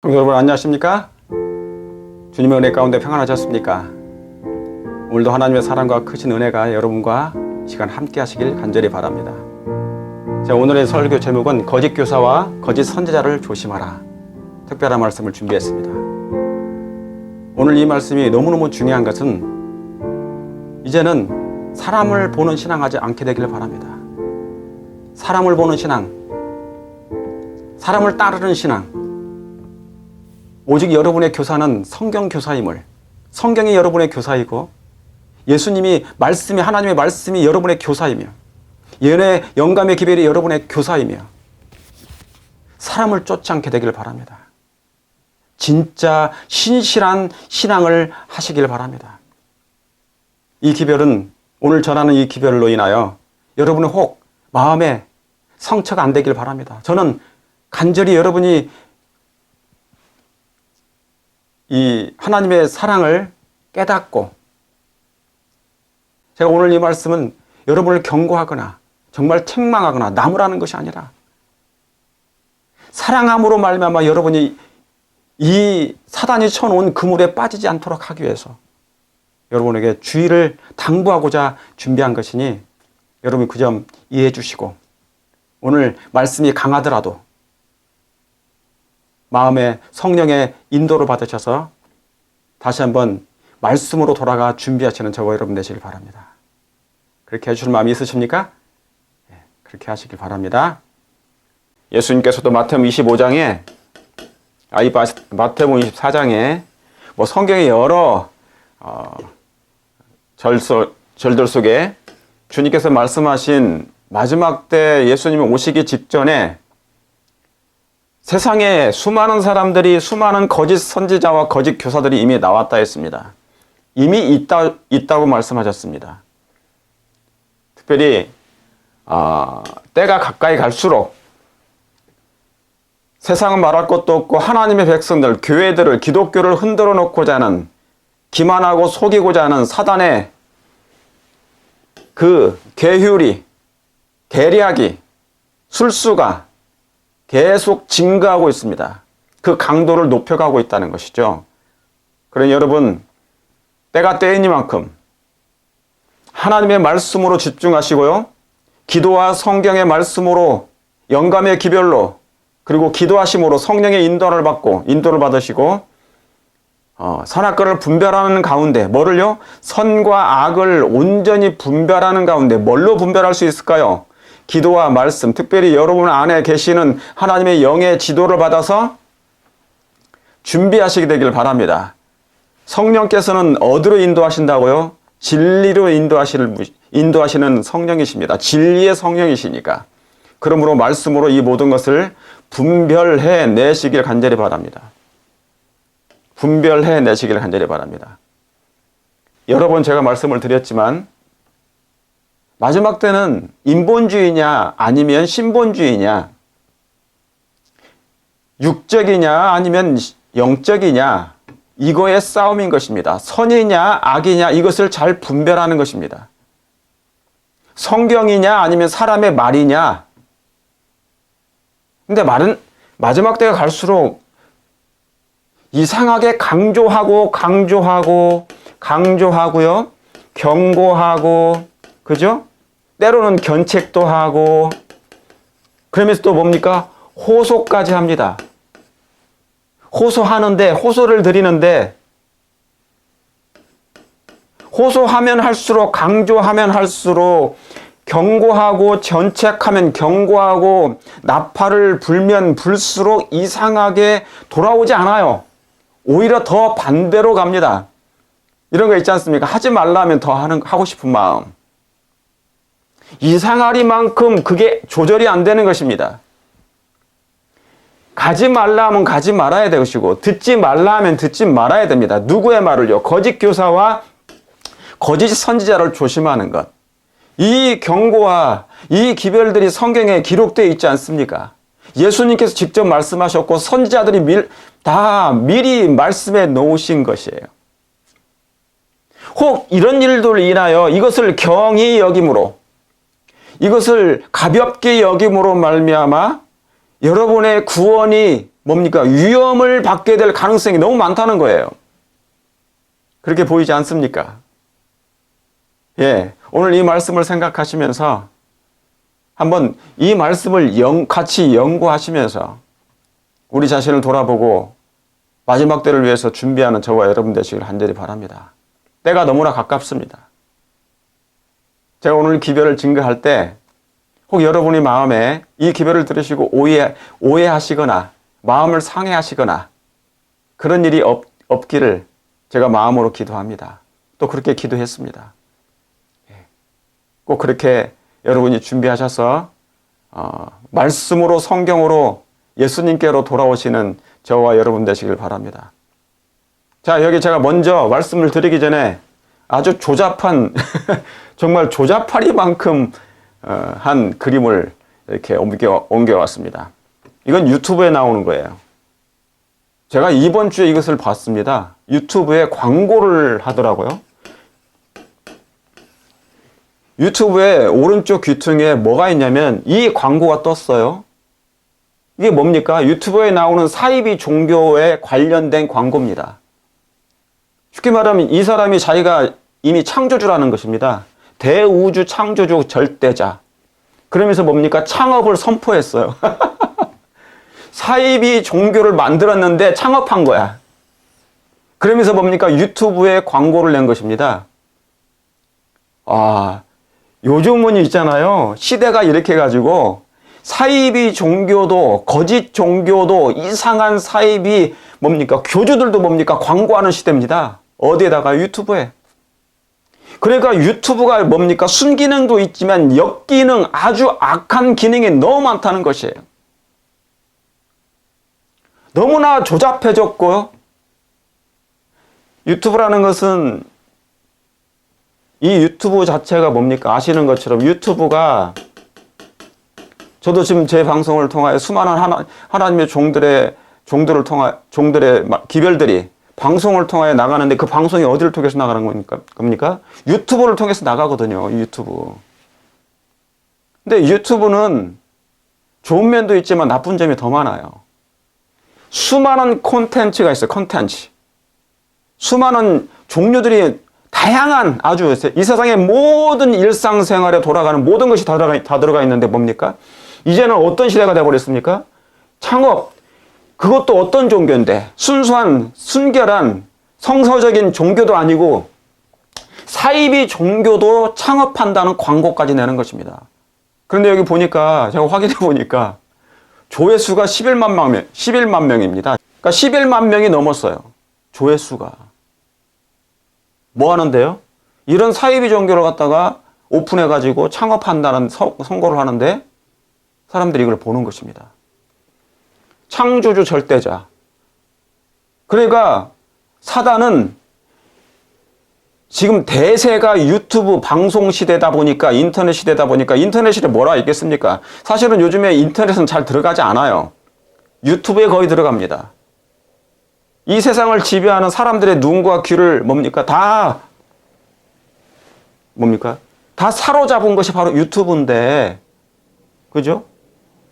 여러분 안녕하십니까? 주님의 은혜 가운데 평안하셨습니까? 오늘도 하나님의 사랑과 크신 은혜가 여러분과 시간 함께 하시길 간절히 바랍니다. 자, 오늘의 설교 제목은 거짓 교사와 거짓 선지자를 조심하라. 특별한 말씀을 준비했습니다. 오늘 이 말씀이 너무너무 중요한 것은 이제는 사람을 보는 신앙하지 않게 되길 바랍니다. 사람을 보는 신앙, 사람을 따르는 신앙, 오직 여러분의 교사는 성경 교사임을, 성경이 여러분의 교사이고 예수님이 말씀이, 하나님의 말씀이 여러분의 교사이며 예언의 영감의 기별이 여러분의 교사이며 사람을 쫓지 않게 되기를 바랍니다. 진짜 신실한 신앙을 하시길 바랍니다. 이 기별은, 오늘 전하는 이 기별로 인하여 여러분의 혹 마음에 상처가 안 되길 바랍니다. 저는 간절히 여러분이 이 하나님의 사랑을 깨닫고, 제가 오늘 이 말씀은 여러분을 경고하거나 정말 책망하거나 나무라는 것이 아니라 사랑함으로 말미암아 여러분이 이 사단이 쳐놓은 그물에 빠지지 않도록 하기 위해서 여러분에게 주의를 당부하고자 준비한 것이니 여러분 그 점 이해해 주시고, 오늘 말씀이 강하더라도 마음에 성령의 인도를 받으셔서 다시 한번 말씀으로 돌아가 준비하시는 저와 여러분 되시길 바랍니다. 그렇게 해주실 마음이 있으십니까? 네, 그렇게 하시길 바랍니다. 예수님께서도 마태복음 25장에 마태복음 24장에 성경의 여러 절들 속에 주님께서 말씀하신 마지막 때 예수님이 오시기 직전에 세상에 수많은 사람들이, 수많은 거짓 선지자와 거짓 교사들이 이미 나왔다 했습니다. 이미 있다고 말씀하셨습니다. 특별히 때가 가까이 갈수록 세상은 말할 것도 없고 하나님의 백성들, 교회들을, 기독교를 흔들어 놓고자 하는, 기만하고 속이고자 하는 사단의 그 계율이, 계략이, 술수가 계속 증가하고 있습니다. 그 강도를 높여가고 있다는 것이죠. 그러니 여러분, 때가 때이니만큼 하나님의 말씀으로 집중하시고요, 기도와 성경의 말씀으로, 영감의 기별로, 그리고 기도하심으로 성령의 인도를 받으시고 선악과를 분별하는 가운데, 뭐를요? 선과 악을 온전히 분별하는 가운데 뭘로 분별할 수 있을까요? 기도와 말씀, 특별히 여러분 안에 계시는 하나님의 영의 지도를 받아서 준비하시게 되길 바랍니다. 성령께서는 어디로 인도하신다고요? 진리로 인도하시는 성령이십니다. 진리의 성령이시니까. 그러므로 말씀으로 이 모든 것을 분별해 내시길 간절히 바랍니다. 분별해 내시길 간절히 바랍니다. 여러 번 제가 말씀을 드렸지만 마지막 때는 인본주의냐 아니면 신본주의냐, 육적이냐 아니면 영적이냐, 이거의 싸움인 것입니다. 선이냐 악이냐, 이것을 잘 분별하는 것입니다. 성경이냐 아니면 사람의 말이냐. 근데 말은 마지막 때가 갈수록 이상하게 강조하고요, 경고하고, 그죠? 때로는 견책도 하고, 그러면서 또 뭡니까? 호소까지 합니다. 호소를 드리는데, 호소하면 할수록, 강조하면 할수록, 경고하고 견책하면 경고하고, 나팔을 불면 불수록 이상하게 돌아오지 않아요. 오히려 더 반대로 갑니다. 이런 거 있지 않습니까? 하지 말라 하면 더 하고 싶은 마음. 이상하리만큼 그게 조절이 안 되는 것입니다. 가지 말라 하면 가지 말아야 될 것이고, 듣지 말라 하면 듣지 말아야 됩니다. 누구의 말을요? 거짓 교사와 거짓 선지자를 조심하는 것. 이 경고와 이 기별들이 성경에 기록되어 있지 않습니까? 예수님께서 직접 말씀하셨고 선지자들이 다 미리 말씀해 놓으신 것이에요. 혹 이런 일들을 인하여 이것을 경히 여김으로, 이것을 가볍게 여김으로 말미암아 여러분의 구원이 뭡니까? 위험을 받게 될 가능성이 너무 많다는 거예요. 그렇게 보이지 않습니까? 예, 오늘 이 말씀을 생각하시면서 한번 이 말씀을 같이 연구하시면서 우리 자신을 돌아보고 마지막 때를 위해서 준비하는 저와 여러분 되시길 간절히 바랍니다. 때가 너무나 가깝습니다. 제가 오늘 기별을 증거할 때 혹 여러분이 마음에 이 기별을 들으시고 오해하시거나 마음을 상해하시거나 그런 일이 없기를 제가 마음으로 기도합니다. 또 그렇게 기도했습니다. 꼭 그렇게 여러분이 준비하셔서 말씀으로 성경으로 예수님께로 돌아오시는 저와 여러분 되시길 바랍니다. 자, 여기 제가 먼저 말씀을 드리기 전에 아주 조잡한 정말 조잡하리만큼 한 그림을 이렇게 옮겨왔습니다. 이건 유튜브에 나오는 거예요. 제가 이번 주에 이것을 봤습니다. 유튜브에 광고를 하더라고요. 유튜브에 오른쪽 귀퉁이에 뭐가 있냐면 이 광고가 떴어요. 이게 뭡니까? 유튜브에 나오는 사이비 종교에 관련된 광고입니다. 쉽게 말하면 이 사람이 자기가 이미 창조주라는 것입니다. 대우주 창조주 절대자. 그러면서 뭡니까? 창업을 선포했어요. 사이비 종교를 만들었는데 창업한 거야. 그러면서 뭡니까? 유튜브에 광고를 낸 것입니다. 요즘은 있잖아요. 시대가 이렇게 해가지고 사이비 종교도 거짓 종교도 이상한 사이비 뭡니까? 교주들도 뭡니까? 광고하는 시대입니다. 어디에다가? 유튜브에. 그러니까 유튜브가 뭡니까? 순기능도 있지만 역기능, 아주 악한 기능이 너무 많다는 것이에요. 너무나 조잡해졌고요. 유튜브라는 것은 이 유튜브 자체가 뭡니까? 아시는 것처럼 유튜브가 저도 지금 제 방송을 통하여 수많은 하나님의 종들의 기별들이 방송을 통하여 나가는데 그 방송이 어디를 통해서 나가는 겁니까? 유튜브를 통해서 나가거든요. 유튜브. 근데 유튜브는 좋은 면도 있지만 나쁜 점이 더 많아요. 수많은 콘텐츠가 있어요. 콘텐츠. 수많은 종류들이 다양한 아주 이 세상의 모든 일상생활에 돌아가는 모든 것이 다 들어가 있는데 뭡니까? 이제는 어떤 시대가 되어버렸습니까? 창업. 그것도 어떤 종교인데 순수한 순결한 성서적인 종교도 아니고 사이비 종교도 창업한다는 광고까지 내는 것입니다. 그런데 여기 보니까 제가 확인해 보니까 조회수가 11만 명입니다. 그러니까 11만 명이 넘었어요. 조회수가. 뭐 하는데요? 이런 사이비 종교를 갖다가 오픈해가지고 창업한다는 선고를 하는데 사람들이 이걸 보는 것입니다. 창조주 절대자. 그러니까 사단은 지금 대세가 유튜브 방송 시대다 보니까 인터넷 시대다 보니까 인터넷 시대 뭐라 있겠습니까? 사실은 요즘에 인터넷은 잘 들어가지 않아요. 유튜브에 거의 들어갑니다. 이 세상을 지배하는 사람들의 눈과 귀를 다 사로잡은 것이 바로 유튜브인데, 그죠?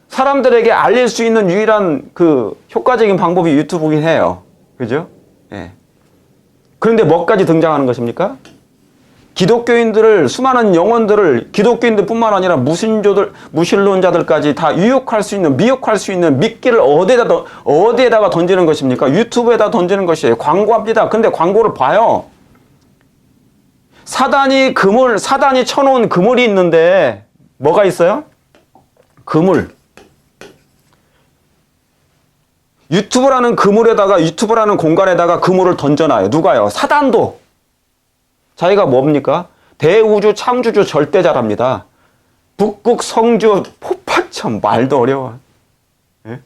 사람들에게 알릴 수 있는 유일한 그 효과적인 방법이 유튜브긴 해요. 그죠? 예. 그런데 뭐까지 등장하는 것입니까? 기독교인들을, 수많은 영혼들을 기독교인들뿐만 아니라 무신론자들까지 다 유혹할 수 있는, 미혹할 수 있는 미끼를 어디에다가 던지는 것입니까? 유튜브에다 던지는 것이에요. 광고합니다. 근데 광고를 봐요. 사단이 쳐놓은 그물이 있는데 뭐가 있어요? 그물. 유튜브라는 공간에다가 그물을 던져놔요. 누가요? 사단도. 자기가 뭡니까? 대우주 창조주 절대자랍니다. 북극 성주 포파천 말도 어려워. 예?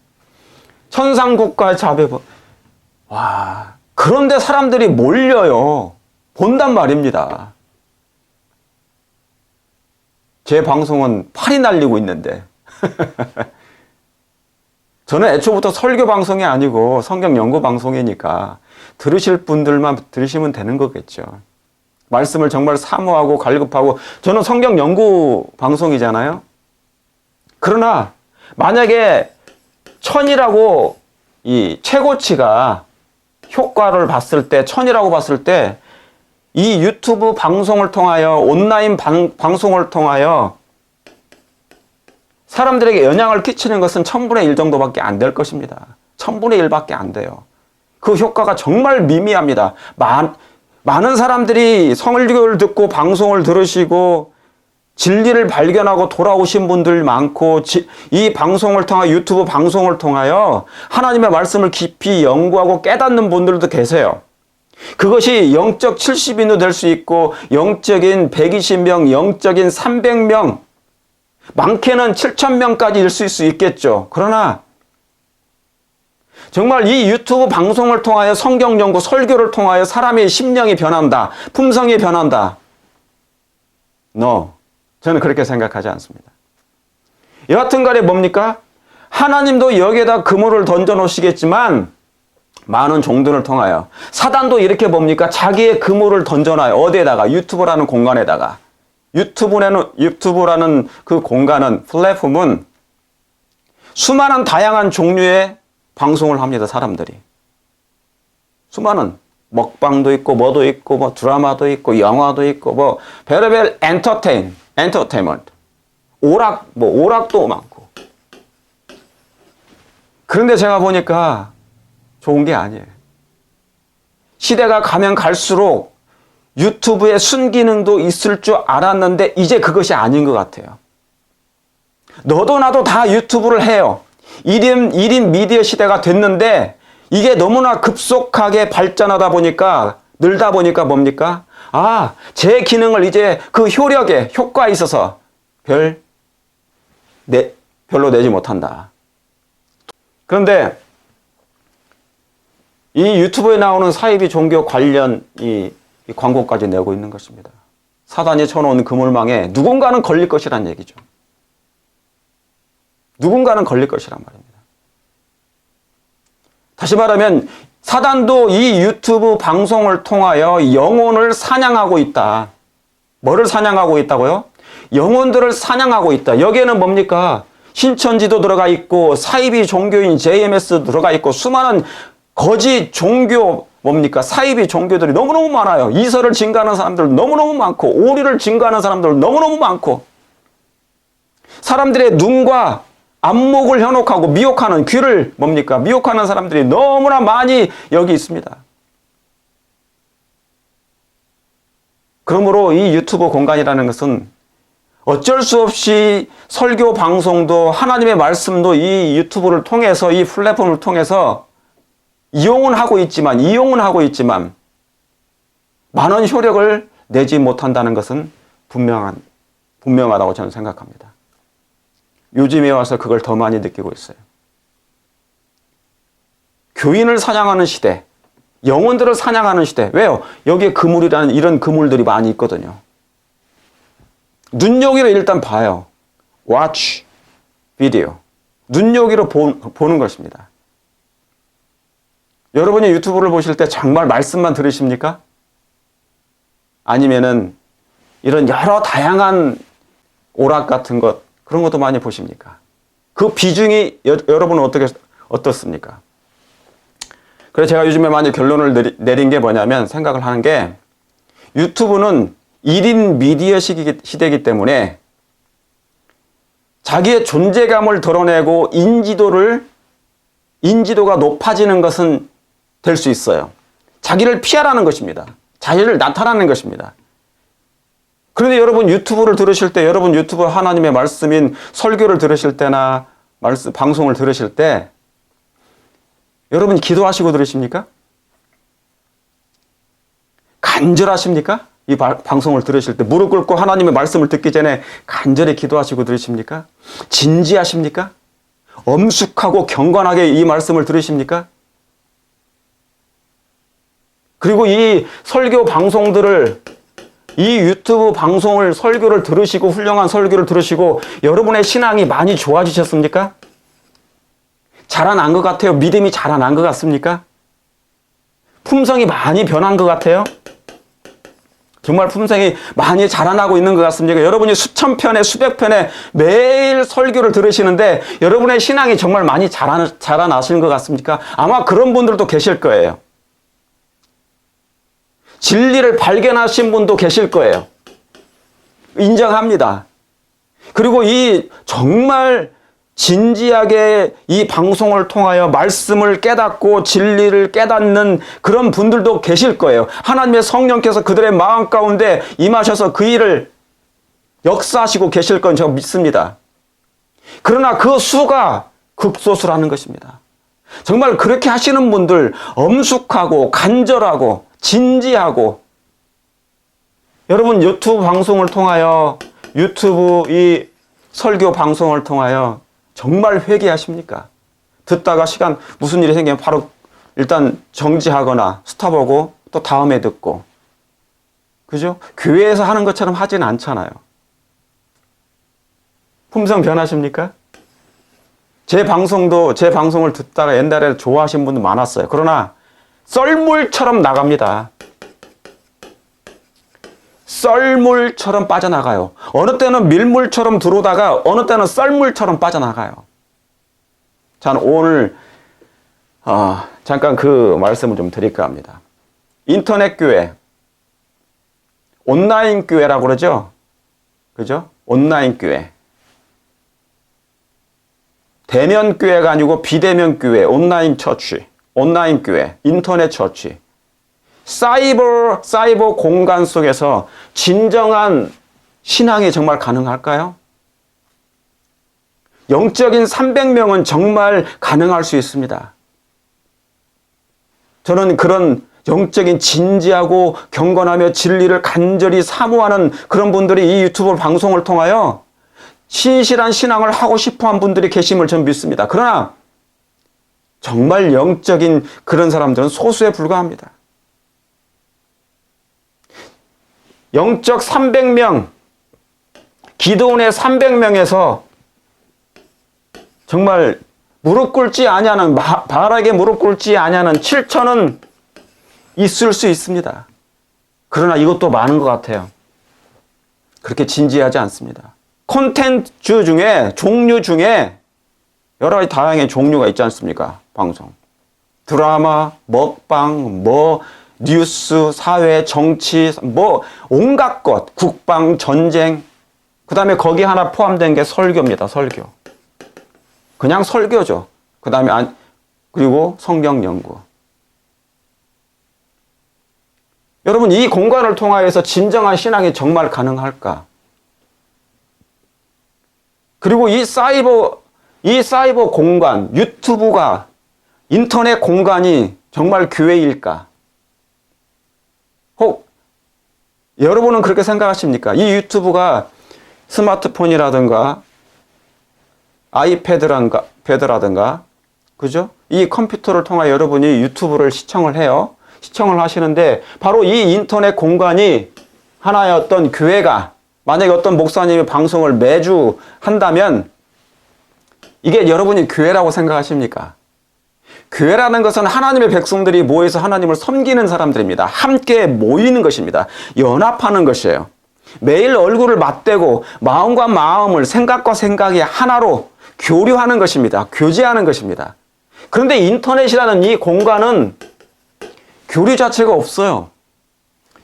천상국가 자배부. 와, 그런데 사람들이 몰려요. 본단 말입니다. 제 방송은 팔이 날리고 있는데. 저는 애초부터 설교 방송이 아니고 성경 연구 방송이니까 들으실 분들만 들으시면 되는 거겠죠. 말씀을 정말 사모하고 갈급하고, 저는 성경 연구 방송이잖아요. 그러나 만약에 천이라고 이 최고치가 효과를 봤을 때, 1000이라고 봤을 때, 이 유튜브 방송을 통하여, 온라인 방송을 통하여 사람들에게 영향을 끼치는 것은 1000분의 1 정도밖에 안 될 것입니다. 1000분의 1밖에 안 돼요. 그 효과가 정말 미미합니다. 많은 사람들이 설교를 듣고 방송을 들으시고 진리를 발견하고 돌아오신 분들 많고, 이 방송을 통하여, 유튜브 방송을 통하여 하나님의 말씀을 깊이 연구하고 깨닫는 분들도 계세요. 그것이 영적 70인도 될 수 있고, 영적인 120명, 영적인 300명, 많게는 7000명까지 일 수 있겠죠. 그러나 정말 이 유튜브 방송을 통하여 성경 연구, 설교를 통하여 사람의 심령이 변한다, 품성이 변한다. No. 저는 그렇게 생각하지 않습니다. 여하튼 간에 뭡니까? 하나님도 여기에다 그물을 던져 놓으시겠지만, 많은 종들을 통하여 사단도 이렇게 뭡니까? 자기의 그물을 던져놔요. 어디에다가? 유튜브라는 공간에다가. 유튜브라는 그 공간은, 플랫폼은 수많은 다양한 종류의 방송을 합니다. 사람들이. 수많은 먹방도 있고, 뭐도 있고, 뭐 드라마도 있고, 영화도 있고, 뭐 별의별 엔터테인먼트. 오락도 많고. 그런데 제가 보니까 좋은 게 아니에요. 시대가 가면 갈수록 유튜브에 순기능도 있을 줄 알았는데 이제 그것이 아닌 것 같아요. 너도 나도 다 유튜브를 해요. 1인 미디어 시대가 됐는데 이게 너무나 급속하게 발전하다 보니까, 늘다 보니까 뭡니까? 제 기능을 이제 그 효과에 있어서 별로 내지 못한다. 그런데 이 유튜브에 나오는 사이비 종교 관련 이 광고까지 내고 있는 것입니다. 사단이 쳐놓은 그물망에 누군가는 걸릴 것이란 얘기죠. 누군가는 걸릴 것이란 말입니다. 다시 말하면 사단도 이 유튜브 방송을 통하여 영혼을 사냥하고 있다. 뭐를 사냥하고 있다고요? 영혼들을 사냥하고 있다. 여기에는 뭡니까? 신천지도 들어가 있고, 사이비 종교인 JMS 들어가 있고, 수많은 거짓 종교, 뭡니까? 사이비 종교들이 너무너무 많아요. 이설을 증가하는 사람들 너무너무 많고, 오리를 증가하는 사람들 너무너무 많고, 사람들의 눈과 안목을 현혹하고 미혹하는, 귀를 뭡니까? 미혹하는 사람들이 너무나 많이 여기 있습니다. 그러므로 이 유튜브 공간이라는 것은 어쩔 수 없이 설교 방송도, 하나님의 말씀도 이 유튜브를 통해서, 이 플랫폼을 통해서 이용은 하고 있지만 많은 효력을 내지 못한다는 것은 분명하다고 저는 생각합니다. 요즘에 와서 그걸 더 많이 느끼고 있어요. 교인을 사냥하는 시대, 영혼들을 사냥하는 시대. 왜요? 여기에 그물이라는 이런 그물들이 많이 있거든요. 눈여기로 일단 봐요. watch video. 눈여기로 보는 것입니다. 여러분이 유튜브를 보실 때 정말 말씀만 들으십니까? 아니면은 이런 여러 다양한 오락 같은 것, 그런 것도 많이 보십니까? 그 비중이 여러분은 어떻습니까? 그래서 제가 요즘에 많이 결론을 내린 게 뭐냐면, 생각을 하는 게, 유튜브는 1인 미디어 시대이기 때문에 자기의 존재감을 드러내고 인지도가 높아지는 것은 될 수 있어요. 자기를 피하라는 것입니다. 자기를 나타내는 것입니다. 그런데 여러분 유튜브를 들으실 때, 여러분 유튜브 하나님의 말씀인 설교를 들으실 때나 방송을 들으실 때, 여러분 기도하시고 들으십니까? 간절하십니까? 이 방송을 들으실 때 무릎 꿇고 하나님의 말씀을 듣기 전에 간절히 기도하시고 들으십니까? 진지하십니까? 엄숙하고 경건하게 이 말씀을 들으십니까? 그리고 이 설교 방송들을, 이 유튜브 방송을, 설교를 들으시고, 훌륭한 설교를 들으시고 여러분의 신앙이 많이 좋아지셨습니까? 자라난 것 같아요? 믿음이 자라난 것 같습니까? 품성이 많이 변한 것 같아요? 정말 품성이 많이 자라나고 있는 것 같습니까? 여러분이 수천 편에 수백 편에 매일 설교를 들으시는데 여러분의 신앙이 정말 많이 자라나시는 것 같습니까? 아마 그런 분들도 계실 거예요. 진리를 발견하신 분도 계실 거예요. 인정합니다. 그리고 이 정말 진지하게 이 방송을 통하여 말씀을 깨닫고 진리를 깨닫는 그런 분들도 계실 거예요. 하나님의 성령께서 그들의 마음 가운데 임하셔서 그 일을 역사하시고 계실 건 제가 믿습니다. 그러나 그 수가 극소수라는 것입니다. 정말 그렇게 하시는 분들, 엄숙하고 간절하고 진지하고, 여러분 유튜브 방송을 통하여, 유튜브 이 설교 방송을 통하여 정말 회개하십니까? 듣다가 시간 무슨 일이 생기면 바로 일단 정지하거나 스탑하고 또 다음에 듣고, 그죠? 교회에서 하는 것처럼 하진 않잖아요. 품성 변하십니까? 제 방송을 듣다가 옛날에 좋아하신 분들 많았어요. 그러나 썰물처럼 나갑니다. 썰물처럼 빠져나가요. 어느 때는 밀물처럼 들어오다가 어느 때는 썰물처럼 빠져나가요. 자, 오늘 잠깐 그 말씀을 좀 드릴까 합니다. 인터넷 교회, 온라인 교회라고 그러죠? 그죠? 온라인 교회. 대면 교회가 아니고 비대면 교회, 온라인 처치, 온라인 교회, 인터넷 처치. 사이버 공간 속에서 진정한 신앙이 정말 가능할까요? 영적인 300명은 정말 가능할 수 있습니다. 저는 그런 영적인 진지하고 경건하며 진리를 간절히 사모하는 그런 분들이 이 유튜브 방송을 통하여 신실한 신앙을 하고 싶어한 분들이 계심을 저는 믿습니다. 그러나 정말 영적인 그런 사람들은 소수에 불과합니다. 영적 300명, 기도원의 300명에서 정말 무릎 꿇지 아니하는, 바알에게 무릎 꿇지 아니하는 7천은 있을 수 있습니다. 그러나 이것도 많은 것 같아요. 그렇게 진지하지 않습니다. 콘텐츠 중에, 종류 중에 여러 가지 다양한 종류가 있지 않습니까? 방송. 드라마, 먹방, 뉴스, 사회, 정치, 온갖 것, 국방, 전쟁, 그 다음에 거기 하나 포함된 게 설교입니다. 설교. 그냥 설교죠. 그 다음에, 그리고 성경 연구. 여러분, 이 공간을 통하여서 진정한 신앙이 정말 가능할까? 그리고 이 사이버 공간, 유튜브가, 인터넷 공간이 정말 교회일까? 혹 여러분은 그렇게 생각하십니까? 이 유튜브가 스마트폰이라든가 아이패드라든가 그죠? 이 컴퓨터를 통해 여러분이 유튜브를 시청을 해요. 시청을 하시는데 바로 이 인터넷 공간이 하나의 어떤 교회가, 만약에 어떤 목사님이 방송을 매주 한다면 이게 여러분이 교회라고 생각하십니까? 교회라는 것은 하나님의 백성들이 모여서 하나님을 섬기는 사람들입니다. 함께 모이는 것입니다. 연합하는 것이에요. 매일 얼굴을 맞대고 마음과 마음을, 생각과 생각이 하나로 교류하는 것입니다. 교제하는 것입니다. 그런데 인터넷이라는 이 공간은 교류 자체가 없어요.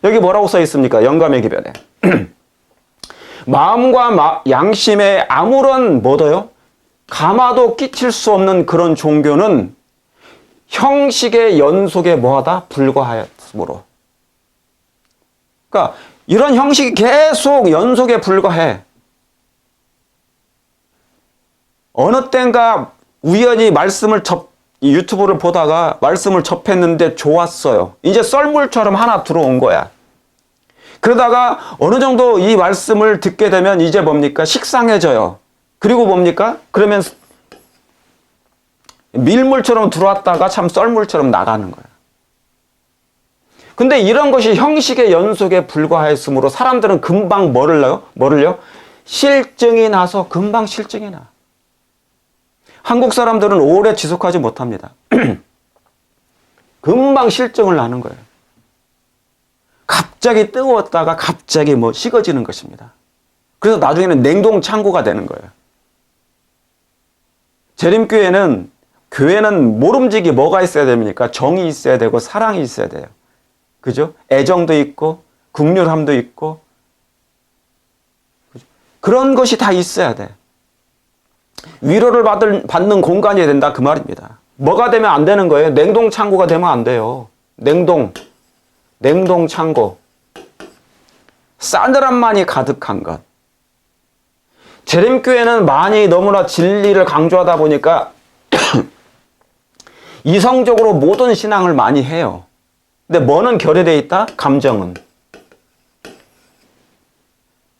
여기 뭐라고 써 있습니까? 영감의 기별에. 마음과 양심에 아무런 가마도 끼칠 수 없는 그런 종교는 형식의 연속에 뭐하다? 불과하였으므로. 그러니까 이런 형식이 계속 연속에 불과해. 어느 땐가 우연히 유튜브를 보다가 말씀을 접했는데 좋았어요. 이제 썰물처럼 하나 들어온 거야. 그러다가 어느 정도 이 말씀을 듣게 되면 이제 뭡니까? 식상해져요. 그리고 뭡니까? 그러면 밀물처럼 들어왔다가 참 썰물처럼 나가는 거야. 근데 이런 것이 형식의 연속에 불과했으므로 사람들은 금방 뭐를요? 실증이 나서 금방 실증이 나. 한국 사람들은 오래 지속하지 못합니다. 금방 실증을 나는 거예요. 갑자기 뜨거웠다가 갑자기 뭐 식어지는 것입니다. 그래서 나중에는 냉동 창고가 되는 거예요. 재림교회는 모름지기 뭐가 있어야 됩니까? 정이 있어야 되고 사랑이 있어야 돼요. 그죠? 애정도 있고 국률함도 있고 그죠? 그런 것이 다 있어야 돼. 위로를 받는 공간이 된다 그 말입니다. 뭐가 되면 안 되는 거예요? 냉동 창고가 되면 안 돼요. 냉동 창고. 싸늘함만이 가득한 것. 재림교회는 많이 너무나 진리를 강조하다 보니까 이성적으로 모든 신앙을 많이 해요. 근데 뭐는 결여되어 있다? 감정은.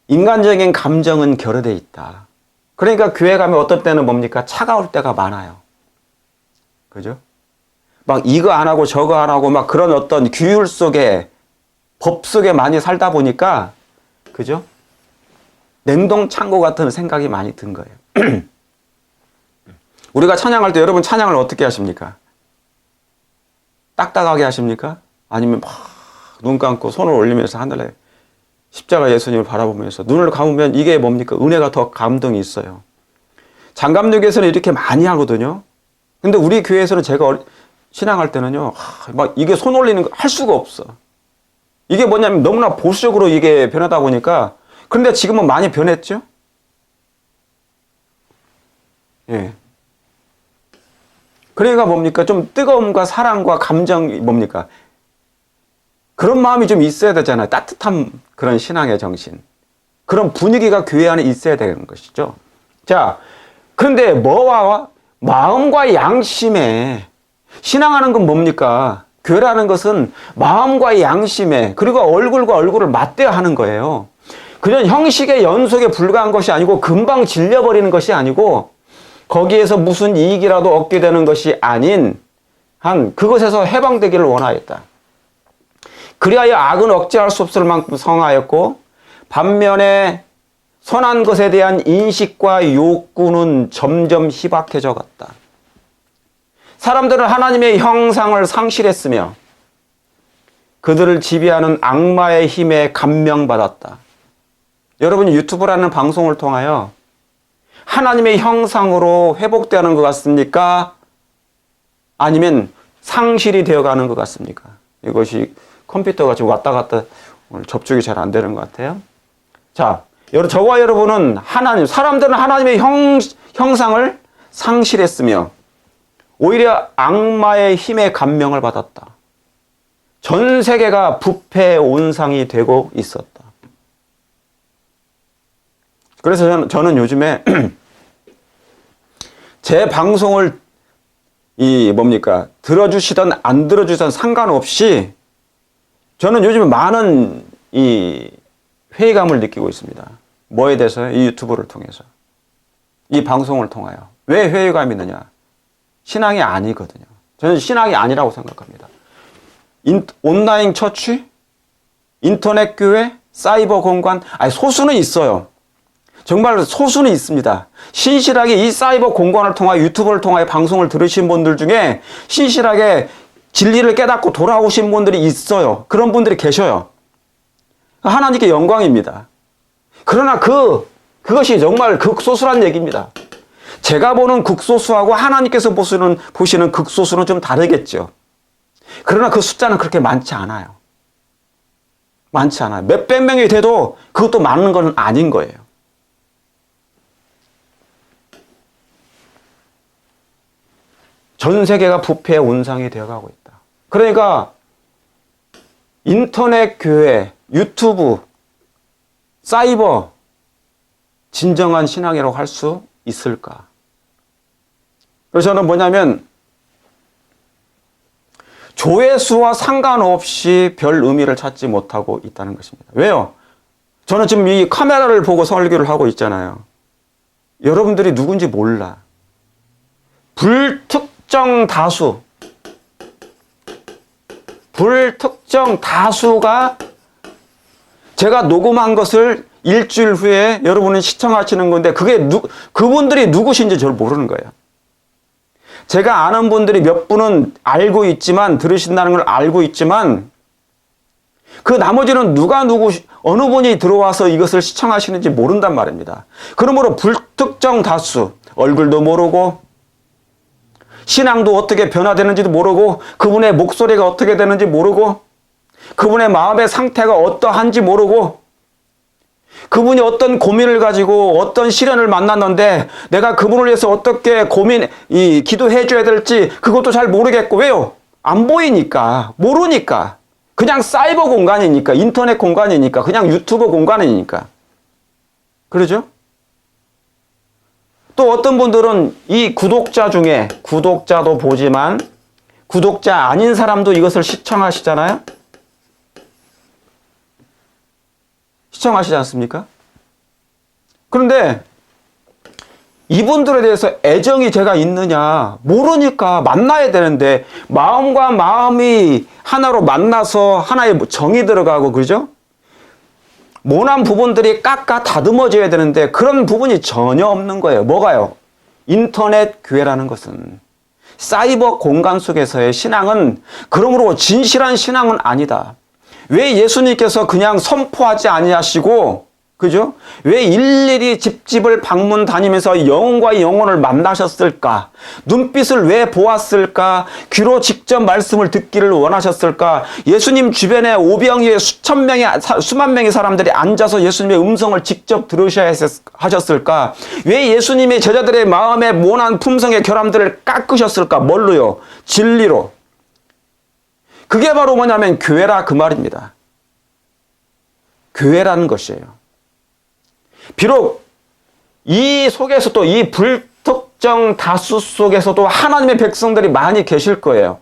인간적인 감정은 결여되어 있다. 그러니까 교회 가면 어떤 때는 뭡니까? 차가울 때가 많아요. 그죠? 막 이거 안 하고 저거 안 하고 막 그런 어떤 규율 속에, 법 속에 많이 살다 보니까, 그죠? 냉동 창고 같은 생각이 많이 든 거예요. 우리가 찬양할 때 여러분 찬양을 어떻게 하십니까? 딱딱하게 하십니까? 아니면 막 눈 감고 손을 올리면서 하늘에 십자가 예수님을 바라보면서 눈을 감으면 이게 뭡니까? 은혜가 더 감동이 있어요. 장감육에서는 이렇게 많이 하거든요. 근데 우리 교회에서는 제가 신앙할 때는요, 막 이게 손 올리는 거 할 수가 없어. 이게 뭐냐면 너무나 보수적으로 이게 변하다 보니까, 근데 지금은 많이 변했죠? 예. 그러니까 뭡니까? 좀 뜨거움과 사랑과 감정이 뭡니까? 그런 마음이 좀 있어야 되잖아요. 따뜻한 그런 신앙의 정신. 그런 분위기가 교회 안에 있어야 되는 것이죠. 자, 그런데 뭐와 마음과 양심에 신앙하는 건 뭡니까? 교회라는 것은 마음과 양심에 그리고 얼굴과 얼굴을 맞대야 하는 거예요. 그냥 형식의 연속에 불과한 것이 아니고 금방 질려버리는 것이 아니고 거기에서 무슨 이익이라도 얻게 되는 것이 아닌 한 그것에서 해방되기를 원하였다. 그리하여 악은 억제할 수 없을 만큼 성하였고 반면에 선한 것에 대한 인식과 욕구는 점점 희박해져 갔다. 사람들은 하나님의 형상을 상실했으며 그들을 지배하는 악마의 힘에 감명받았다. 여러분이 유튜브라는 방송을 통하여 하나님의 형상으로 회복되는 것 같습니까? 아니면 상실이 되어가는 것 같습니까? 이것이 컴퓨터가 지금 왔다 갔다 오늘 접촉이 잘 안 되는 것 같아요. 자, 저와 여러분은 사람들은 하나님의 형상을 상실했으며 오히려 악마의 힘에 감명을 받았다. 전 세계가 부패 온상이 되고 있었다. 그래서 저는 요즘에 제 방송을 들어주시든 안 들어주시든 상관없이 저는 요즘에 많은 회의감을 느끼고 있습니다. 뭐에 대해서요? 이 유튜브를 통해서. 이 방송을 통하여. 왜 회의감이 있느냐? 신앙이 아니거든요. 저는 신앙이 아니라고 생각합니다. 온라인 처치, 인터넷 교회, 사이버 공간, 소수는 있어요. 정말 소수는 있습니다. 신실하게 이 사이버 공간을 통하여 유튜브를 통하여 방송을 들으신 분들 중에 신실하게 진리를 깨닫고 돌아오신 분들이 있어요. 그런 분들이 계셔요. 하나님께 영광입니다. 그러나 그것이 정말 극소수란 얘기입니다. 제가 보는 극소수하고 하나님께서 보시는 극소수는 좀 다르겠죠. 그러나 그 숫자는 그렇게 많지 않아요. 많지 않아요. 몇백 명이 돼도 그것도 많은 건 아닌 거예요. 전 세계가 부패의 온상이 되어가고 있다. 그러니까 인터넷 교회, 유튜브, 사이버 진정한 신앙이라고 할 수 있을까? 그래서 저는 뭐냐면 조회수와 상관없이 별 의미를 찾지 못하고 있다는 것입니다. 왜요? 저는 지금 이 카메라를 보고 설교를 하고 있잖아요. 여러분들이 누군지 몰라. 불특정 다수가 제가 녹음한 것을 일주일 후에 여러분은 시청하시는 건데 그분들이 누구신지 저를 모르는 거예요. 제가 아는 분들이 몇 분은 알고 있지만 들으신다는 걸 알고 있지만 그 나머지는 어느 분이 들어와서 이것을 시청하시는지 모른단 말입니다. 그러므로 불특정 다수, 얼굴도 모르고 신앙도 어떻게 변화되는지도 모르고 그분의 목소리가 어떻게 되는지 모르고 그분의 마음의 상태가 어떠한지 모르고 그분이 어떤 고민을 가지고 어떤 시련을 만났는데 내가 그분을 위해서 어떻게 기도해 줘야 될지 그것도 잘 모르겠고 왜요? 안 보이니까 모르니까 그냥 사이버 공간이니까 인터넷 공간이니까 그냥 유튜브 공간이니까 그러죠? 또 어떤 분들은 이 구독자 중에 구독자도 보지만 구독자 아닌 사람도 이것을 시청하시잖아요? 시청하시지 않습니까? 그런데 이분들에 대해서 애정이 제가 있느냐 모르니까 만나야 되는데 마음과 마음이 하나로 만나서 하나의 정이 들어가고 그러죠? 모난 부분들이 깎아 다듬어져야 되는데 그런 부분이 전혀 없는 거예요. 뭐가요? 인터넷 교회라는 것은 사이버 공간 속에서의 신앙은 그러므로 진실한 신앙은 아니다. 왜 예수님께서 그냥 선포하지 아니하시고 그죠? 왜 일일이 집집을 방문 다니면서 영혼과 영혼을 만나셨을까? 눈빛을 왜 보았을까? 귀로 직접 말씀을 듣기를 원하셨을까? 예수님 주변에 오병이에 수만 명의 사람들이 앉아서 예수님의 음성을 직접 들으셔야 하셨을까? 왜 예수님의 제자들의 마음에 모난 품성의 결함들을 깎으셨을까? 뭘로요? 진리로. 그게 바로 뭐냐면 교회라 그 말입니다. 교회라는 것이에요. 비록 이 속에서도 이 불특정 다수 속에서도 하나님의 백성들이 많이 계실 거예요.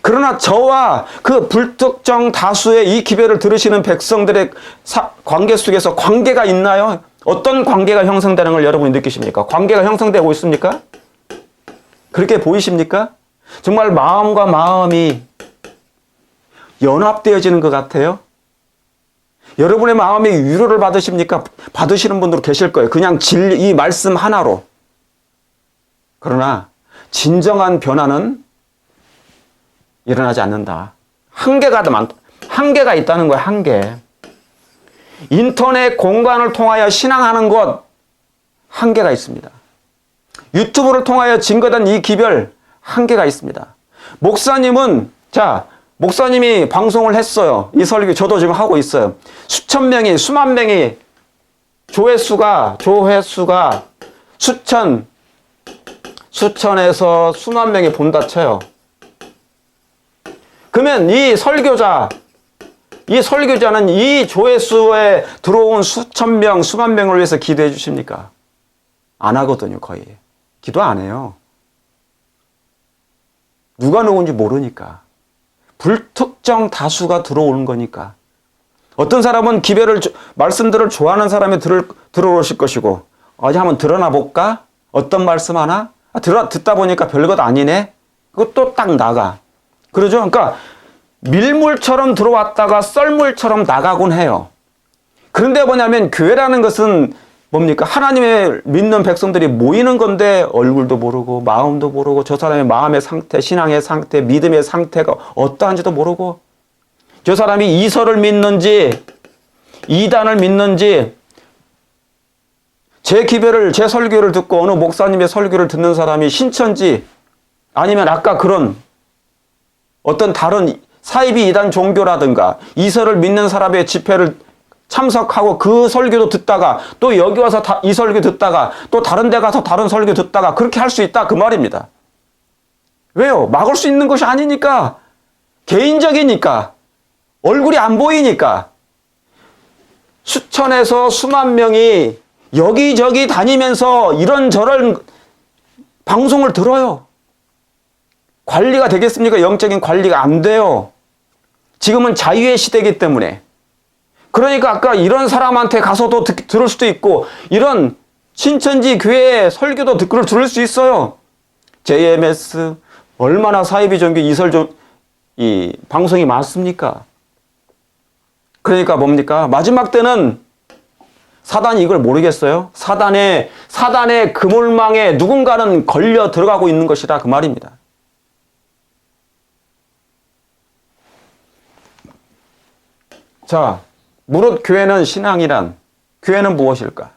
그러나 저와 그 불특정 다수의 이 기별을 들으시는 백성들의 관계 속에서 관계가 있나요? 어떤 관계가 형성되는 걸 여러분이 느끼십니까? 관계가 형성되고 있습니까? 그렇게 보이십니까? 정말 마음과 마음이 연합되어지는 것 같아요. 여러분의 마음이 위로를 받으십니까? 받으시는 분들 계실 거예요. 그냥 이 말씀 하나로. 그러나 진정한 변화는 일어나지 않는다. 한계가 있다는 거예요. 한계. 인터넷 공간을 통하여 신앙하는 것 한계가 있습니다. 유튜브를 통하여 증거된 이 기별 한계가 있습니다. 목사님이 방송을 했어요. 이 설교 저도 지금 하고 있어요. 수만 명이 조회수가 수천에서 수만 명이 본다 쳐요. 그러면 이 설교자는 이 조회수에 들어온 수만 명을 위해서 기도해 주십니까? 안 하거든요, 거의. 기도 안 해요. 누가 누군지 모르니까. 불특정 다수가 들어오는 거니까. 어떤 사람은 말씀들을 좋아하는 사람이 들어오실 것이고, 어디 한번 들어나 볼까? 어떤 말씀 하나? 듣다 보니까 별것 아니네? 그것도 딱 나가. 그러죠? 그러니까 밀물처럼 들어왔다가 썰물처럼 나가곤 해요. 그런데 뭐냐면 교회라는 것은 뭡니까? 하나님의 믿는 백성들이 모이는 건데 얼굴도 모르고 마음도 모르고 저 사람의 마음의 상태, 신앙의 상태, 믿음의 상태가 어떠한지도 모르고 저 사람이 이설을 믿는지 이단을 믿는지 제 설교를 듣고 어느 목사님의 설교를 듣는 사람이 신천지 아니면 아까 그런 어떤 다른 사이비 이단 종교라든가 이설을 믿는 사람의 집회를 참석하고 그 설교도 듣다가 또 여기 와서 이 설교 듣다가 또 다른 데 가서 다른 설교 듣다가 그렇게 할 수 있다 그 말입니다. 왜요? 막을 수 있는 것이 아니니까. 개인적이니까. 얼굴이 안 보이니까. 수천에서 수만 명이 여기저기 다니면서 이런저런 방송을 들어요. 관리가 되겠습니까? 영적인 관리가 안 돼요. 지금은 자유의 시대이기 때문에. 그러니까 아까 이런 사람한테 가서도 들을 수도 있고 이런 신천지 교회 설교도 들을 수 있어요. JMS 얼마나 사이비 종교 이 방송이 많습니까? 그러니까 뭡니까? 마지막 때는 사단이 이걸 모르겠어요. 사단의 그물망에 누군가는 걸려 들어가고 있는 것이라 그 말입니다. 자, 무릇 교회는 신앙이란, 교회는 무엇일까?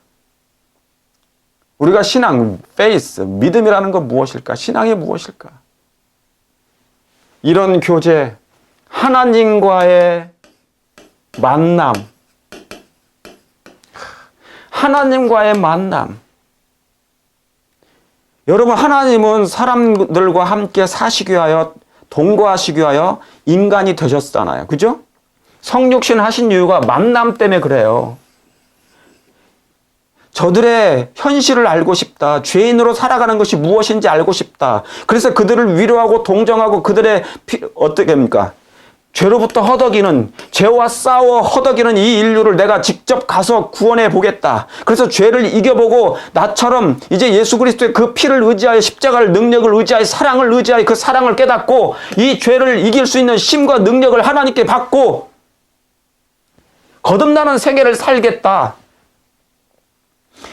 우리가 신앙, 페이스, 믿음이라는 건 무엇일까? 신앙이 무엇일까? 이런 교제, 하나님과의 만남, 하나님과의 만남. 여러분, 하나님은 사람들과 함께 사시기 위하여, 동거하시기 위하여 인간이 되셨잖아요. 그죠? 성육신 하신 이유가 만남 때문에 그래요. 저들의 현실을 알고 싶다. 죄인으로 살아가는 것이 무엇인지 알고 싶다. 그래서 그들을 위로하고 동정하고 그들의 어떻게 합니까? 죄로부터 허덕이는, 죄와 싸워 허덕이는 이 인류를 내가 직접 가서 구원해 보겠다. 그래서 죄를 이겨보고 나처럼 이제 예수 그리스도의 그 피를 의지하여, 십자가를 능력을 의지하여, 사랑을 의지하여 그 사랑을 깨닫고 이 죄를 이길 수 있는 힘과 능력을 하나님께 받고 거듭나는 세계를 살겠다.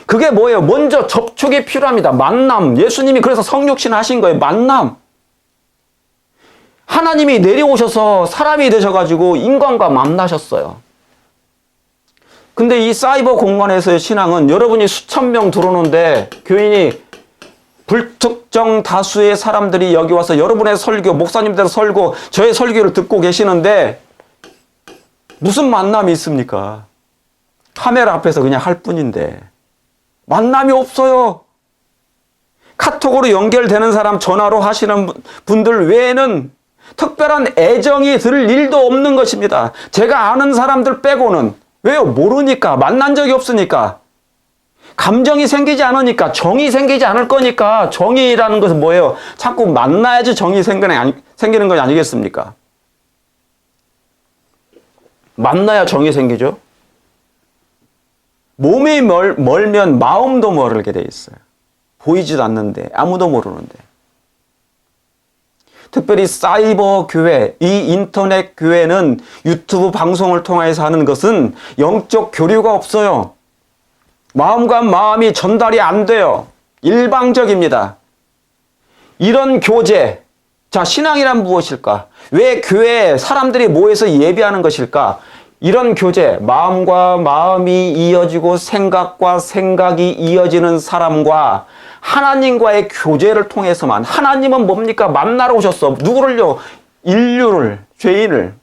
그게 뭐예요? 먼저 접촉이 필요합니다. 만남. 예수님이 그래서 성육신 하신 거예요. 만남. 하나님이 내려오셔서 사람이 되셔가지고 인간과 만나셨어요. 근데 이 사이버 공간에서의 신앙은 여러분이 수천 명 들어오는데 교인이 불특정 다수의 사람들이 여기 와서 여러분의 설교, 목사님들 설교, 저의 설교를 듣고 계시는데 무슨 만남이 있습니까? 카메라 앞에서 그냥 할 뿐인데 만남이 없어요. 카톡으로 연결되는 사람, 전화로 하시는 분들 외에는 특별한 애정이 들 일도 없는 것입니다. 제가 아는 사람들 빼고는. 왜요? 모르니까. 만난 적이 없으니까. 감정이 생기지 않으니까. 정이 생기지 않을 거니까. 정이라는 것은 뭐예요? 자꾸 만나야지 정이 생기는 건 아니겠습니까? 만나야 정이 생기죠. 몸이 멀면 마음도 멀게 돼 있어요. 보이지도 않는데, 아무도 모르는데. 특별히 사이버 교회, 이 인터넷 교회는 유튜브 방송을 통해서 하는 것은 영적 교류가 없어요. 마음과 마음이 전달이 안 돼요. 일방적입니다. 이런 교제, 자, 신앙이란 무엇일까? 왜 교회에 사람들이 모여서 예배하는 것일까? 이런 교제, 마음과 마음이 이어지고 생각과 생각이 이어지는 사람과 하나님과의 교제를 통해서만. 하나님은 뭡니까? 만나러 오셨어. 누구를요? 인류를, 죄인을.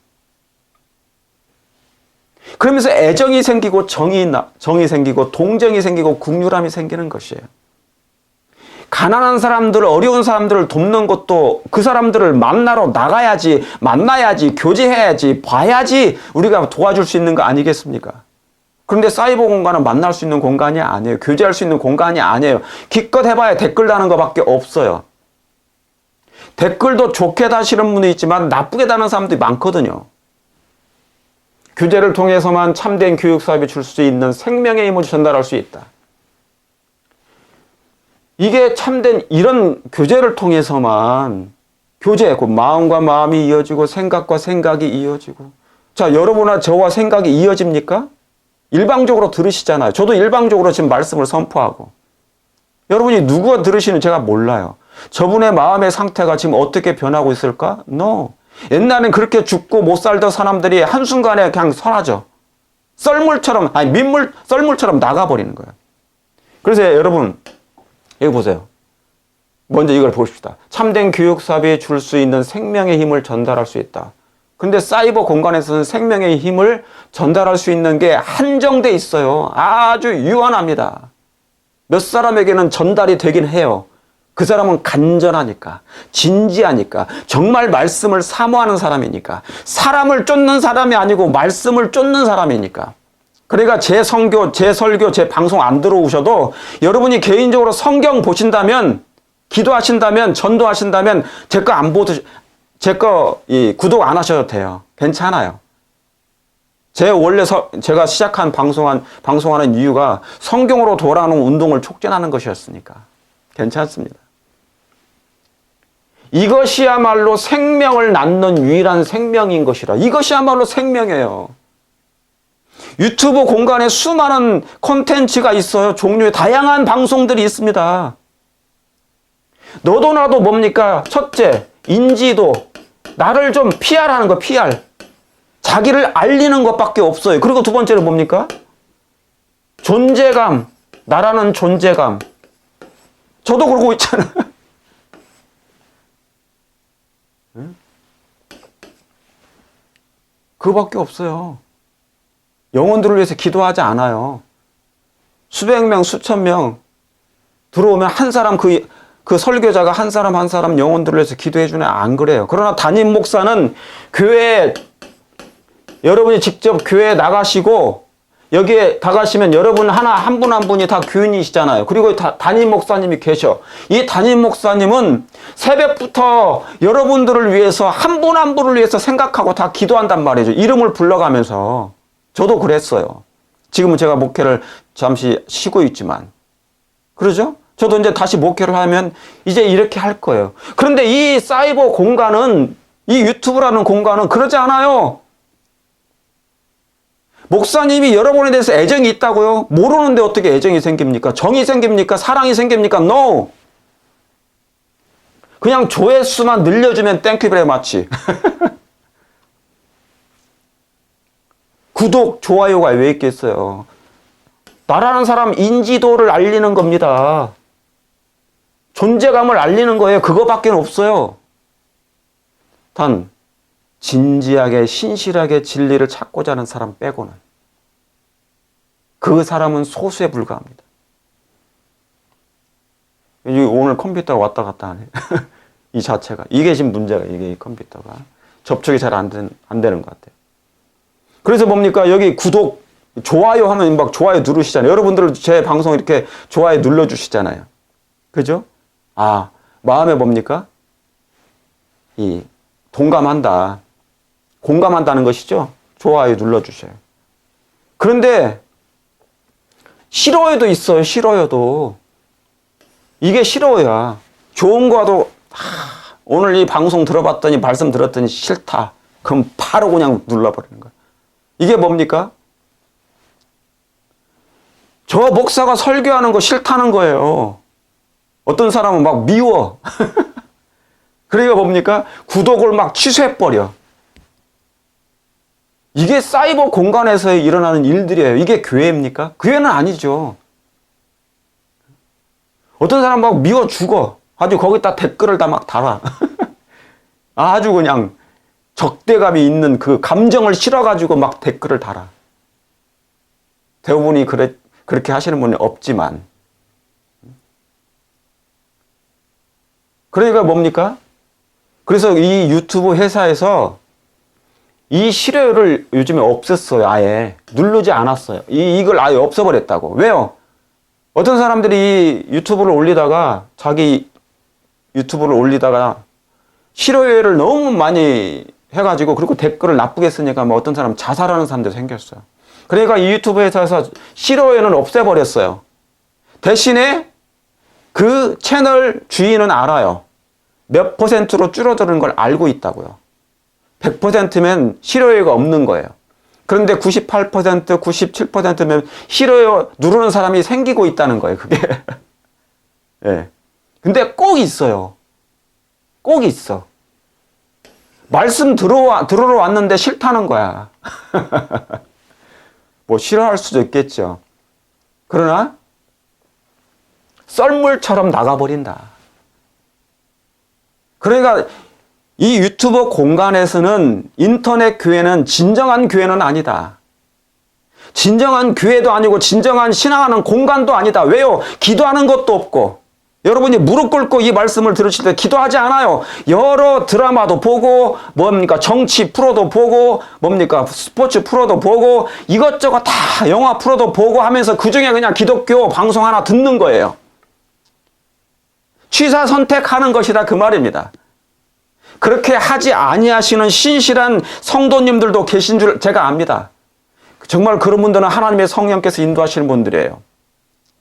그러면서 애정이 생기고 정이 생기고 동정이 생기고 긍휼함이 생기는 것이에요. 가난한 사람들, 어려운 사람들을 돕는 것도 그 사람들을 만나러 나가야지, 만나야지, 교제해야지, 봐야지 우리가 도와줄 수 있는 거 아니겠습니까? 그런데 사이버 공간은 만날 수 있는 공간이 아니에요. 교제할 수 있는 공간이 아니에요. 기껏 해봐야 댓글 다는 것밖에 없어요. 댓글도 좋게 다시는 분이 있지만 나쁘게 다는 사람들이 많거든요. 교제를 통해서만 참된 교육 사업이 줄 수 있는 생명의 힘을 전달할 수 있다. 이게 참된 이런 교제를 통해서만 교제, 그 마음과 마음이 이어지고 생각과 생각이 이어지고. 자, 여러분과 저와 생각이 이어집니까? 일방적으로 들으시잖아요. 저도 일방적으로 지금 말씀을 선포하고. 여러분이 누가 들으시는 제가 몰라요. 저분의 마음의 상태가 지금 어떻게 변하고 있을까? No. 옛날엔 그렇게 죽고 못 살던 사람들이 한순간에 그냥 사라져. 썰물처럼, 썰물처럼 나가버리는 거예요. 그래서 여러분, 여기 보세요. 먼저 이걸 보십시다. 참된 교육 사업이 줄 수 있는 생명의 힘을 전달할 수 있다. 근데 사이버 공간에서는 생명의 힘을 전달할 수 있는 게 한정돼 있어요. 아주 유한합니다. 몇 사람에게는 전달이 되긴 해요. 그 사람은 간절하니까, 진지하니까, 정말 말씀을 사모하는 사람이니까, 사람을 쫓는 사람이 아니고 말씀을 쫓는 사람이니까. 그러니까 제 선교, 제 설교, 제 방송 안 들어오셔도 여러분이 개인적으로 성경 보신다면, 기도하신다면, 전도하신다면 제 거 안 보도, 구독 안 하셔도 돼요. 괜찮아요. 제가 시작한 방송하는 이유가 성경으로 돌아오는 운동을 촉진하는 것이었으니까. 괜찮습니다. 이것이야말로 생명을 낳는 유일한 생명인 것이라. 이것이야말로 생명이에요. 유튜브 공간에 수많은 콘텐츠가 있어요. 종류의 다양한 방송들이 있습니다. 너도 나도 뭡니까? 첫째, 인지도. 나를 좀 PR하는 거, PR. 자기를 알리는 것밖에 없어요. 그리고 두 번째는 뭡니까? 존재감, 나라는 존재감. 저도 그러고 있잖아요. 그거밖에 없어요. 영혼들을 위해서 기도하지 않아요. 수백 명, 수천 명 들어오면 한 사람 그 설교자가 한 사람 한 사람 영혼들을 위해서 기도해 주네. 안 그래요. 그러나 담임 목사는 교회에 여러분이 직접 교회에 나가시고 여기에 나가시면 여러분 한 분 한 분이 다 교인이시잖아요. 그리고 담임 목사님이 계셔. 이 담임 목사님은 새벽부터 여러분들을 위해서 한 분 한 분을 위해서 생각하고 다 기도한단 말이죠. 이름을 불러가면서. 저도 그랬어요. 지금은 제가 목회를 잠시 쉬고 있지만. 그러죠? 저도 이제 다시 목회를 하면 이제 이렇게 할 거예요. 그런데 이 사이버 공간은, 이 유튜브라는 공간은 그러지 않아요. 목사님이 여러분에 대해서 애정이 있다고요? 모르는데 어떻게 애정이 생깁니까? 정이 생깁니까? 사랑이 생깁니까? No! 그냥 조회수만 늘려주면 땡큐 베리 마치. 구독, 좋아요가 왜 있겠어요? 나라는 사람 인지도를 알리는 겁니다. 존재감을 알리는 거예요. 그거밖에 없어요. 단 진지하게 신실하게 진리를 찾고자 하는 사람 빼고는 그 사람은 소수에 불과합니다. 오늘 컴퓨터가 왔다 갔다 하네. 이 자체가. 이게 지금 문제가, 이게 컴퓨터가. 접촉이 잘 안 되는 것 같아요. 그래서 뭡니까? 여기 구독, 좋아요 하면 막 좋아요 누르시잖아요. 여러분들 제 방송 이렇게 좋아요 눌러주시잖아요. 그죠? 아, 마음에 뭡니까? 이 동감한다. 공감한다는 것이죠. 좋아요 눌러주셔요. 그런데 싫어요도 있어요. 싫어요도. 이게 싫어요야. 좋은 거도 오늘 이 방송 들어봤더니 말씀 들었더니 싫다. 그럼 바로 그냥 눌러버리는 거야. 이게 뭡니까? 저 목사가 설교하는 거 싫다는 거예요. 어떤 사람은 막 미워. 그러니까 뭡니까? 구독을 막 취소해버려. 이게 사이버 공간에서 일어나는 일들이에요. 이게 교회입니까? 교회는 아니죠. 어떤 사람 막 미워 죽어. 아주 거기다 댓글을 다 막 달아. 아주 그냥 적대감이 있는 그 감정을 실어가지고 막 댓글을 달아. 대부분이 그렇게 하시는 분이 없지만. 그러니까 뭡니까? 그래서 이 유튜브 회사에서 이 싫어요를 요즘에 없앴어요. 아예 누르지 않았어요. 이걸 아예 없애버렸다고. 왜요? 어떤 사람들이 유튜브를 올리다가 자기 유튜브를 올리다가 싫어요를 너무 많이 해가지고 그리고 댓글을 나쁘게 쓰니까 뭐 어떤 사람 자살하는 사람도 생겼어요. 그러니까 이 유튜브 회사에서 싫어요는 없애버렸어요. 대신에 그 채널 주인은 알아요. 몇 %로 줄어드는 걸 알고 있다고요. 100%면 싫어요가 없는 거예요. 그런데 98%, 97%면 싫어요 누르는 사람이 생기고 있다는 거예요. 그게. 예. 근데 꼭 있어요. 꼭 있어. 말씀 들으러 왔는데 싫다는 거야. 뭐 싫어할 수도 있겠죠. 그러나 썰물처럼 나가버린다. 그러니까 이 유튜버 공간에서는 인터넷 교회는 진정한 교회는 아니다. 진정한 교회도 아니고 진정한 신앙하는 공간도 아니다. 왜요? 기도하는 것도 없고 여러분이 무릎 꿇고 이 말씀을 들으실 때 기도하지 않아요. 여러 드라마도 보고 뭡니까 정치 프로도 보고 뭡니까 스포츠 프로도 보고 이것저것 다 영화 프로도 보고 하면서 그중에 그냥 기독교 방송 하나 듣는 거예요. 취사 선택하는 것이다 그 말입니다. 그렇게 하지 아니하시는 신실한 성도님들도 계신 줄 제가 압니다. 정말 그런 분들은 하나님의 성령께서 인도하시는 분들이에요.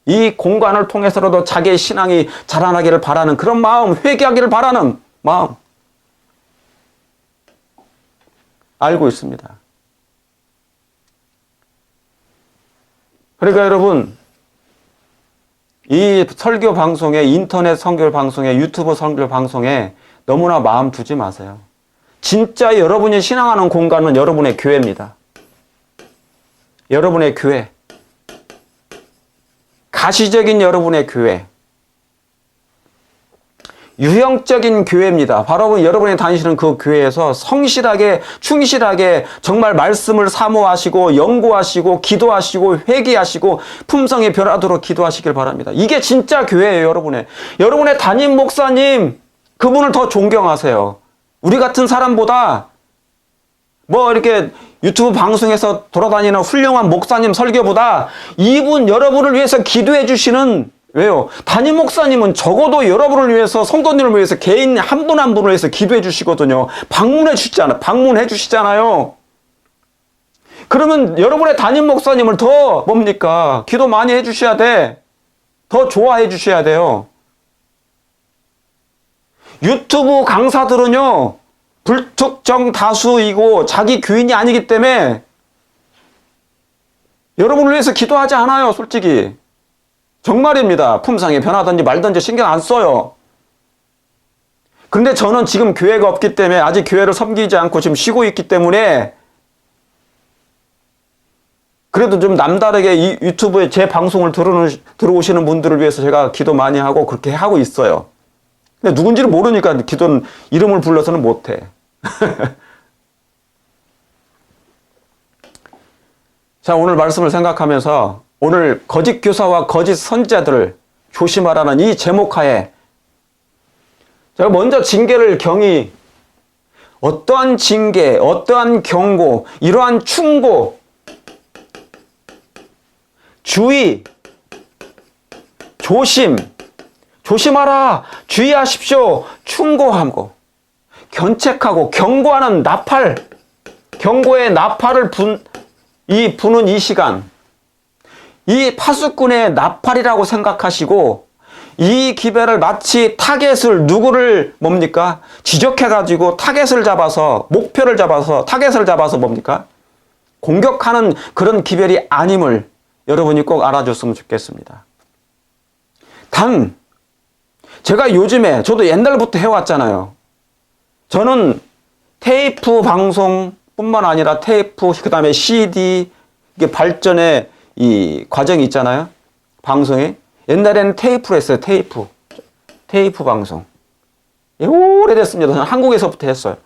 이 공간을 통해서라도 자기의 신앙이 자라나기를 바라는 그런 마음, 회개하기를 바라는 마음 알고 있습니다. 그러니까 여러분 이 설교 방송에 인터넷 설교 방송에 유튜브 설교 방송에 너무나 마음 두지 마세요. 진짜 여러분이 신앙하는 공간은 여러분의 교회입니다. 여러분의 교회. 가시적인 여러분의 교회. 유형적인 교회입니다. 바로 여러분이 다니시는 그 교회에서 성실하게, 충실하게 정말 말씀을 사모하시고 연구하시고 기도하시고 회개하시고 품성이 변하도록 기도하시길 바랍니다. 이게 진짜 교회예요, 여러분의. 여러분의 담임 목사님, 그분을 더 존경하세요. 우리 같은 사람보다 뭐 이렇게 유튜브 방송에서 돌아다니는 훌륭한 목사님 설교보다 이분 여러분을 위해서 기도해 주시는, 왜요? 담임 목사님은 적어도 여러분을 위해서, 성도님을 위해서 개인 한 분 한 분을 위해서 기도해 주시거든요. 방문해 주시잖아요. 그러면 여러분의 담임 목사님을 더 뭡니까? 기도 많이 해 주셔야 돼. 더 좋아해 주셔야 돼요. 유튜브 강사들은요, 불특정 다수이고 자기 교인이 아니기 때문에 여러분을 위해서 기도하지 않아요, 솔직히. 정말입니다. 품성이 변하든지 말든지 신경 안 써요. 근데 저는 지금 교회가 없기 때문에, 아직 교회를 섬기지 않고 지금 쉬고 있기 때문에, 그래도 좀 남다르게 이 유튜브에 제 방송을 들어오시는 분들을 위해서 제가 기도 많이 하고 그렇게 하고 있어요. 근데 누군지를 모르니까 기도는 이름을 불러서는 못해. 자, 오늘 말씀을 생각하면서 오늘 거짓 교사와 거짓 선지자들을 조심하라는 이 제목하에 제가 먼저 징계를 경히, 어떠한 징계, 어떠한 경고, 이러한 충고, 주의, 조심하라, 주의하십시오, 충고하고 견책하고 경고하는 나팔, 경고의 나팔을 부는 이 시간, 이 파수꾼의 나팔이라고 생각하시고, 이 기회를 마치 타겟을, 누구를 뭡니까? 지적해가지고 타겟을 잡아서, 목표를 잡아서, 타겟을 잡아서 뭡니까? 공격하는 그런 기별이 아님을 여러분이 꼭 알아줬으면 좋겠습니다. 제가 요즘에, 저도 옛날부터 해왔잖아요. 저는 테이프 방송뿐만 아니라 테이프, 그 다음에 CD, 이게 발전의 이 과정이 있잖아요. 방송이. 옛날에는 테이프로 했어요. 테이프 방송. 오래됐습니다. 저는 한국에서부터 했어요.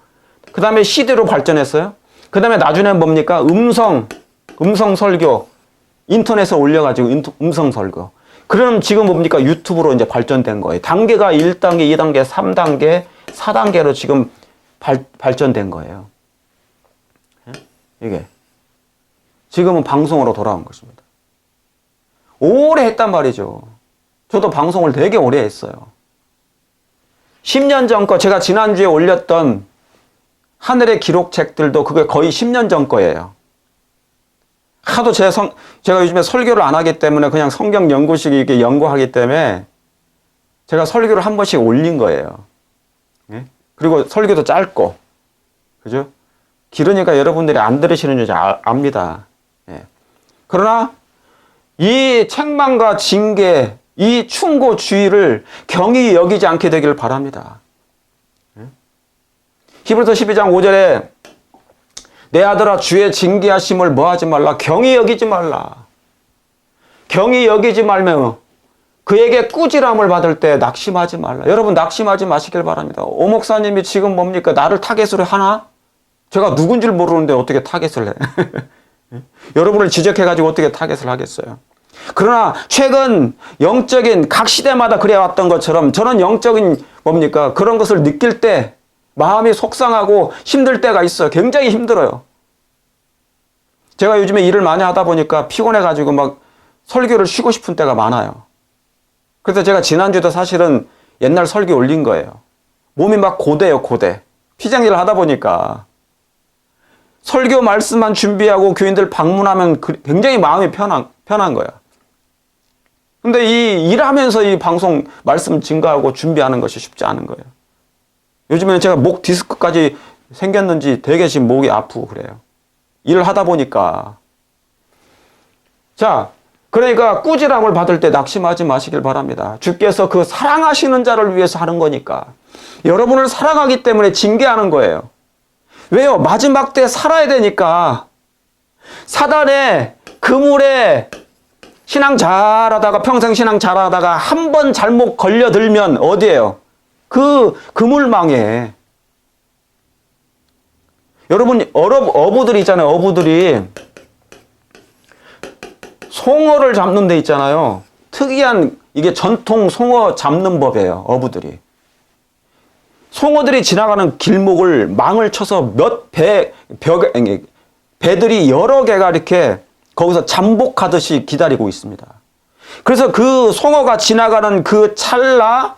그 다음에 CD로 발전했어요. 그 다음에 나중에는 뭡니까? 음성 설교. 인터넷에 올려가지고 음성 설교. 그럼 지금 뭡니까? 유튜브로 이제 발전된 거예요. 단계가 1단계, 2단계, 3단계, 4단계로 지금 발전된 거예요. 이게. 지금은 방송으로 돌아온 것입니다. 오래 했단 말이죠. 저도 방송을 되게 오래 했어요. 10년 전 거, 제가 지난주에 올렸던 하늘의 기록책들도 그게 거의 10년 전 거예요. 하도 제가 요즘에 설교를 안 하기 때문에 그냥 성경 연구식 이렇게 연구하기 때문에 제가 설교를 한 번씩 올린 거예요. 예? 그리고 설교도 짧고, 그죠? 길으니까 여러분들이 안 들으시는 줄 압니다. 예. 그러나 이 책망과 징계, 이 충고 주의를 경히 여기지 않게 되기를 바랍니다. 예? 히브리서 12장 5절에 내 아들아 주의 징계하심을 뭐하지 말라, 경히 여기지 말라. 경히 여기지 말며 그에게 꾸지람을 받을 때 낙심하지 말라. 여러분 낙심하지 마시길 바랍니다. 오 목사님이 지금 뭡니까? 나를 타겟으로 하나? 제가 누군지를 모르는데 어떻게 타겟을 해? 여러분을 지적해가지고 어떻게 타겟을 하겠어요? 그러나 최근 영적인 각 시대마다 그래왔던 것처럼 저는 영적인 뭡니까? 그런 것을 느낄 때 마음이 속상하고 힘들 때가 있어요. 굉장히 힘들어요. 제가 요즘에 일을 많이 하다 보니까 피곤해가지고 막 설교를 쉬고 싶은 때가 많아요. 그래서 제가 지난주에도 사실은 옛날 설교 올린 거예요. 몸이 막 고대요, 고대. 피장일을 하다 보니까. 설교 말씀만 준비하고 교인들 방문하면 굉장히 마음이 편한 거예요. 근데 이 일하면서 이 방송 말씀 증거하고 준비하는 것이 쉽지 않은 거예요. 요즘에는 제가 목 디스크까지 생겼는지 되게 지금 목이 아프고 그래요. 일을 하다 보니까. 자, 그러니까 꾸지람을 받을 때 낙심하지 마시길 바랍니다. 주께서 그 사랑하시는 자를 위해서 하는 거니까. 여러분을 사랑하기 때문에 징계하는 거예요. 왜요? 마지막 때 살아야 되니까. 사단의 그물에 신앙 잘하다가 평생 신앙 잘하다가 한 번 잘못 걸려들면 어디예요? 그 그물망에. 여러분 어부들이 있잖아요. 어부들이 송어를 잡는 데 있잖아요. 특이한 이게 전통 송어 잡는 법이에요. 어부들이. 송어들이 지나가는 길목을 망을 쳐서 배들이 여러 개가 이렇게 거기서 잠복하듯이 기다리고 있습니다. 그래서 그 송어가 지나가는 그 찰나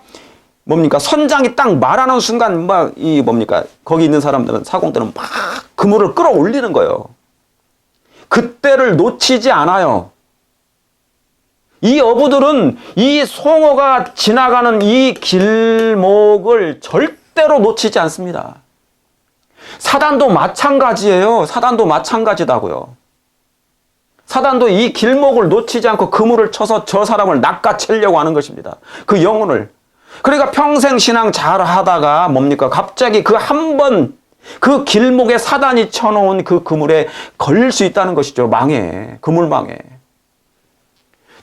뭡니까? 선장이 딱 말하는 순간 거기 있는 사람들은 사공들은 막 그물을 끌어올리는 거예요. 그때를 놓치지 않아요. 이 어부들은 이 송어가 지나가는 이 길목을 절대로 놓치지 않습니다. 사단도 마찬가지예요. 사단도 마찬가지다고요. 사단도 이 길목을 놓치지 않고 그물을 쳐서 저 사람을 낚아채려고 하는 것입니다. 그 영혼을. 그러니까 평생 신앙 잘 하다가 갑자기 그 한 번 그 길목에 사단이 쳐놓은 그 그물에 걸릴 수 있다는 것이죠. 망에, 그물망에.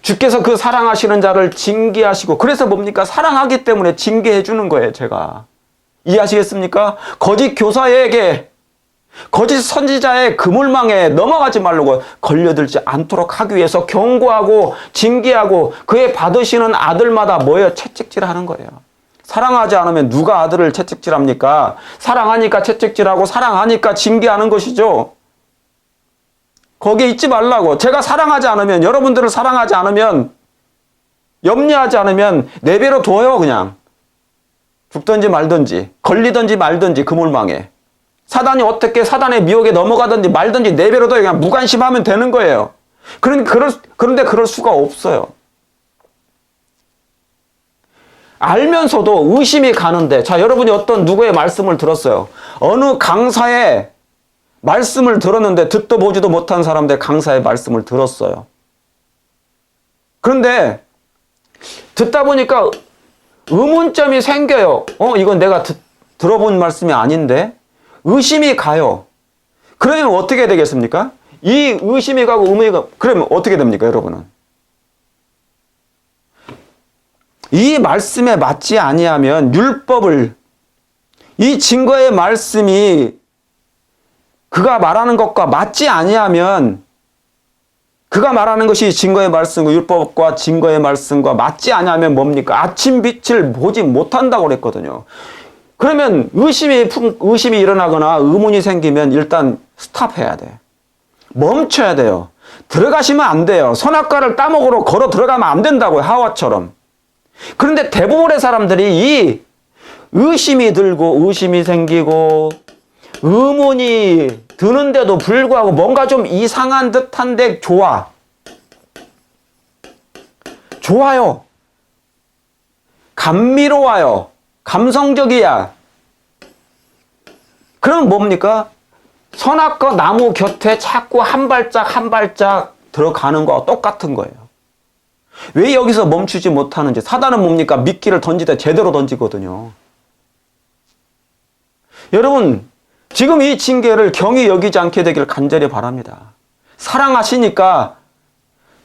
주께서 그 사랑하시는 자를 징계하시고, 그래서 사랑하기 때문에 징계해 주는 거예요, 제가. 이해하시겠습니까? 거짓 교사에게, 거짓 선지자의 그물망에 넘어가지 말라고, 걸려들지 않도록 하기 위해서 경고하고 징계하고 그의 받으시는 아들마다 채찍질 하는 거예요. 사랑하지 않으면 누가 아들을 채찍질합니까? 사랑하니까 채찍질하고 사랑하니까 징계하는 것이죠. 거기에 있지 말라고. 제가 사랑하지 않으면, 여러분들을 사랑하지 않으면, 염려하지 않으면 내버려 둬요. 그냥 죽든지 말든지, 걸리든지 말든지, 그물망에. 사단이 어떻게 사단의 미혹에 넘어가든지 말든지 내버려 둬요. 그냥 무관심하면 되는 거예요. 그런데 그럴 수가 없어요. 알면서도 의심이 가는데, 자, 여러분이 어떤 누구의 말씀을 들었어요. 어느 강사의 말씀을 들었는데 듣도 보지도 못한 사람들 강사의 말씀을 들었어요. 그런데 듣다 보니까 의문점이 생겨요. 이건 내가 들어본 말씀이 아닌데? 의심이 가요. 그러면 어떻게 되겠습니까? 이 의심이 가고 의문이 가고, 그러면 어떻게 됩니까, 여러분은? 이 말씀에 맞지 아니하면 율법을, 이 증거의 말씀이 그가 말하는 것과 맞지 아니하면, 그가 말하는 것이 증거의 말씀과 율법과 증거의 말씀과 맞지 아니하면 아침 빛을 보지 못한다고 그랬거든요. 그러면 의심이 일어나거나 의문이 생기면 일단 스탑해야 돼. 멈춰야 돼요. 들어가시면 안 돼요. 선악과를 따먹으러 걸어 들어가면 안 된다고요. 하와처럼. 그런데 대부분의 사람들이 이 의심이 들고 의심이 생기고 의문이 드는데도 불구하고 뭔가 좀 이상한 듯한데 좋아요. 감미로워요. 감성적이야. 그럼 선악과 나무 곁에 자꾸 한 발짝 들어가는 거와 똑같은 거예요. 왜 여기서 멈추지 못하는지. 사단은 미끼를 던지다 제대로 던지거든요. 여러분, 지금 이 징계를 경히 여기지 않게 되기를 간절히 바랍니다. 사랑하시니까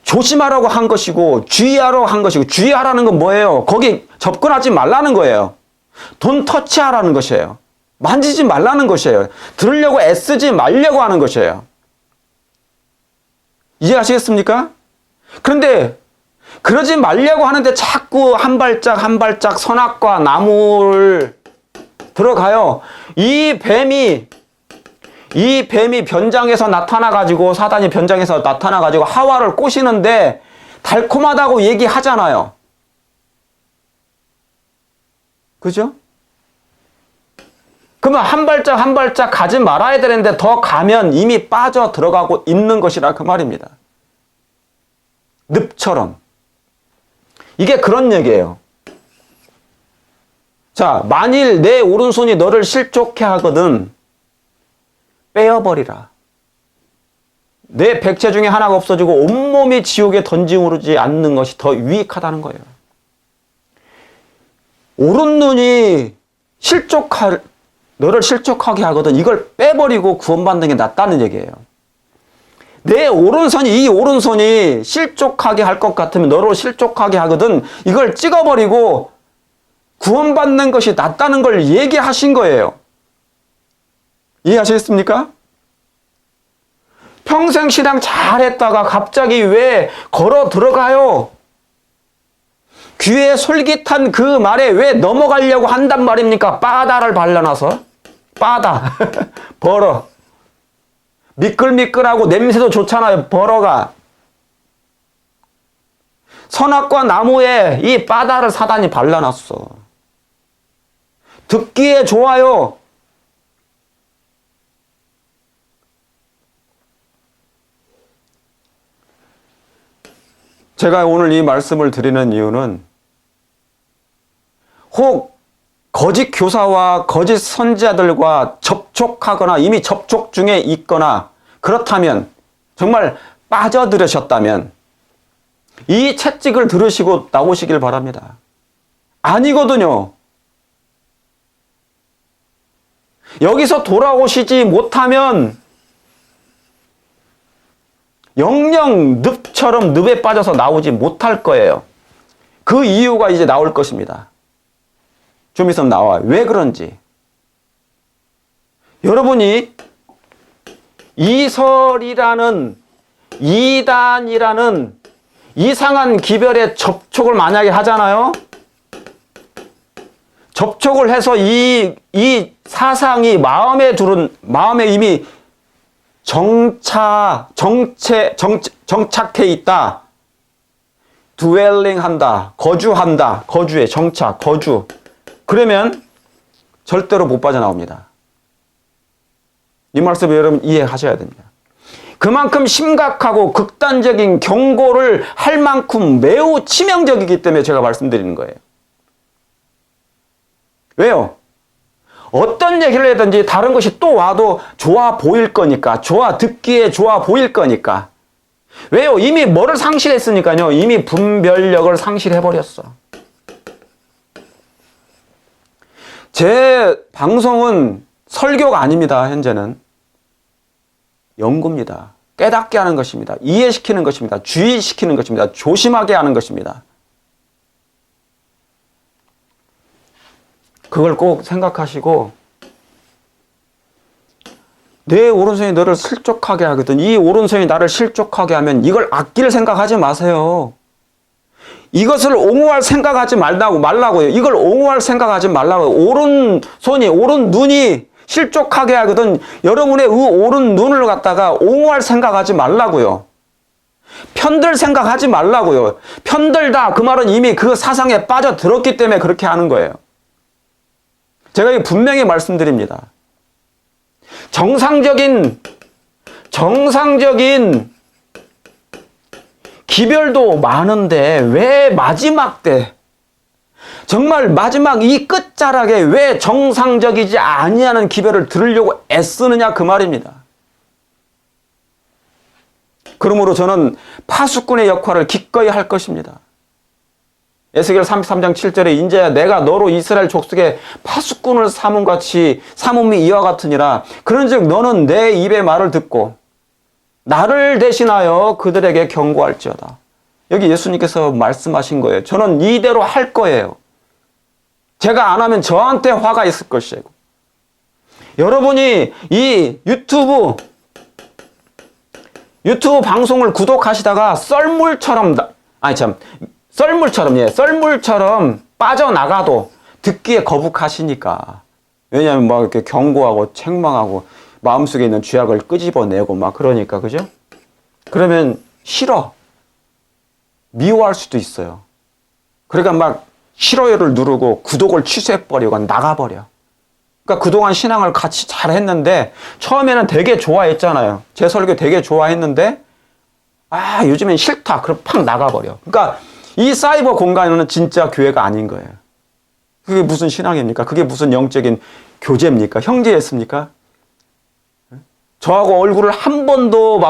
조심하라고 한 것이고 주의하라고 한 것이고, 주의하라는 건 뭐예요? 거기 접근하지 말라는 거예요. 돈 터치하라는 것이에요. 만지지 말라는 것이에요. 들으려고 애쓰지 말려고 하는 것이에요. 이해하시겠습니까? 그런데 그러지 말려고 하는데 자꾸 한 발짝 선악과 나무를 들어가요. 이 뱀이 변장해서 나타나가지고, 사단이 변장해서 나타나가지고 하와를 꼬시는데 달콤하다고 얘기하잖아요. 그죠? 그러면 한 발짝 가지 말아야 되는데 더 가면 이미 빠져 들어가고 있는 것이라 그 말입니다. 늪처럼. 이게 그런 얘기예요. 자, 만일 내 오른손이 너를 실족해 하거든 빼어버리라. 내 백체 중에 하나가 없어지고 온몸이 지옥에 던지우지 않는 것이 더 유익하다는 거예요. 오른눈이 너를 실족하게 하거든 이걸 빼버리고 구원받는 게 낫다는 얘기예요. 내 오른손이 이 오른손이 실족하게 할 것 같으면 너를 실족하게 하거든 이걸 찍어버리고 구원받는 것이 낫다는 걸 얘기하신 거예요. 이해하시겠습니까? 평생 신앙 잘했다가 갑자기 왜 걸어 들어가요? 귀에 솔깃한 그 말에 왜 넘어가려고 한단 말입니까? 바다를 발라놔서. 바다. 벌어. 미끌미끌하고 냄새도 좋잖아요. 벌어가. 선악과 나무에 이 바다를 사단이 발라놨어. 듣기에 좋아요. 제가 오늘 이 말씀을 드리는 이유는 혹 거짓 교사와 거짓 선지자들과 접촉하거나 이미 접촉 중에 있거나 그렇다면 정말 빠져들으셨다면 이 채찍을 들으시고 나오시길 바랍니다. 아니거든요. 여기서 돌아오시지 못하면 영영 늪처럼 늪에 빠져서 나오지 못할 거예요. 그 이유가 이제 나올 것입니다. 좀 있으면 나와요. 왜 그런지. 여러분이 이설이라는 이단이라는 이상한 기별의 접촉을 만약에 하잖아요. 접촉을 해서 이 사상이 마음에 이미 정착해 있다. dwelling 한다. 거주한다. 거주에 정착, 거주. 그러면 절대로 못 빠져나옵니다. 이 말씀을 여러분 이해하셔야 됩니다. 그만큼 심각하고 극단적인 경고를 할 만큼 매우 치명적이기 때문에 제가 말씀드리는 거예요. 왜요? 어떤 얘기를 하든지 다른 것이 또 와도 좋아 보일 거니까. 듣기에 좋아 보일 거니까. 왜요? 이미 뭐를 상실했으니까요. 이미 분별력을 상실해버렸어. 제 방송은 설교가 아닙니다. 현재는. 연구입니다. 깨닫게 하는 것입니다. 이해시키는 것입니다. 주의시키는 것입니다. 조심하게 하는 것입니다. 그걸 꼭 생각하시고 내 오른손이 너를 실족하게 하거든. 이 오른손이 나를 실족하게 하면 이걸 아낄 생각하지 마세요. 이것을 옹호할 생각하지 말라고요. 이걸 옹호할 생각하지 말라고요. 오른손이 오른눈이 실족하게 하거든. 여러분의 오른눈을 갖다가 옹호할 생각하지 말라고요. 편들 생각하지 말라고요. 편들다 그 말은 이미 그 사상에 빠져들었기 때문에 그렇게 하는 거예요. 제가 분명히 말씀드립니다. 정상적인 기별도 많은데 왜 마지막 때 정말 마지막 이 끝자락에 왜 정상적이지 아니하는 기별을 들으려고 애쓰느냐 그 말입니다. 그러므로 저는 파수꾼의 역할을 기꺼이 할 것입니다. 에스겔 33장 7절에 인자야 내가 너로 이스라엘 족속의 파수꾼을 삼음이 이와 같으니라. 그런즉 너는 내 입의 말을 듣고 나를 대신하여 그들에게 경고할지어다. 여기 예수님께서 말씀하신 거예요. 저는 이대로 할 거예요. 제가 안 하면 저한테 화가 있을 것이고. 여러분이 이 유튜브 방송을 구독하시다가 썰물처럼 빠져나가도 듣기에 거북하시니까. 왜냐하면 막 이렇게 경고하고 책망하고 마음속에 있는 죄악을 끄집어내고 막 그러니까, 그죠? 그러면 싫어. 미워할 수도 있어요. 그러니까 막 싫어요를 누르고 구독을 취소해버리고 나가버려. 그러니까 그동안 신앙을 같이 잘 했는데 처음에는 되게 좋아했잖아요. 제 설교 되게 좋아했는데 요즘엔 싫다. 그럼 팍 나가버려. 그러니까 이 사이버 공간은 진짜 교회가 아닌 거예요. 그게 무슨 신앙입니까? 그게 무슨 영적인 교제입니까? 형제였습니까? 저하고 얼굴을 한 번도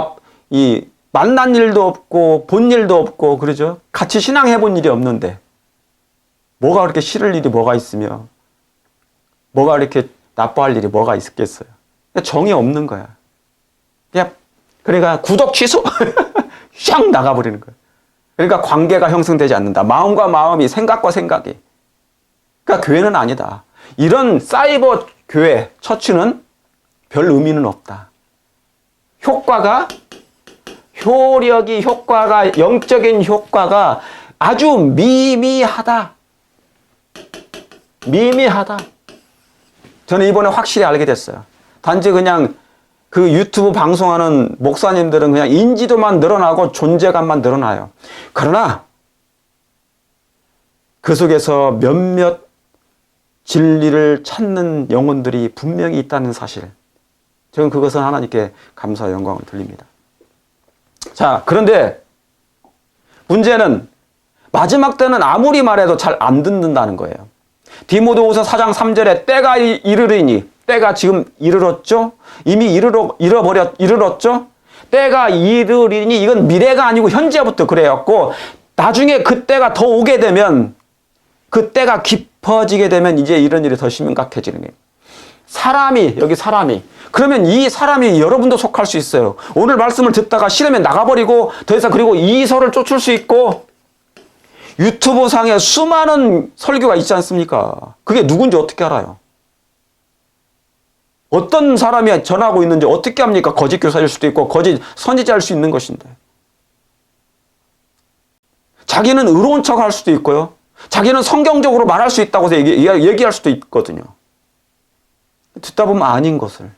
만난 일도 없고 본 일도 없고 그러죠. 같이 신앙해 본 일이 없는데 뭐가 그렇게 싫을 일이 뭐가 있으며 뭐가 이렇게 나빠할 일이 뭐가 있겠어요. 정이 없는 거야. 그냥 그러니까 구독 취소 샥 나가버리는 거야. 그러니까 관계가 형성되지 않는다. 마음과 마음이, 생각과 생각이. 그러니까 교회는 아니다. 이런 사이버 교회, 처치는 별 의미는 없다. 영적인 효과가 아주 미미하다. 미미하다. 저는 이번에 확실히 알게 됐어요. 단지 그냥 그 유튜브 방송하는 목사님들은 그냥 인지도만 늘어나고 존재감만 늘어나요. 그러나 그 속에서 몇몇 진리를 찾는 영혼들이 분명히 있다는 사실. 저는 그것은 하나님께 감사와 영광을 돌립니다. 자, 그런데 문제는 마지막 때는 아무리 말해도 잘 안 듣는다는 거예요. 디모데후서 4장 3절에 때가 이르리니, 때가 지금 이르렀죠? 이미 이르렀죠? 때가 이르리니, 이건 미래가 아니고 현재부터 그래였고, 나중에 그 때가 더 오게 되면, 그 때가 깊어지게 되면 이제 이런 일이 더 심각해지는 거예요. 여기 사람이. 그러면 이 사람이 여러분도 속할 수 있어요. 오늘 말씀을 듣다가 싫으면 나가버리고, 더 이상 그리고 이설을 쫓을 수 있고, 유튜브 상에 수많은 설교가 있지 않습니까? 그게 누군지 어떻게 알아요? 어떤 사람이 전하고 있는지 어떻게 합니까? 거짓 교사일 수도 있고 거짓 선지자일 수 있는 것인데. 자기는 의로운 척 할 수도 있고요. 자기는 성경적으로 말할 수 있다고 해서 얘기할 수도 있거든요. 듣다 보면 아닌 것을.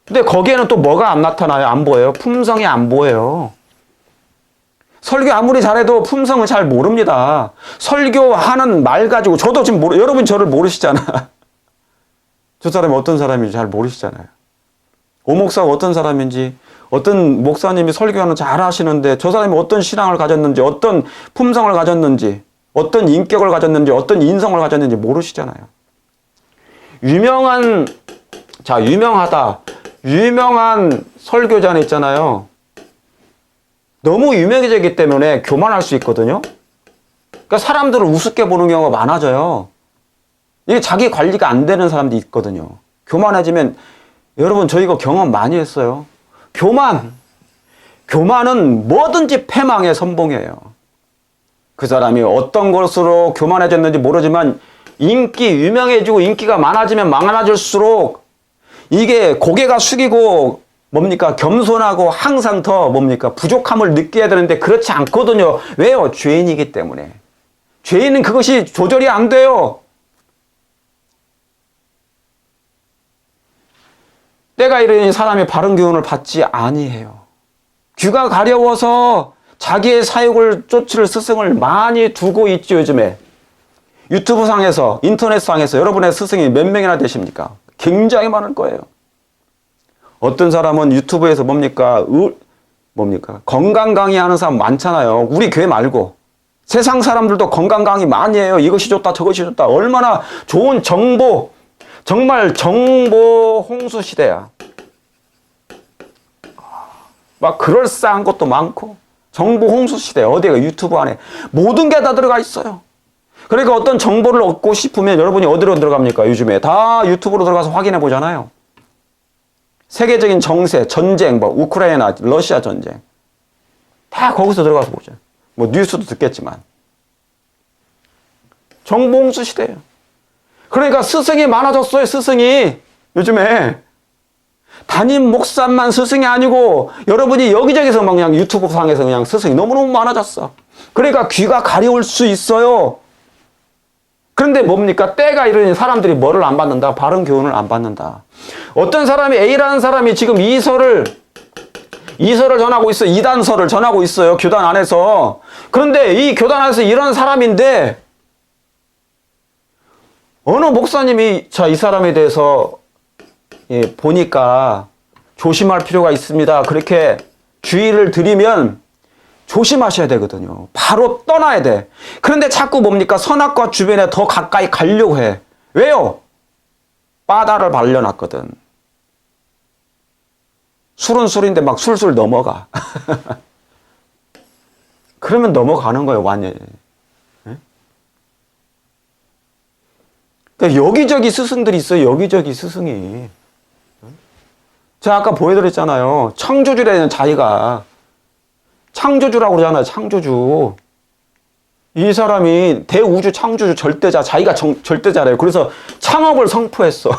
근데 거기에는 또 뭐가 안 나타나요? 안 보여요? 품성이 안 보여요. 설교 아무리 잘해도 품성을 잘 모릅니다. 설교하는 말 가지고 저도 지금 여러분 저를 모르시잖아. 저 사람이 어떤 사람인지 잘 모르시잖아요. 오 목사가 어떤 사람인지, 어떤 목사님이 설교하는 잘 하시는데 저 사람이 어떤 신앙을 가졌는지, 어떤 품성을 가졌는지, 어떤 인격을 가졌는지, 어떤 인성을 가졌는지 모르시잖아요. 유명한 설교자는 있잖아요. 너무 유명해지기 때문에 교만할 수 있거든요. 그러니까 사람들을 우습게 보는 경우가 많아져요. 이게 자기 관리가 안 되는 사람도 있거든요. 교만해지면, 여러분 저 이거 경험 많이 했어요. 교만은 뭐든지 패망의 선봉이에요. 그 사람이 어떤 것으로 교만해졌는지 모르지만 유명해지고 인기가 많아지면 많아질수록 이게 고개가 숙이고 겸손하고 항상 더 부족함을 느껴야 되는데 그렇지 않거든요. 왜요? 죄인이기 때문에. 죄인은 그것이 조절이 안 돼요. 때가 이르니 사람이 바른 교훈을 받지 아니해요. 귀가 가려워서 자기의 사욕을 쫓을 스승을 많이 두고 있죠, 요즘에. 유튜브 상에서, 인터넷 상에서 여러분의 스승이 몇 명이나 되십니까? 굉장히 많을 거예요. 어떤 사람은 유튜브에서 건강 강의하는 사람 많잖아요. 우리 교회 말고. 세상 사람들도 건강 강의 많이 해요. 이것이 좋다, 저것이 좋다. 얼마나 좋은 정보, 정말 정보 홍수 시대야. 막 그럴싸한 것도 많고 정보 홍수 시대. 어디가 유튜브 안에 모든 게 다 들어가 있어요. 그러니까 어떤 정보를 얻고 싶으면 여러분이 어디로 들어갑니까? 요즘에 다 유튜브로 들어가서 확인해 보잖아요. 세계적인 정세, 전쟁, 우크라이나, 러시아 전쟁 다 거기서 들어가서 보죠. 뉴스도 듣겠지만 정보 홍수 시대예요. 그러니까 스승이 많아졌어요. 스승이 요즘에 담임 목사만 스승이 아니고 여러분이 여기저기서 그냥 유튜브 상에서 그냥 스승이 너무너무 많아졌어. 그러니까 귀가 가려울 수 있어요. 그런데 때가 이르니 사람들이 뭐를 안 받는다? 바른 교훈을 안 받는다. 어떤 사람이 A라는 사람이 지금 이설을 전하고 있어요. 이단설을 전하고 있어요. 교단 안에서. 그런데 이 교단 안에서 이런 사람인데 어느 목사님이 이 사람에 대해서 보니까 조심할 필요가 있습니다. 그렇게 주의를 드리면 조심하셔야 되거든요. 바로 떠나야 돼. 그런데 자꾸 선악과 주변에 더 가까이 가려고 해. 왜요? 바다를 발려놨거든. 술은 술인데 술술 넘어가. 그러면 넘어가는 거예요, 완전히. 그러니까 여기저기 스승들이 있어요. 여기저기 스승이. 제가 아까 보여드렸잖아요. 창조주라는 자기가 창조주라고 그러잖아요. 창조주. 이 사람이 대우주 창조주 절대자, 자기가 절대자래요. 그래서 창업을 선포했어.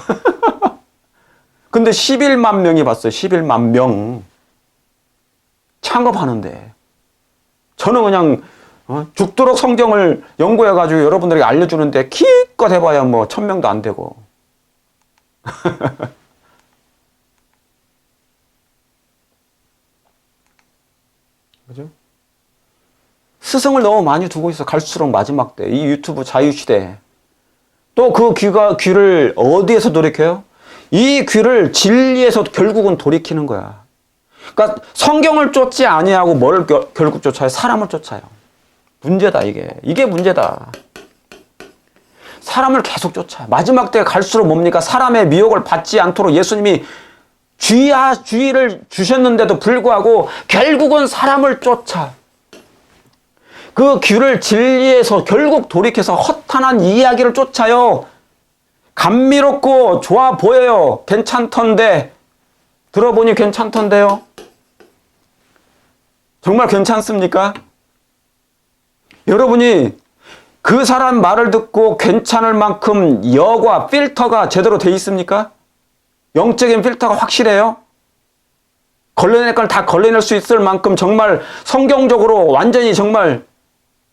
근데 11만 명이 봤어요. 11만 명. 창업하는데. 저는 그냥 죽도록 성경을 연구해가지고 여러분들에게 알려주는데 기껏 해봐야 뭐 1000명도 안 되고. 그죠? 스승을 너무 많이 두고 있어. 갈수록 마지막 때. 이 유튜브 자유시대. 또 그 귀를 어디에서 돌이켜요? 이 귀를 진리에서 결국은 돌이키는 거야. 그러니까 성경을 쫓지 아니하고 뭘 결국 쫓아요? 사람을 쫓아요. 문제다 이게. 이게 문제다. 사람을 계속 쫓아요. 마지막 때 갈수록 뭡니까? 사람의 미혹을 받지 않도록 예수님이 주의를 주셨는데도 불구하고 결국은 사람을 쫓아. 그 귀를 진리에서 결국 돌이켜서 허탄한 이야기를 쫓아요. 감미롭고 좋아 보여요. 괜찮던데. 들어보니 괜찮던데요. 정말 괜찮습니까? 여러분이 그 사람 말을 듣고 괜찮을 만큼 여과 필터가 제대로 돼 있습니까? 영적인 필터가 확실해요? 걸러낼 걸 다 걸러낼 수 있을 만큼 정말 성경적으로 완전히 정말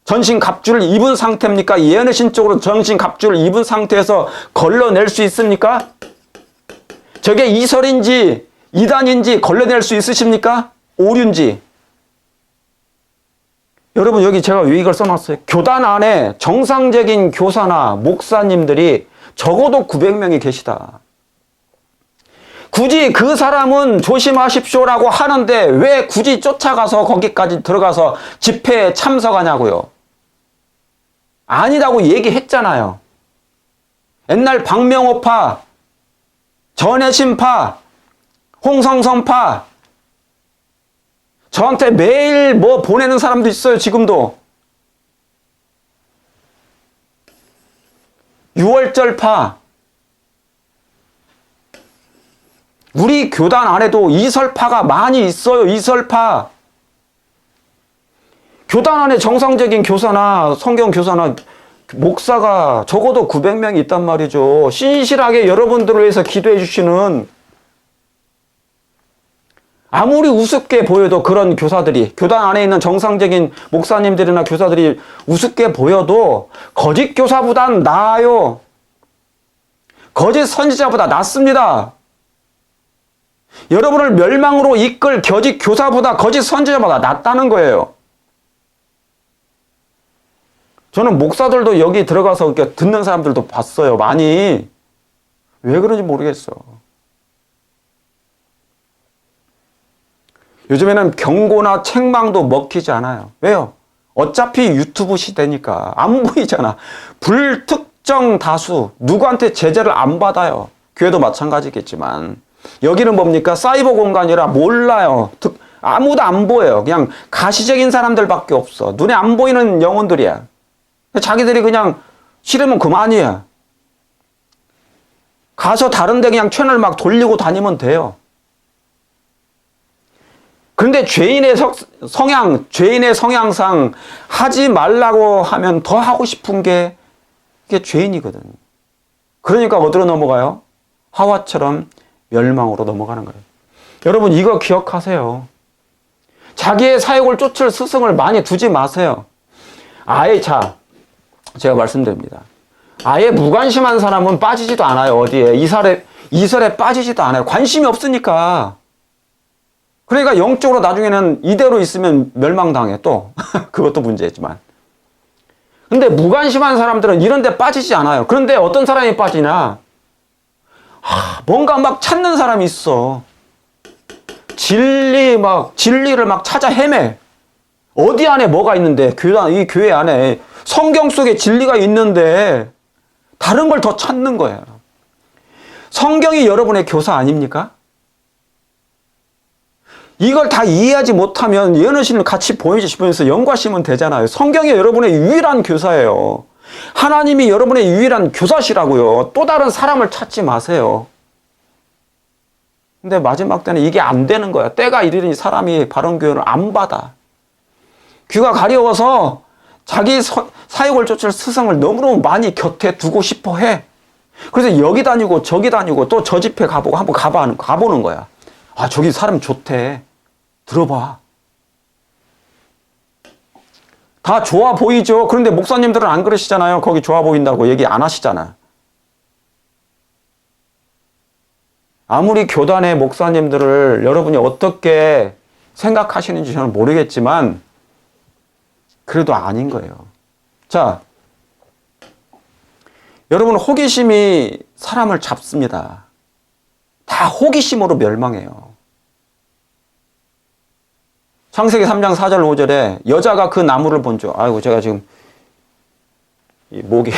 전신갑주를 입은 상태입니까? 예언의 신적으로 전신갑주를 입은 상태에서 걸러낼 수 있습니까? 저게 이설인지 이단인지 걸러낼 수 있으십니까? 오류인지. 여러분 여기 제가 왜 이걸 써놨어요? 교단 안에 정상적인 교사나 목사님들이 적어도 900명이 계시다. 굳이 그 사람은 조심하십시오라고 하는데 왜 굳이 쫓아가서 거기까지 들어가서 집회에 참석하냐고요. 아니라고 얘기했잖아요. 옛날 박명호파, 전해신파, 홍성선파 저한테 매일 뭐 보내는 사람도 있어요. 지금도. 6월절파. 우리 교단 안에도 이설파가 많이 있어요. 이설파. 교단 안에 정상적인 교사나 성경 교사나 목사가 적어도 900명이 있단 말이죠. 신실하게 여러분들을 위해서 기도해 주시는, 아무리 우습게 보여도 그런 교사들이, 교단 안에 있는 정상적인 목사님들이나 교사들이 우습게 보여도 거짓 교사보단 나아요. 거짓 선지자보다 낫습니다. 여러분을 멸망으로 이끌 거짓 교사보다 거짓 선지자보다 낫다는 거예요. 저는 목사들도 여기 들어가서 이렇게 듣는 사람들도 봤어요. 많이. 왜 그런지 모르겠어. 요즘에는 경고나 책망도 먹히지 않아요. 왜요? 어차피 유튜브 시대니까 안 보이잖아. 불특정 다수, 누구한테 제재를 안 받아요. 교회도 마찬가지겠지만 여기는 뭡니까? 사이버 공간이라 몰라요. 아무도 안 보여요. 그냥 가시적인 사람들밖에 없어. 눈에 안 보이는 영혼들이야. 자기들이 그냥 싫으면 그만이야. 가서 다른데 그냥 채널 막 돌리고 다니면 돼요. 그런데 죄인의 죄인의 성향상 하지 말라고 하면 더 하고 싶은 게 이게 죄인이거든. 그러니까 어디로 넘어가요? 하와처럼 멸망으로 넘어가는 거예요. 여러분 이거 기억하세요. 자기의 사역을 쫓을 스승을 많이 두지 마세요. 아예 제가 말씀드립니다. 아예 무관심한 사람은 빠지지도 않아요. 어디에 이설에 빠지지도 않아요. 관심이 없으니까. 그러니까 영적으로 나중에는 이대로 있으면 멸망당해 또. 그것도 문제지만. 근데 무관심한 사람들은 이런 데 빠지지 않아요. 그런데 어떤 사람이 빠지냐? 뭔가 막 찾는 사람이 있어. 진리를 막 찾아 헤매. 어디 안에 뭐가 있는데, 이 교회 안에 성경 속에 진리가 있는데 다른 걸 더 찾는 거예요. 성경이 여러분의 교사 아닙니까? 이걸 다 이해하지 못하면 예언의 신을 같이 보여주시면서 연구하시면 되잖아요. 성경이 여러분의 유일한 교사예요. 하나님이 여러분의 유일한 교사시라고요. 또 다른 사람을 찾지 마세요. 근데 마지막 때는 이게 안 되는 거야. 때가 이르니 사람이 바른 교훈을 안 받아. 귀가 가려워서 자기 사역을 쫓을 스승을 너무너무 많이 곁에 두고 싶어 해. 그래서 여기 다니고 저기 다니고 또 저 집회 가보고 한번 가보는 거야. 아, 저기 사람 좋대. 들어봐. 다 좋아 보이죠? 그런데 목사님들은 안 그러시잖아요. 거기 좋아 보인다고 얘기 안 하시잖아. 아무리 교단의 목사님들을 여러분이 어떻게 생각하시는지 저는 모르겠지만 그래도 아닌 거예요. 자, 여러분 호기심이 사람을 잡습니다. 다 호기심으로 멸망해요. 창세기 3장 4절 5절에 여자가 그 나무를 본즉, 아이고 제가 지금 이 목이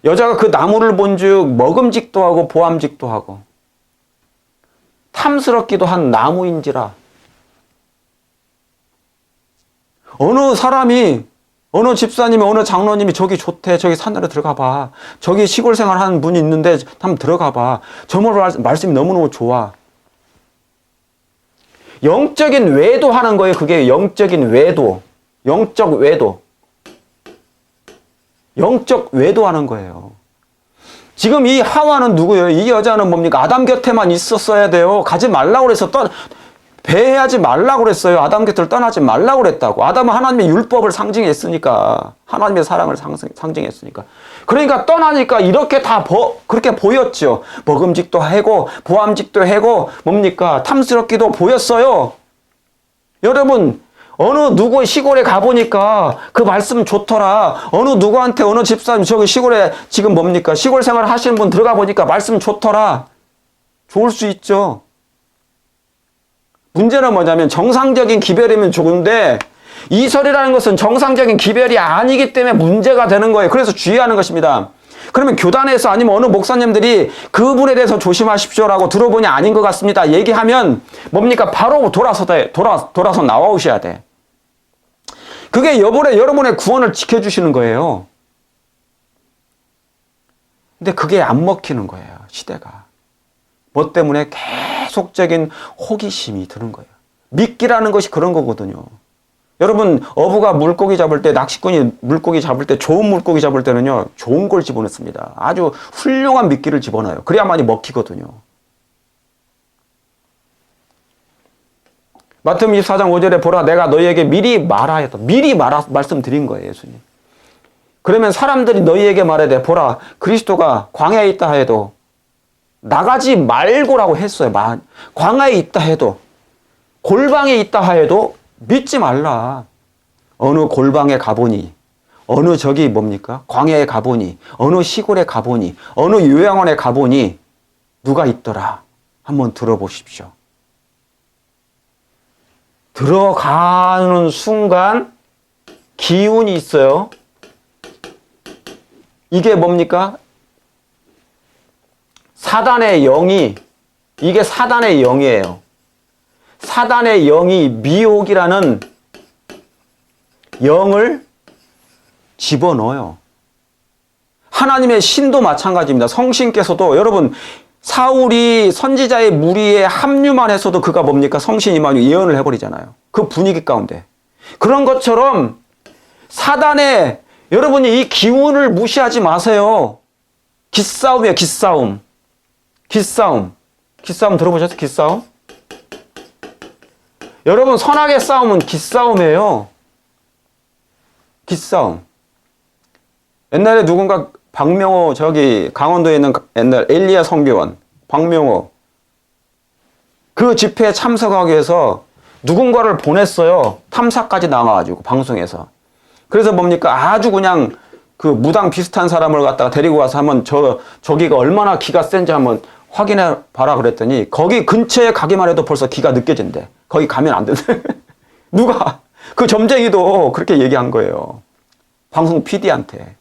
여자가 그 나무를 본즉 먹음직도 하고 보암직도 하고 탐스럽기도 한 나무인지라. 어느 사람이, 어느 집사님이, 어느 장로님이 저기 좋대, 저기 산으로 들어가 봐, 저기 시골 생활하는 분이 있는데 한번 들어가 봐, 저 말씀이 너무너무 좋아. 영적인 외도하는 거예요. 그게 영적인 외도, 영적 외도, 영적 외도하는 거예요. 지금 이 하와는 누구예요? 이 여자는 뭡니까? 아담 곁에만 있었어야 돼요. 가지 말라고 그래서 배회하지 말라고 그랬어요. 아담 곁을 떠나지 말라고 그랬다고. 아담은 하나님의 율법을 상징했으니까, 하나님의 사랑을 상징했으니까. 그러니까 떠나니까 이렇게 다 그렇게 보였죠. 먹음직도 하고 보암직도 하고 뭡니까? 탐스럽기도 보였어요. 여러분, 어느 누구 시골에 가보니까 그 말씀 좋더라. 어느 누구한테 어느 집사님 저기 시골에 지금 뭡니까? 시골 생활 하시는 분 들어가 보니까 말씀 좋더라. 좋을 수 있죠. 문제는 뭐냐면 정상적인 기별이면 좋은데 이설이라는 것은 정상적인 기별이 아니기 때문에 문제가 되는 거예요. 그래서 주의하는 것입니다. 그러면 교단에서 아니면 어느 목사님들이 그분에 대해서 조심하십시오라고 들어보니 아닌 것 같습니다. 얘기하면 뭡니까? 바로 돌아서 나오셔야 돼. 그게 여러분의 구원을 지켜주시는 거예요. 근데 그게 안 먹히는 거예요. 시대가. 뭐 때문에 계속적인 호기심이 드는 거예요. 미끼라는 것이 그런 거거든요. 여러분, 어부가 물고기 잡을 때, 낚시꾼이 물고기 잡을 때, 좋은 물고기 잡을 때는요, 좋은 걸 집어넣습니다. 아주 훌륭한 미끼를 집어넣어요. 그래야만이 먹히거든요. 마태복음 24장 5절에 보라, 내가 너희에게 미리 말씀드린 거예요, 예수님. 그러면 사람들이 너희에게 말해야 보라, 그리스도가 광야에 있다 해도 나가지 말고라고 했어요. 광야에 있다 해도, 골방에 있다 해도 믿지 말라. 어느 골방에 가보니, 어느 저기 뭡니까? 광야에 가보니, 어느 시골에 가보니, 어느 요양원에 가보니 누가 있더라. 한번 들어보십시오. 들어가는 순간 기운이 있어요. 이게 뭡니까? 사단의 영이, 이게 사단의 영이에요. 사단의 영이 미혹이라는 영을 집어넣어요. 하나님의 신도 마찬가지입니다. 성신께서도 여러분, 사울이 선지자의 무리에 합류만 했어도 그가 뭡니까? 성신 임하고 예언을 해버리잖아요. 그 분위기 가운데. 그런 것처럼 사단의, 여러분이 이 기운을 무시하지 마세요. 기싸움이에요. 기싸움. 기싸움 들어보셨어요? 기싸움? 여러분, 선악의 싸움은 기싸움이에요. 기싸움. 옛날에 누군가 박명호, 저기 강원도에 있는 옛날 엘리야 선교원 박명호, 그 집회에 참석하기 위해서 누군가를 보냈어요. 탐사까지 나와가지고 방송에서. 그래서 뭡니까? 아주 그냥 그 무당 비슷한 사람을 갖다가 데리고 와서 한번 저기가 얼마나 기가 센지 한번 확인해 봐라 그랬더니 거기 근처에 가기만 해도 벌써 기가 느껴진대. 거기 가면 안 된대. 누가? 그 점쟁이도 그렇게 얘기한 거예요. 방송 PD한테.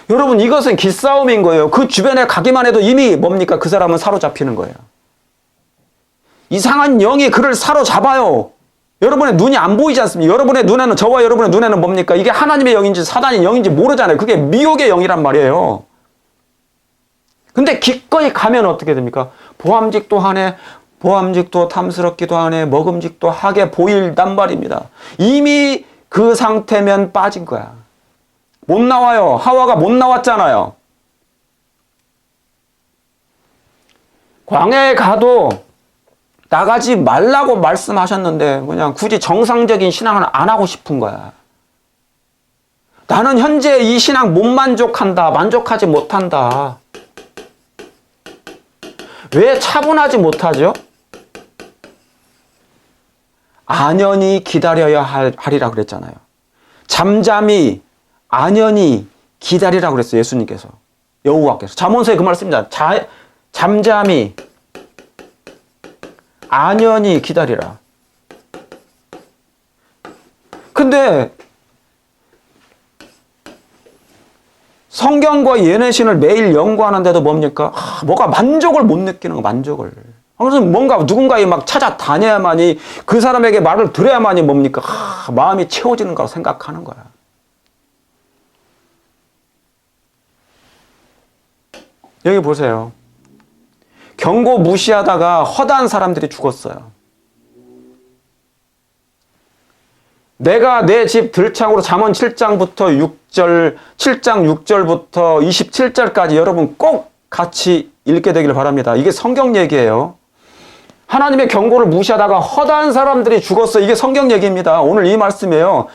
여러분, 이것은 기싸움인 거예요. 그 주변에 가기만 해도 이미 뭡니까? 그 사람은 사로잡히는 거예요. 이상한 영이 그를 사로잡아요. 여러분의 눈이 안 보이지 않습니까? 여러분의 눈에는, 저와 여러분의 눈에는 뭡니까? 이게 하나님의 영인지 사단의 영인지 모르잖아요. 그게 미혹의 영이란 말이에요. 근데 기꺼이 가면 어떻게 됩니까? 보암직도 하네, 보암직도 탐스럽기도 하네, 먹음직도 하게 보일단 말입니다. 이미 그 상태면 빠진 거야. 못 나와요. 하와가 못 나왔잖아요. 광야에 가도 나가지 말라고 말씀하셨는데 그냥 굳이 정상적인 신앙을 안 하고 싶은 거야. 나는 현재 이 신앙 못 만족한다. 만족하지 못한다. 왜 차분하지 못하죠? 안연히 기다려야 하리라 그랬잖아요. 잠잠히 안연히 기다리라고 그랬어요. 예수님께서. 여호와께서. 잠언서에 그 말씀입니다. 잠잠히 안연히 기다리라. 근데 성경과 예내신을 매일 연구하는데도 뭡니까? 뭐가 만족을 못 느끼는 거, 만족을. 그래서 뭔가 누군가에 막 찾아다녀야만이, 그 사람에게 말을 들어야만이 뭡니까? 마음이 채워지는 거라고 생각하는 거야. 여기 보세요. 경고 무시하다가 허다한 사람들이 죽었어요. 내가 내 집 들창으로 잠언 7장부터 6절, 7장 6절부터 27절까지 여러분 꼭 같이 읽게 되기를 바랍니다. 이게 성경 얘기예요. 하나님의 경고를 무시하다가 허다한 사람들이 죽었어요. 이게 성경 얘기입니다. 오늘 이 말씀이에요.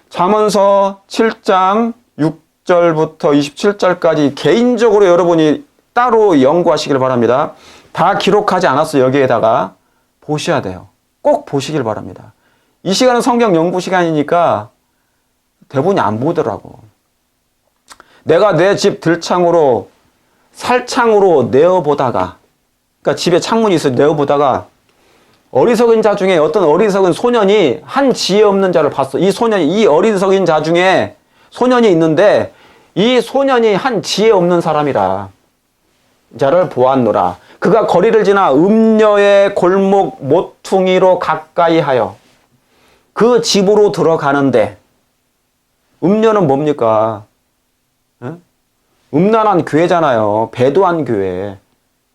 잠언서 7장 6절부터 27절까지 개인적으로 여러분이 따로 연구하시길 바랍니다. 다 기록하지 않았어요. 여기에다가 보셔야 돼요. 꼭 보시길 바랍니다. 이 시간은 성경 연구 시간이니까 대부분이 안 보더라고. 내가 내 집 들창으로 살창으로 내어보다가, 그러니까 집에 창문이 있어서 내어보다가 어리석은 자 중에 어떤 어리석은 소년이 한 지혜 없는 자를 봤어. 이 어리석은 자 중에 소년이 있는데 이 소년이 한 지혜 없는 사람이라 자를 보았노라. 그가 거리를 지나 음녀의 골목 모퉁이로 가까이 하여 그 집으로 들어가는데, 음녀는 뭡니까? 음란한 교회잖아요. 배도한 교회.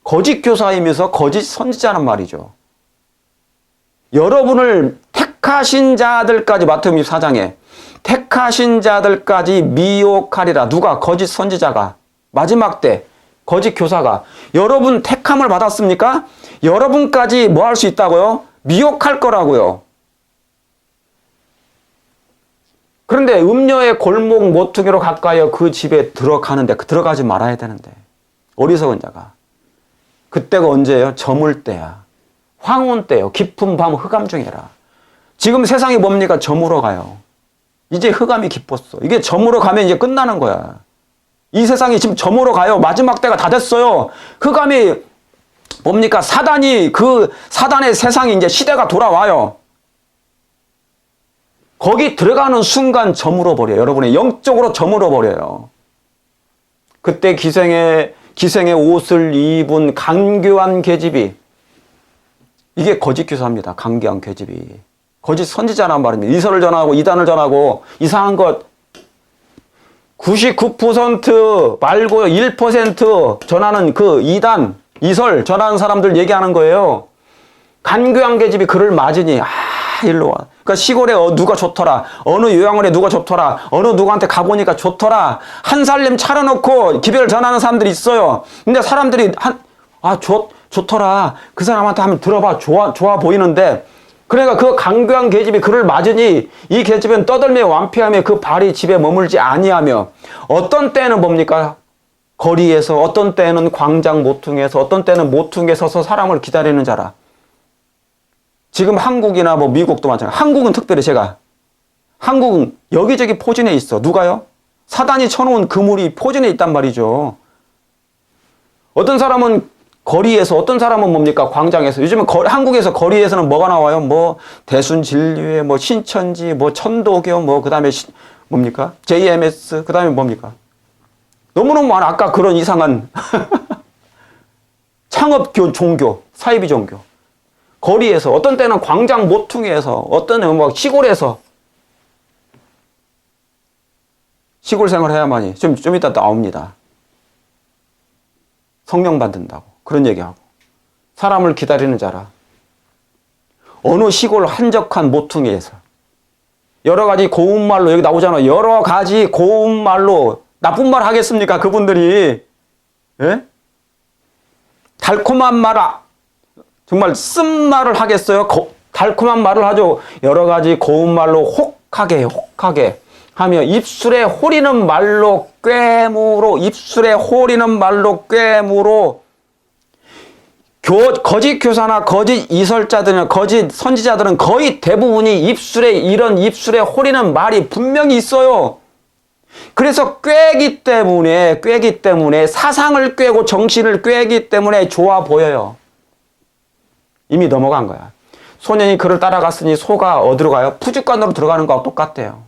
거짓 교사이면서 거짓 선지자란 말이죠. 여러분을 택하신 자들까지, 마태복음 24장에 택하신 자들까지 미혹하리라. 누가? 거짓 선지자가. 마지막 때 거짓 교사가. 여러분 택함을 받았습니까? 여러분까지 뭐 할 수 있다고요? 미혹할 거라고요. 그런데 음녀의 골목 모퉁이로 가까이 그 집에 들어가는데, 들어가지 말아야 되는데, 어리석은 자가. 그때가 언제예요? 저물 때야. 황혼 때요. 깊은 밤 흑암 중에라. 지금 세상이 뭡니까? 저물어 가요. 이제 흑암이 깊었어. 이게 저물어 가면 이제 끝나는 거야. 이 세상이 지금 저물어 가요. 마지막 때가 다 됐어요. 흑암이 뭡니까? 사단의 세상이 이제 시대가 돌아와요. 거기 들어가는 순간 저물어 버려요. 여러분의 영적으로 저물어 버려요. 그때 기생의 옷을 입은 간교한 계집이, 이게 거짓 교사입니다. 간교한 계집이. 거짓 선지자란 말입니다. 이설을 전하고 이단을 전하고 이상한 것 99% 말고 1% 전하는 그 이단, 이설 전하는 사람들 얘기하는 거예요. 간교한 계집이 그를 맞으니 일로 와. 그러니까 시골에 누가 좋더라. 어느 요양원에 누가 좋더라. 어느 누구한테 가보니까 좋더라. 한 살림 차려놓고 기별을 전하는 사람들이 있어요. 근데 사람들이 좋더라. 그 사람한테 한번 들어봐. 좋아 보이는데. 그러니까 그 간교한 계집이 그를 맞으니 이 계집은 떠들며 완피하며 그 발이 집에 머물지 아니하며, 어떤 때는 뭡니까? 거리에서, 어떤 때는 광장 모퉁이에서, 어떤 때는 모퉁이에 서서 사람을 기다리는 자라. 지금 한국이나 뭐 미국도 마찬가지. 한국은 특별히 한국은 여기저기 포진해 있어. 누가요? 사단이 쳐놓은 그물이 포진해 있단 말이죠. 어떤 사람은 거리에서, 어떤 사람은 뭡니까? 광장에서. 요즘은 한국에서 거리에서는 뭐가 나와요? 뭐 대순진리회, 뭐 신천지, 뭐 천도교, 뭐 그다음에 뭡니까? JMS, 그다음에 뭡니까? 너무너무 많아. 아까 그런 이상한 창업 종교, 사이비 종교. 거리에서, 어떤 때는 광장 모퉁이에서, 어떤 때는 뭐 시골에서, 시골 생활 해야만이 좀 이따 나옵니다. 성령 받는다고 그런 얘기하고, 사람을 기다리는 자라. 어느 시골 한적한 모퉁이에서 여러 가지 고운말로, 여기 나오잖아요. 여러 가지 고운말로, 나쁜 말 하겠습니까 그분들이? 예? 달콤한 말, 정말 쓴말을 하겠어요? 달콤한 말을 하죠. 여러 가지 고운말로 혹하게 하며 입술에 호리는 말로 꾀무로, 입술에 호리는 말로 꾀무로, 거짓 교사나 거짓 이설자들이나 거짓 선지자들은 거의 대부분이 이런 입술에 호리는 말이 분명히 있어요. 그래서 꾀기 때문에 사상을 꾀고 정신을 꾀기 때문에 좋아 보여요. 이미 넘어간 거야. 소년이 그를 따라갔으니 소가 어디로 가요? 푸주간으로 들어가는 거하고 똑같대요.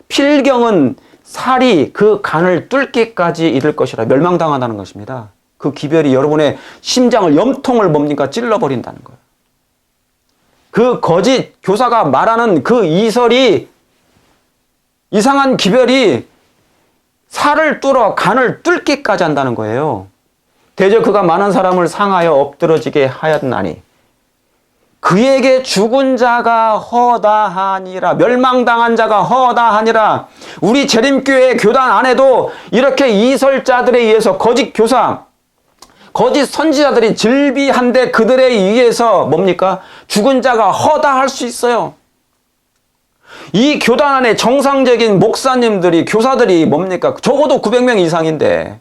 필경은 살이 그 간을 뚫기까지 이를 것이라, 멸망당한다는 것입니다. 그 기별이 여러분의 심장을, 염통을 뭡니까? 찔러버린다는 거예요. 그 거짓 교사가 말하는 그 이설이, 이상한 기별이 살을 뚫어 간을 뚫기까지 한다는 거예요. 대저 그가 많은 사람을 상하여 엎드러지게 하였나니 그에게 죽은 자가 허다하니라. 멸망당한 자가 허다하니라. 우리 재림교회 교단 안에도 이렇게 이설자들에 의해서, 거짓 교사, 거짓 선지자들이 즐비한데 그들에 의해서 뭡니까? 죽은 자가 허다할 수 있어요. 이 교단 안에 정상적인 목사님들이, 교사들이 뭡니까? 적어도 900명 이상인데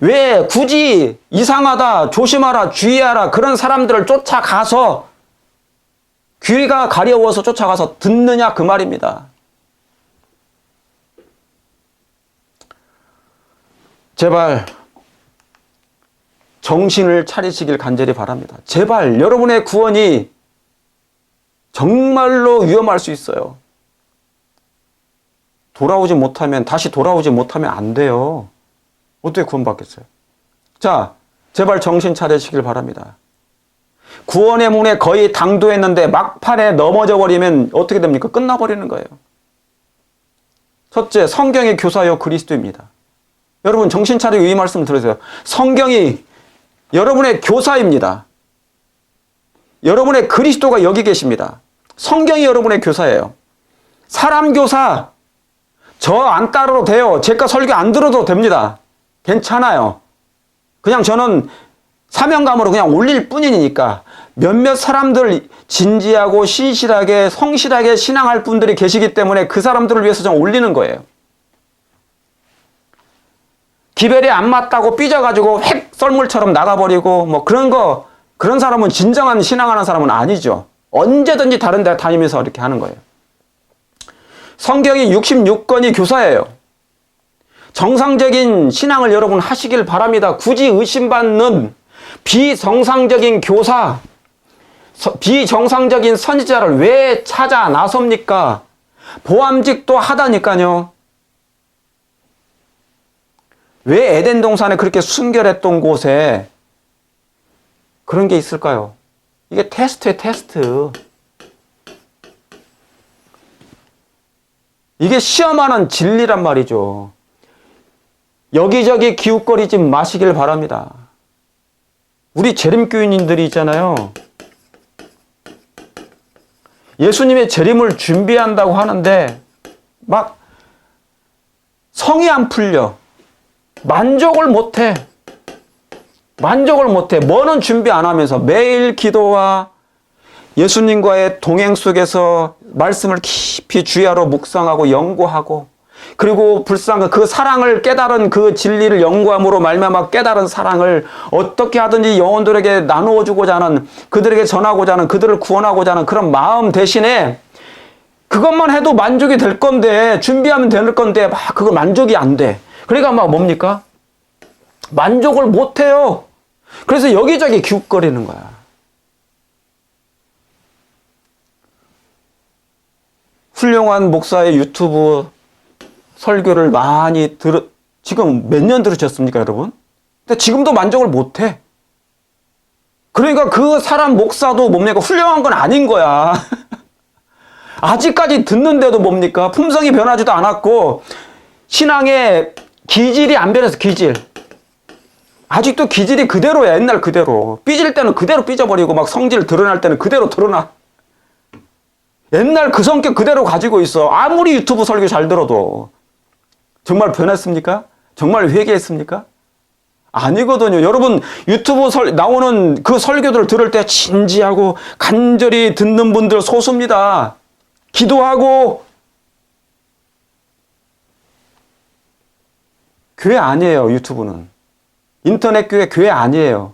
왜 굳이 이상하다, 조심하라, 주의하라 그런 사람들을 쫓아가서, 귀가 가려워서 쫓아가서 듣느냐 그 말입니다. 제발 정신을 차리시길 간절히 바랍니다. 제발 여러분의 구원이 정말로 위험할 수 있어요. 다시 돌아오지 못하면 안 돼요. 어떻게 구원받겠어요? 자, 제발 정신 차리시길 바랍니다. 구원의 문에 거의 당도했는데 막판에 넘어져 버리면 어떻게 됩니까? 끝나버리는 거예요. 첫째, 성경의 교사요 그리스도입니다. 여러분 정신 차리고 이 말씀을 들으세요. 성경이 여러분의 교사입니다. 여러분의 그리스도가 여기 계십니다. 성경이 여러분의 교사예요. 사람 교사 저 안 따라도 돼요. 제가 설교 안 들어도 됩니다. 괜찮아요. 그냥 저는 사명감으로 그냥 올릴 뿐이니까. 몇몇 사람들 진지하고 신실하게 성실하게 신앙할 분들이 계시기 때문에 그 사람들을 위해서 좀 올리는 거예요. 기별이 안 맞다고 삐져가지고 획 썰물처럼 나가버리고 뭐 그런 사람은 진정한 신앙하는 사람은 아니죠. 언제든지 다른 데 다니면서 이렇게 하는 거예요. 성경이 66권이 교사예요. 정상적인 신앙을 여러분 하시길 바랍니다. 굳이 의심받는 비정상적인 교사, 비정상적인 선지자를 왜 찾아 나섭니까? 보암직도 하다니까요. 왜 에덴 동산에 그렇게 순결했던 곳에 그런 게 있을까요? 이게 테스트예요, 테스트. 이게 시험하는 진리란 말이죠. 여기저기 기웃거리지 마시길 바랍니다. 우리 재림교인님들이 있잖아요. 예수님의 재림을 준비한다고 하는데 막 성이 안 풀려. 만족을 못해. 뭐는 준비 안 하면서 매일 기도와 예수님과의 동행 속에서 말씀을 깊이 주야로 묵상하고 연구하고, 그리고 그 사랑을 깨달은 그 진리를 연구함으로 말미암아 깨달은 사랑을 어떻게 하든지 영혼들에게 나누어 주고자 하는, 그들에게 전하고자 하는, 그들을 구원하고자 하는 그런 마음 대신에 그것만 해도 만족이 될 건데, 준비하면 될 건데 막 그거 만족이 안 돼. 그러니까 막 뭡니까? 만족을 못 해요. 그래서 여기저기 기웃거리는 거야. 훌륭한 목사의 유튜브 설교를 많이 지금 몇 년 들으셨습니까, 여러분? 근데 지금도 만족을 못 해. 그러니까 그 사람 목사도 뭡니까? 훌륭한 건 아닌 거야. 아직까지 듣는데도 뭡니까? 품성이 변하지도 않았고 신앙의 기질이 안 변해서 기질. 아직도 기질이 그대로야. 옛날 그대로. 삐질 때는 그대로 삐져버리고 막 성질 드러날 때는 그대로 드러나. 옛날 그 성격 그대로 가지고 있어. 아무리 유튜브 설교 잘 들어도. 정말 변했습니까? 정말 회개했습니까? 아니거든요. 여러분 유튜브 나오는 그 설교들 들을 때 진지하고 간절히 듣는 분들 소수입니다. 기도하고 교회 아니에요. 유튜브는. 인터넷 교회 아니에요.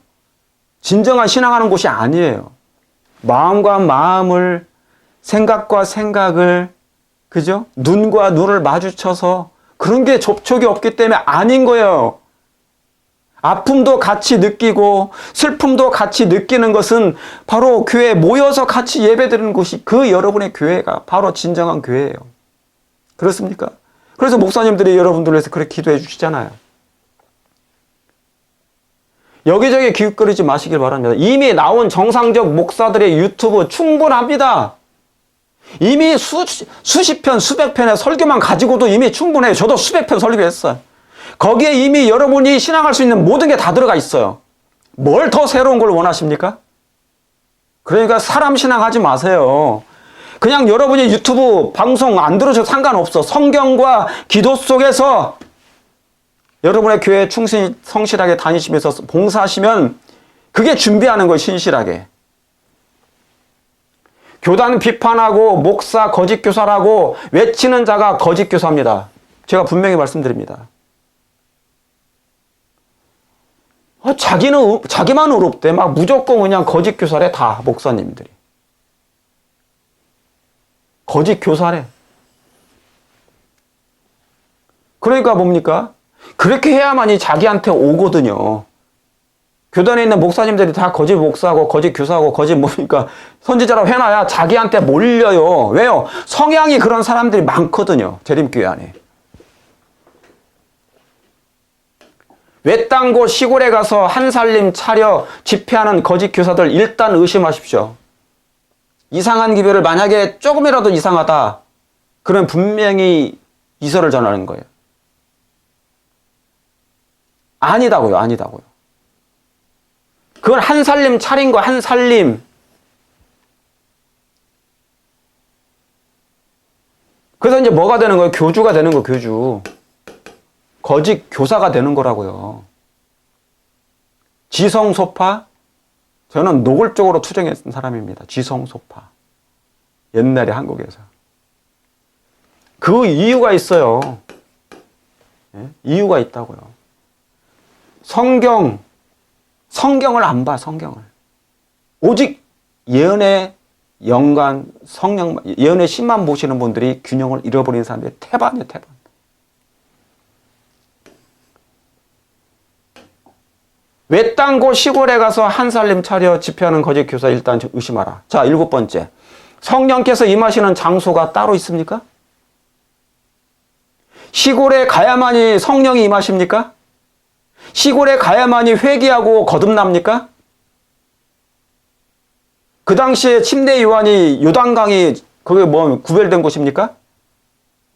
진정한 신앙하는 곳이 아니에요. 마음과 마음을 생각과 생각을 그죠? 눈과 눈을 마주쳐서 그런 게 접촉이 없기 때문에 아닌 거예요. 아픔도 같이 느끼고 슬픔도 같이 느끼는 것은 바로 교회에 모여서 같이 예배드리는 곳이 그 여러분의 교회가 바로 진정한 교회예요. 그렇습니까? 그래서 목사님들이 여러분들을 위해서 그렇게 기도해 주시잖아요. 여기저기 기웃거리지 마시길 바랍니다. 이미 나온 정상적 목사들의 유튜브 충분합니다. 이미 수십 편, 수백 편의 설교만 가지고도 이미 충분해요. 저도 수백 편 설교했어요. 거기에 이미 여러분이 신앙할 수 있는 모든 게 다 들어가 있어요. 뭘 더 새로운 걸 원하십니까? 그러니까 사람 신앙하지 마세요. 그냥 여러분이 유튜브 방송 안 들으셔도 상관없어. 성경과 기도 속에서 여러분의 교회에 충실히 성실하게 다니시면서 봉사하시면 그게 준비하는 거예요. 신실하게. 교단 비판하고 목사 거짓 교사라고 외치는 자가 거짓 교사입니다. 제가 분명히 말씀드립니다. 자기만 의롭대. 막 무조건 그냥 거짓 교사래. 다 목사님들이. 거짓 교사래. 그러니까 뭡니까? 그렇게 해야만이 자기한테 오거든요. 교단에 있는 목사님들이 다 거짓 목사하고 거짓 교사하고 거짓 뭡니까? 선지자라고 해놔야 자기한테 몰려요. 왜요? 성향이 그런 사람들이 많거든요. 재림교회 안에. 외딴 곳 시골에 가서 한 살림 차려 집회하는 거짓 교사들 일단 의심하십시오. 이상한 기별을 만약에 조금이라도 이상하다. 그러면 분명히 이설을 전하는 거예요. 아니다고요. 아니다고요. 그건 한 살림 차린 거 한 살림. 그래서 이제 뭐가 되는 거예요? 교주가 되는 거 교주. 거짓 교사가 되는 거라고요. 지성소파? 저는 노골적으로 투정했던 사람입니다. 지성소파. 옛날에 한국에서. 그 이유가 있어요. 예? 이유가 있다고요. 성경을 안 봐, 성경을. 오직 예언의 영관, 성령, 예언의 신만 보시는 분들이 균형을 잃어버린 사람들의 태반이에요, 태반. 외딴 곳 시골에 가서 한 살림 차려 집회하는 거짓 교사 일단 의심하라. 자, 7번째. 성령께서 임하시는 장소가 따로 있습니까? 시골에 가야만이 성령이 임하십니까? 시골에 가야만이 회개하고 거듭납니까? 그 당시에 침례 요한이 요단강이 그게 뭐 구별된 곳입니까?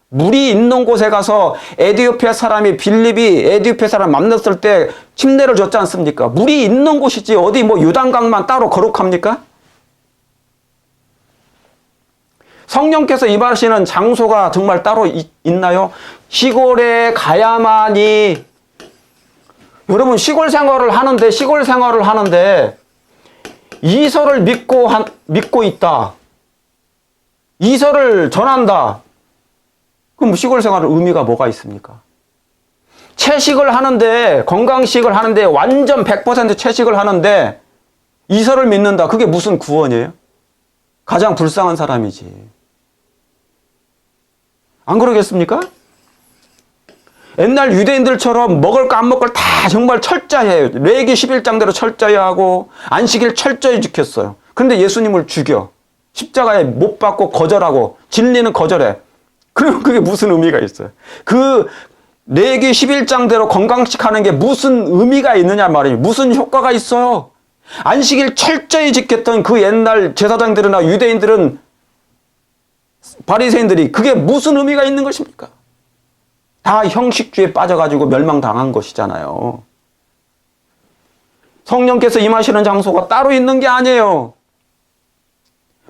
물이 있는 곳에 가서 에디오피아 사람이 빌립이 에디오피아 사람 만났을 때 침례를 줬지 않습니까? 물이 있는 곳이지 어디 뭐 요단강만 따로 거룩합니까? 성령께서 임하시는 장소가 정말 따로 있나요? 시골에 가야만이. 여러분 시골 생활을 하는데 이설을 믿고 있다. 이설을 전한다. 그럼 시골 생활의 의미가 뭐가 있습니까? 채식을 하는데, 건강식을 하는데, 완전 100% 채식을 하는데, 이설을 믿는다. 그게 무슨 구원이에요? 가장 불쌍한 사람이지. 안 그러겠습니까? 옛날 유대인들처럼 먹을 거 안 먹을 다 정말 철저히 해요. 레위기 11장대로 철저히 하고, 안식일 철저히 지켰어요. 그런데 예수님을 죽여. 십자가에 못 박고 거절하고, 진리는 거절해. 그러면 그게 무슨 의미가 있어요? 그 레위기 11장대로 건강식 하는 게 무슨 의미가 있느냐 말이에요. 무슨 효과가 있어요? 안식일 철저히 지켰던 그 옛날 제사장들이나 유대인들은, 바리새인들이 그게 무슨 의미가 있는 것입니까? 다 형식주의에 빠져가지고 멸망당한 것이잖아요. 성령께서 임하시는 장소가 따로 있는 게 아니에요.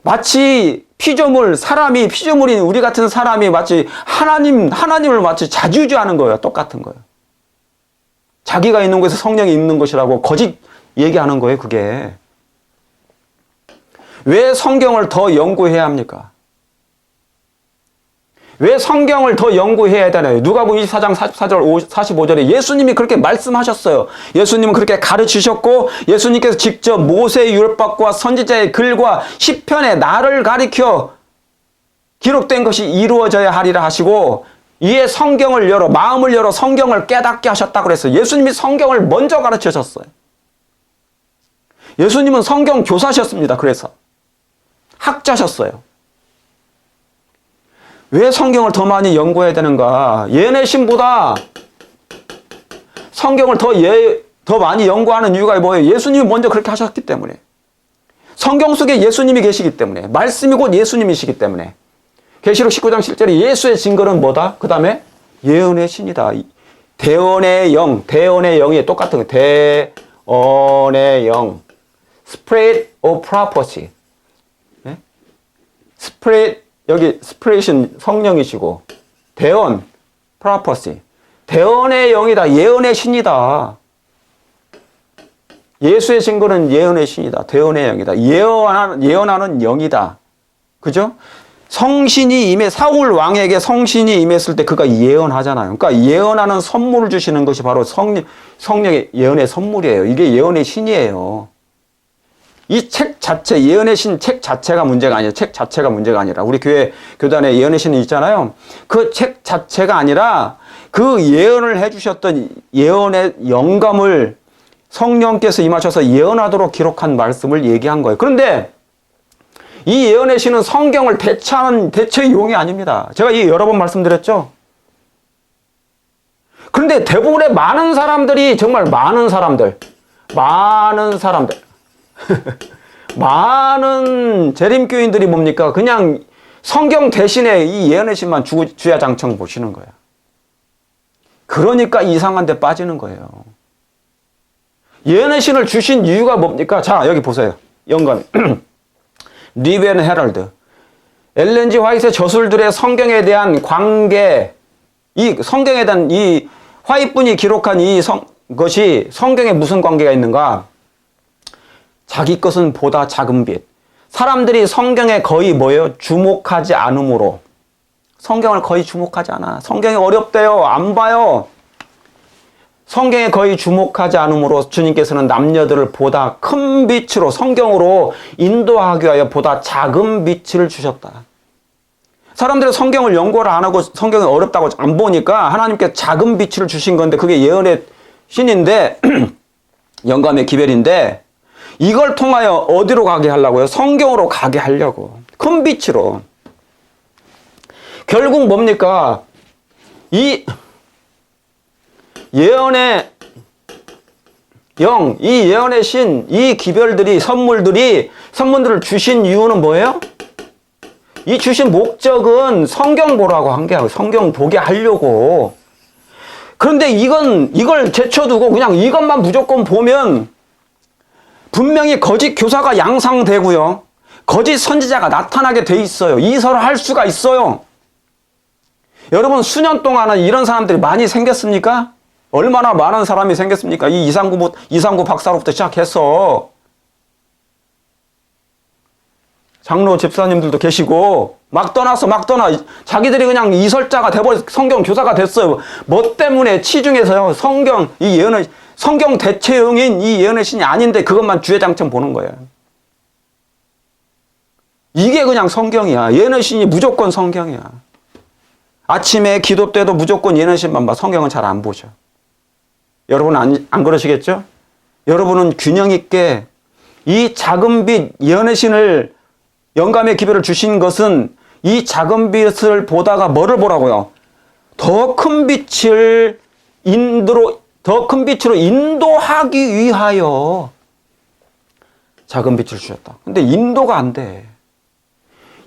마치 피조물인 우리 같은 사람이 마치 하나님을 마치 자주주하는 거예요. 똑같은 거예요. 자기가 있는 곳에 성령이 있는 것이라고 거짓 얘기하는 거예요, 그게. 왜 성경을 더 연구해야 합니까? 왜 성경을 더 연구해야 되나요? 누가복음 24장 44절 45절에 예수님이 그렇게 말씀하셨어요. 예수님은 그렇게 가르치셨고, 예수님께서 직접 모세의 율법과 선지자의 글과 시편에 나를 가리켜 기록된 것이 이루어져야 하리라 하시고, 이에 성경을 열어, 마음을 열어 성경을 깨닫게 하셨다고 그랬어요. 예수님이 성경을 먼저 가르치셨어요. 예수님은 성경 교사셨습니다. 그래서 학자셨어요. 왜 성경을 더 많이 연구해야 되는가? 예언의 신보다 성경을 더 많이 연구하는 이유가 뭐예요? 예수님이 먼저 그렇게 하셨기 때문에. 성경 속에 예수님이 계시기 때문에. 말씀이 곧 예수님이시기 때문에. 계시록 19장 7절에 예수의 증거는 뭐다? 그 다음에 예언의 신이다. 대언의 영이 똑같은 거예요. 대언의 영. Spirit of prophecy. 네? Spirit, 여기 스피릿은 성령이시고, 대언, prophecy. 대언의 영이다. 예언의 신이다. 예수의 증거는 예언의 신이다. 대언의 영이다. 예언하는 영이다. 그죠? 사울 왕에게 성신이 임했을 때 그가 예언하잖아요. 그러니까 예언하는 선물을 주시는 것이 바로 성령의 예언의 선물이에요. 이게 예언의 신이에요. 이 책 자체, 예언의 신 책 자체가 문제가 아니에요. 책 자체가 문제가 아니라. 우리 교회 교단에 예언의 신이 있잖아요. 그 책 자체가 아니라 그 예언을 해주셨던 예언의 영감을 성령께서 임하셔서 예언하도록 기록한 말씀을 얘기한 거예요. 그런데 이 예언의 신은 성경을 대체하는 대체의 용이 아닙니다. 제가 여러 번 말씀드렸죠. 그런데 대부분의 많은 사람들이, 정말 많은 사람들 많은 재림교인들이 뭡니까? 그냥 성경 대신에 이 예언의 신만 주야장창 보시는 거예요. 그러니까 이상한 데 빠지는 거예요. 예언의 신을 주신 이유가 뭡니까? 자, 여기 보세요. 영감. 리브 앤 헤럴드. 엘렌 G 화이트의 저술들의 성경에 대한 관계, 이 성경에 대한 이 화이트분이 기록한 것이 성경에 무슨 관계가 있는가? 자기 것은 보다 작은 빛. 사람들이 성경에 거의 뭐예요? 주목하지 않으므로. 성경을 거의 주목하지 않아. 성경이 어렵대요. 안 봐요. 성경에 거의 주목하지 않으므로 주님께서는 남녀들을 보다 큰 빛으로, 성경으로 인도하기 위하여 보다 작은 빛을 주셨다. 사람들이 성경을 연구를 안 하고 성경이 어렵다고 안 보니까 하나님께 작은 빛을 주신 건데, 그게 예언의 신인데 영감의 기별인데, 이걸 통하여 어디로 가게 하려고요? 성경으로 가게 하려고. 큰 빛으로. 결국 뭡니까? 이 예언의 영, 이 예언의 신, 이 기별들이, 선물들을 주신 이유는 뭐예요? 이 주신 목적은 성경 보라고 한 게 아니고 성경 보게 하려고. 그런데 이걸 제쳐두고 그냥 이것만 무조건 보면 분명히 거짓 교사가 양상되고요. 거짓 선지자가 나타나게 돼 있어요. 이설을 할 수가 있어요. 여러분, 수년 동안은 이런 사람들이 많이 생겼습니까? 얼마나 많은 사람이 생겼습니까? 이 이상구 박사로부터 시작해서 장로 집사님들도 계시고 막 떠나. 자기들이 그냥 이설자가 돼버려 성경 교사가 됐어요. 뭐 때문에? 치중해서요. 성경 대체형인 이 예언의 신이 아닌데 그것만 주야장창 보는 거예요. 이게 그냥 성경이야. 예언의 신이 무조건 성경이야. 아침에 기도 때도 무조건 예언의 신만 봐. 성경은 잘 안 보셔. 여러분은 안 그러시겠죠? 여러분은 균형 있게 이 작은 빛, 예언의 신을, 영감의 기별을 주신 것은 이 작은 빛을 보다가 뭐를 보라고요? 더 큰 빛으로 인도하기 위하여. 작은 빛을 주셨다. 근데 인도가 안 돼.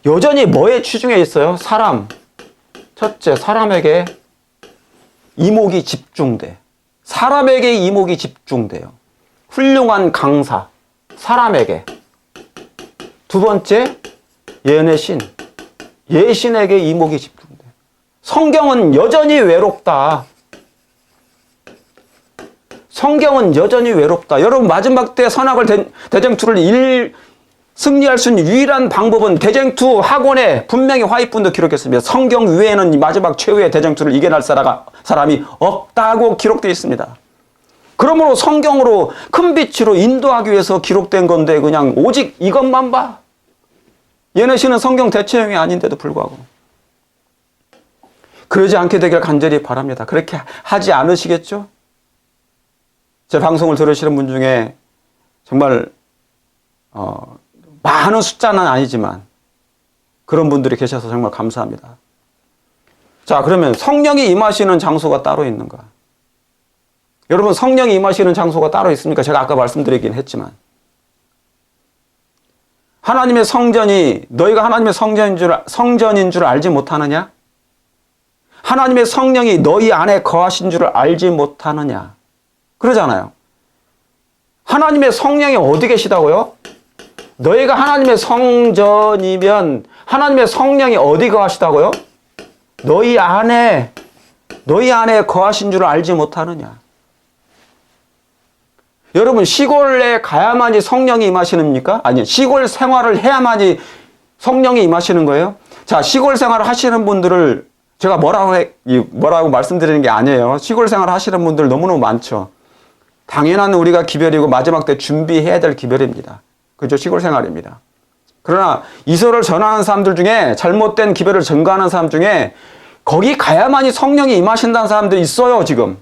여전히 뭐에 치중해 있어요? 사람. 첫째, 사람에게 이목이 집중돼. 사람에게 이목이 집중돼요. 훌륭한 강사. 사람에게. 두 번째, 예언의 신. 예신에게 이목이 집중돼. 성경은 여전히 외롭다. 성경은 여전히 외롭다. 여러분, 마지막 때 선악을 대쟁투를 승리할 수 있는 유일한 방법은 대쟁투 학원에 분명히 화이트본도 기록했습니다. 성경 외에는 마지막 최후의 대쟁투를 이겨낼 사람이 없다고 기록되어 있습니다. 그러므로 성경으로 큰 빛으로 인도하기 위해서 기록된 건데 그냥 오직 이것만 봐. 예언의 신은 성경 대체형이 아닌데도 불구하고. 그러지 않게 되길 간절히 바랍니다. 그렇게 하지 않으시겠죠? 제 방송을 들으시는 분 중에 정말 많은 숫자는 아니지만 그런 분들이 계셔서 정말 감사합니다. 자, 그러면 성령이 임하시는 장소가 따로 있는가? 여러분, 성령이 임하시는 장소가 따로 있습니까? 제가 아까 말씀드리긴 했지만 하나님의 성전이 너희가 하나님의 성전인 줄 알지 못하느냐? 하나님의 성령이 너희 안에 거하신 줄 알지 못하느냐? 그러잖아요. 하나님의 성령이 어디 계시다고요? 너희가 하나님의 성전이면 하나님의 성령이 어디 거하시다고요? 너희 안에 거하신 줄 알지 못하느냐? 여러분, 시골에 가야만이 성령이 임하시는입니까? 아니, 시골 생활을 해야만이 성령이 임하시는 거예요? 자, 시골 생활을 하시는 분들을 제가 뭐라고 말씀드리는 게 아니에요. 시골 생활 하시는 분들 너무너무 많죠. 당연한 우리가 기별이고 마지막 때 준비해야 될 기별입니다. 그죠? 시골 생활입니다. 그러나 이서를 전하는 사람들 중에 잘못된 기별을 전가하는 사람 중에 거기 가야만이 성령이 임하신다는 사람들이 있어요, 지금.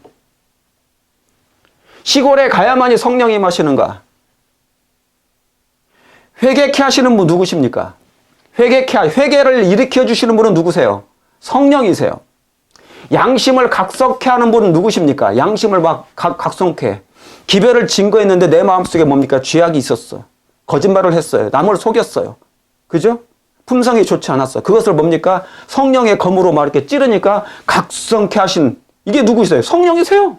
시골에 가야만이 성령이 임하시는가? 회개케 하시는 분 누구십니까? 회개를 일으켜 주시는 분은 누구세요? 성령이세요. 양심을 각성케 하는 분은 누구십니까? 양심을 막 각성케. 기별을 증거했는데 내 마음속에 뭡니까? 죄악이 있었어. 거짓말을 했어요. 남을 속였어요. 그죠? 품성이 좋지 않았어. 그것을 뭡니까? 성령의 검으로 막 이렇게 찌르니까 각성케 하신 이게 누구세요? 성령이세요.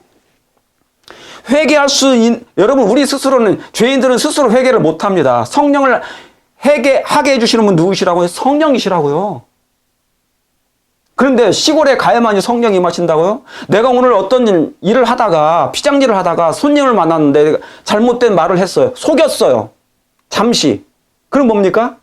여러분, 우리 스스로는, 죄인들은 스스로 회개를 못 합니다. 성령을 회개하게 해주시는 분 누구시라고요? 성령이시라고요. 그런데 시골에 가야만이 성령이 임하신다고요? 내가 오늘 어떤 일을 하다가, 피장일을 하다가 손님을 만났는데 잘못된 말을 했어요. 속였어요. 잠시. 그럼 뭡니까?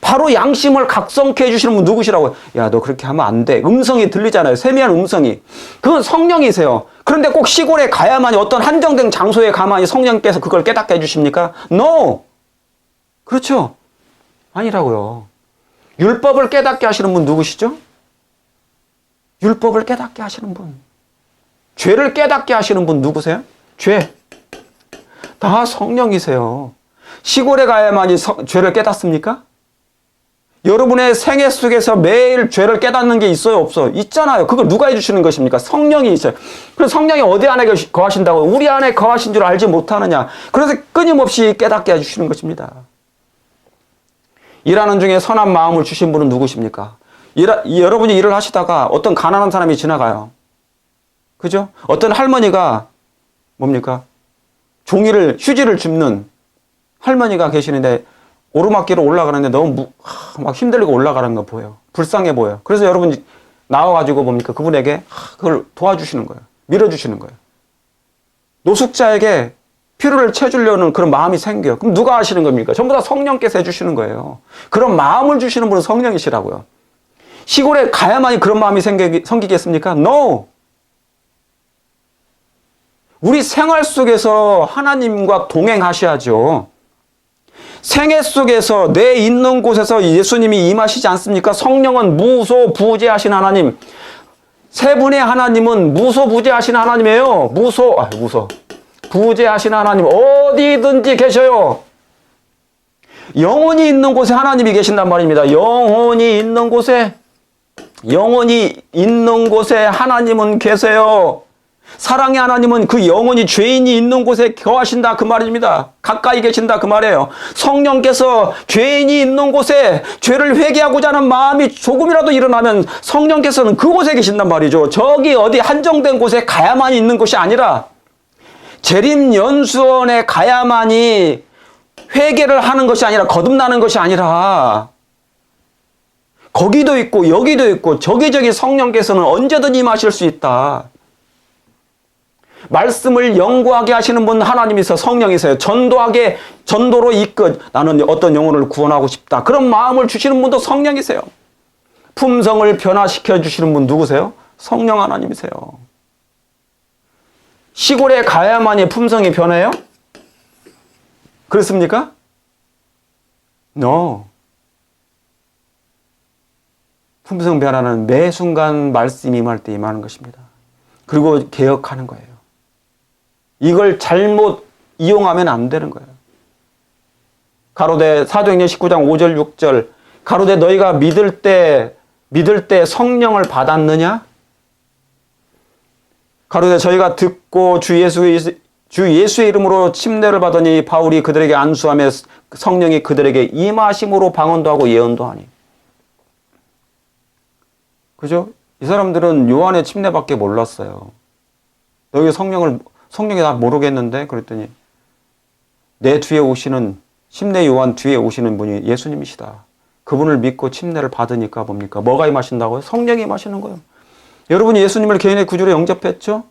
바로 양심을 각성케 해주시는 분 누구시라고요? 야, 너 그렇게 하면 안 돼. 음성이 들리잖아요. 세미한 음성이. 그건 성령이세요. 그런데 꼭 시골에 가야만이 어떤 한정된 장소에 가만히 성령께서 그걸 깨닫게 해주십니까? No! 그렇죠? 아니라고요. 율법을 깨닫게 하시는 분 누구시죠? 율법을 깨닫게 하시는 분. 죄를 깨닫게 하시는 분 누구세요? 죄. 다 성령이세요. 시골에 가야만이 죄를 깨닫습니까? 여러분의 생애 속에서 매일 죄를 깨닫는 게 있어요, 없어요? 있잖아요. 그걸 누가 해주시는 것입니까? 성령이 있어요. 그래서 성령이 어디 안에 거하신다고? 우리 안에 거하신 줄 알지 못하느냐? 그래서 끊임없이 깨닫게 해주시는 것입니다. 일하는 중에 선한 마음을 주신 분은 누구십니까? 여러분이 일을 하시다가 어떤 가난한 사람이 지나가요. 그죠? 어떤 할머니가 뭡니까? 휴지를 줍는 할머니가 계시는데 오르막길을 올라가는데 너무 막 힘들고 올라가는 거 보여요. 불쌍해 보여요. 그래서 여러분이 나와가지고 뭡니까? 그분에게 그걸 도와주시는 거예요. 밀어주시는 거예요. 노숙자에게 피로를 채주려는 그런 마음이 생겨요. 그럼 누가 하시는 겁니까? 전부 다 성령께서 해주시는 거예요. 그런 마음을 주시는 분은 성령이시라고요. 시골에 가야만이 그런 마음이 생기겠습니까? No! 우리 생활 속에서 하나님과 동행하셔야죠. 생애 속에서 내 있는 곳에서 예수님이 임하시지 않습니까? 성령은 무소부재하신 하나님. 세 분의 하나님은 무소부재하신 하나님이에요. 부재하신 하나님. 어디든지 계셔요. 영혼이 있는 곳에 하나님이 계신단 말입니다. 영혼이 있는 곳에 하나님은 계세요. 사랑의 하나님은 그 영혼이 죄인이 있는 곳에 거하신다 그 말입니다. 가까이 계신다 그 말이에요. 성령께서 죄인이 있는 곳에 죄를 회개하고자 하는 마음이 조금이라도 일어나면 성령께서는 그곳에 계신단 말이죠. 저기 어디 한정된 곳에 가야만 있는 것이 아니라 재림연수원에 가야만이 회개를 하는 것이 아니라 거듭나는 것이 아니라 거기도 있고 여기도 있고 저기저기 성령께서는 언제든 임하실 수 있다. 말씀을 연구하게 하시는 분 하나님이서 성령이세요. 전도로 이끌 나는 어떤 영혼을 구원하고 싶다. 그런 마음을 주시는 분도 성령이세요. 품성을 변화시켜 주시는 분 누구세요? 성령 하나님이세요. 시골에 가야만이 품성이 변해요? 그렇습니까? No. 품성 변화는 매 순간 말씀이 임할 때 임하는 것입니다. 그리고 개혁하는 거예요. 이걸 잘못 이용하면 안 되는 거예요. 가로되 사도행전 19장 5절 6절 가로되 너희가 믿을 때 성령을 받았느냐? 가로되 저희가 듣고 주 예수의 이름으로 침례를 받으니 바울이 그들에게 안수하며 성령이 그들에게 임하심으로 방언도 하고 예언도 하니. 그죠? 이 사람들은 요한의 침례밖에 몰랐어요. 너희 성령이 다 모르겠는데? 그랬더니 내 뒤에 오시는 침례 요한 뒤에 오시는 분이 예수님이시다. 그분을 믿고 침례를 받으니까 뭡니까? 뭐가 임하신다고요? 성령이 임하시는 거예요. 여러분이 예수님을 개인의 구주로 영접했죠?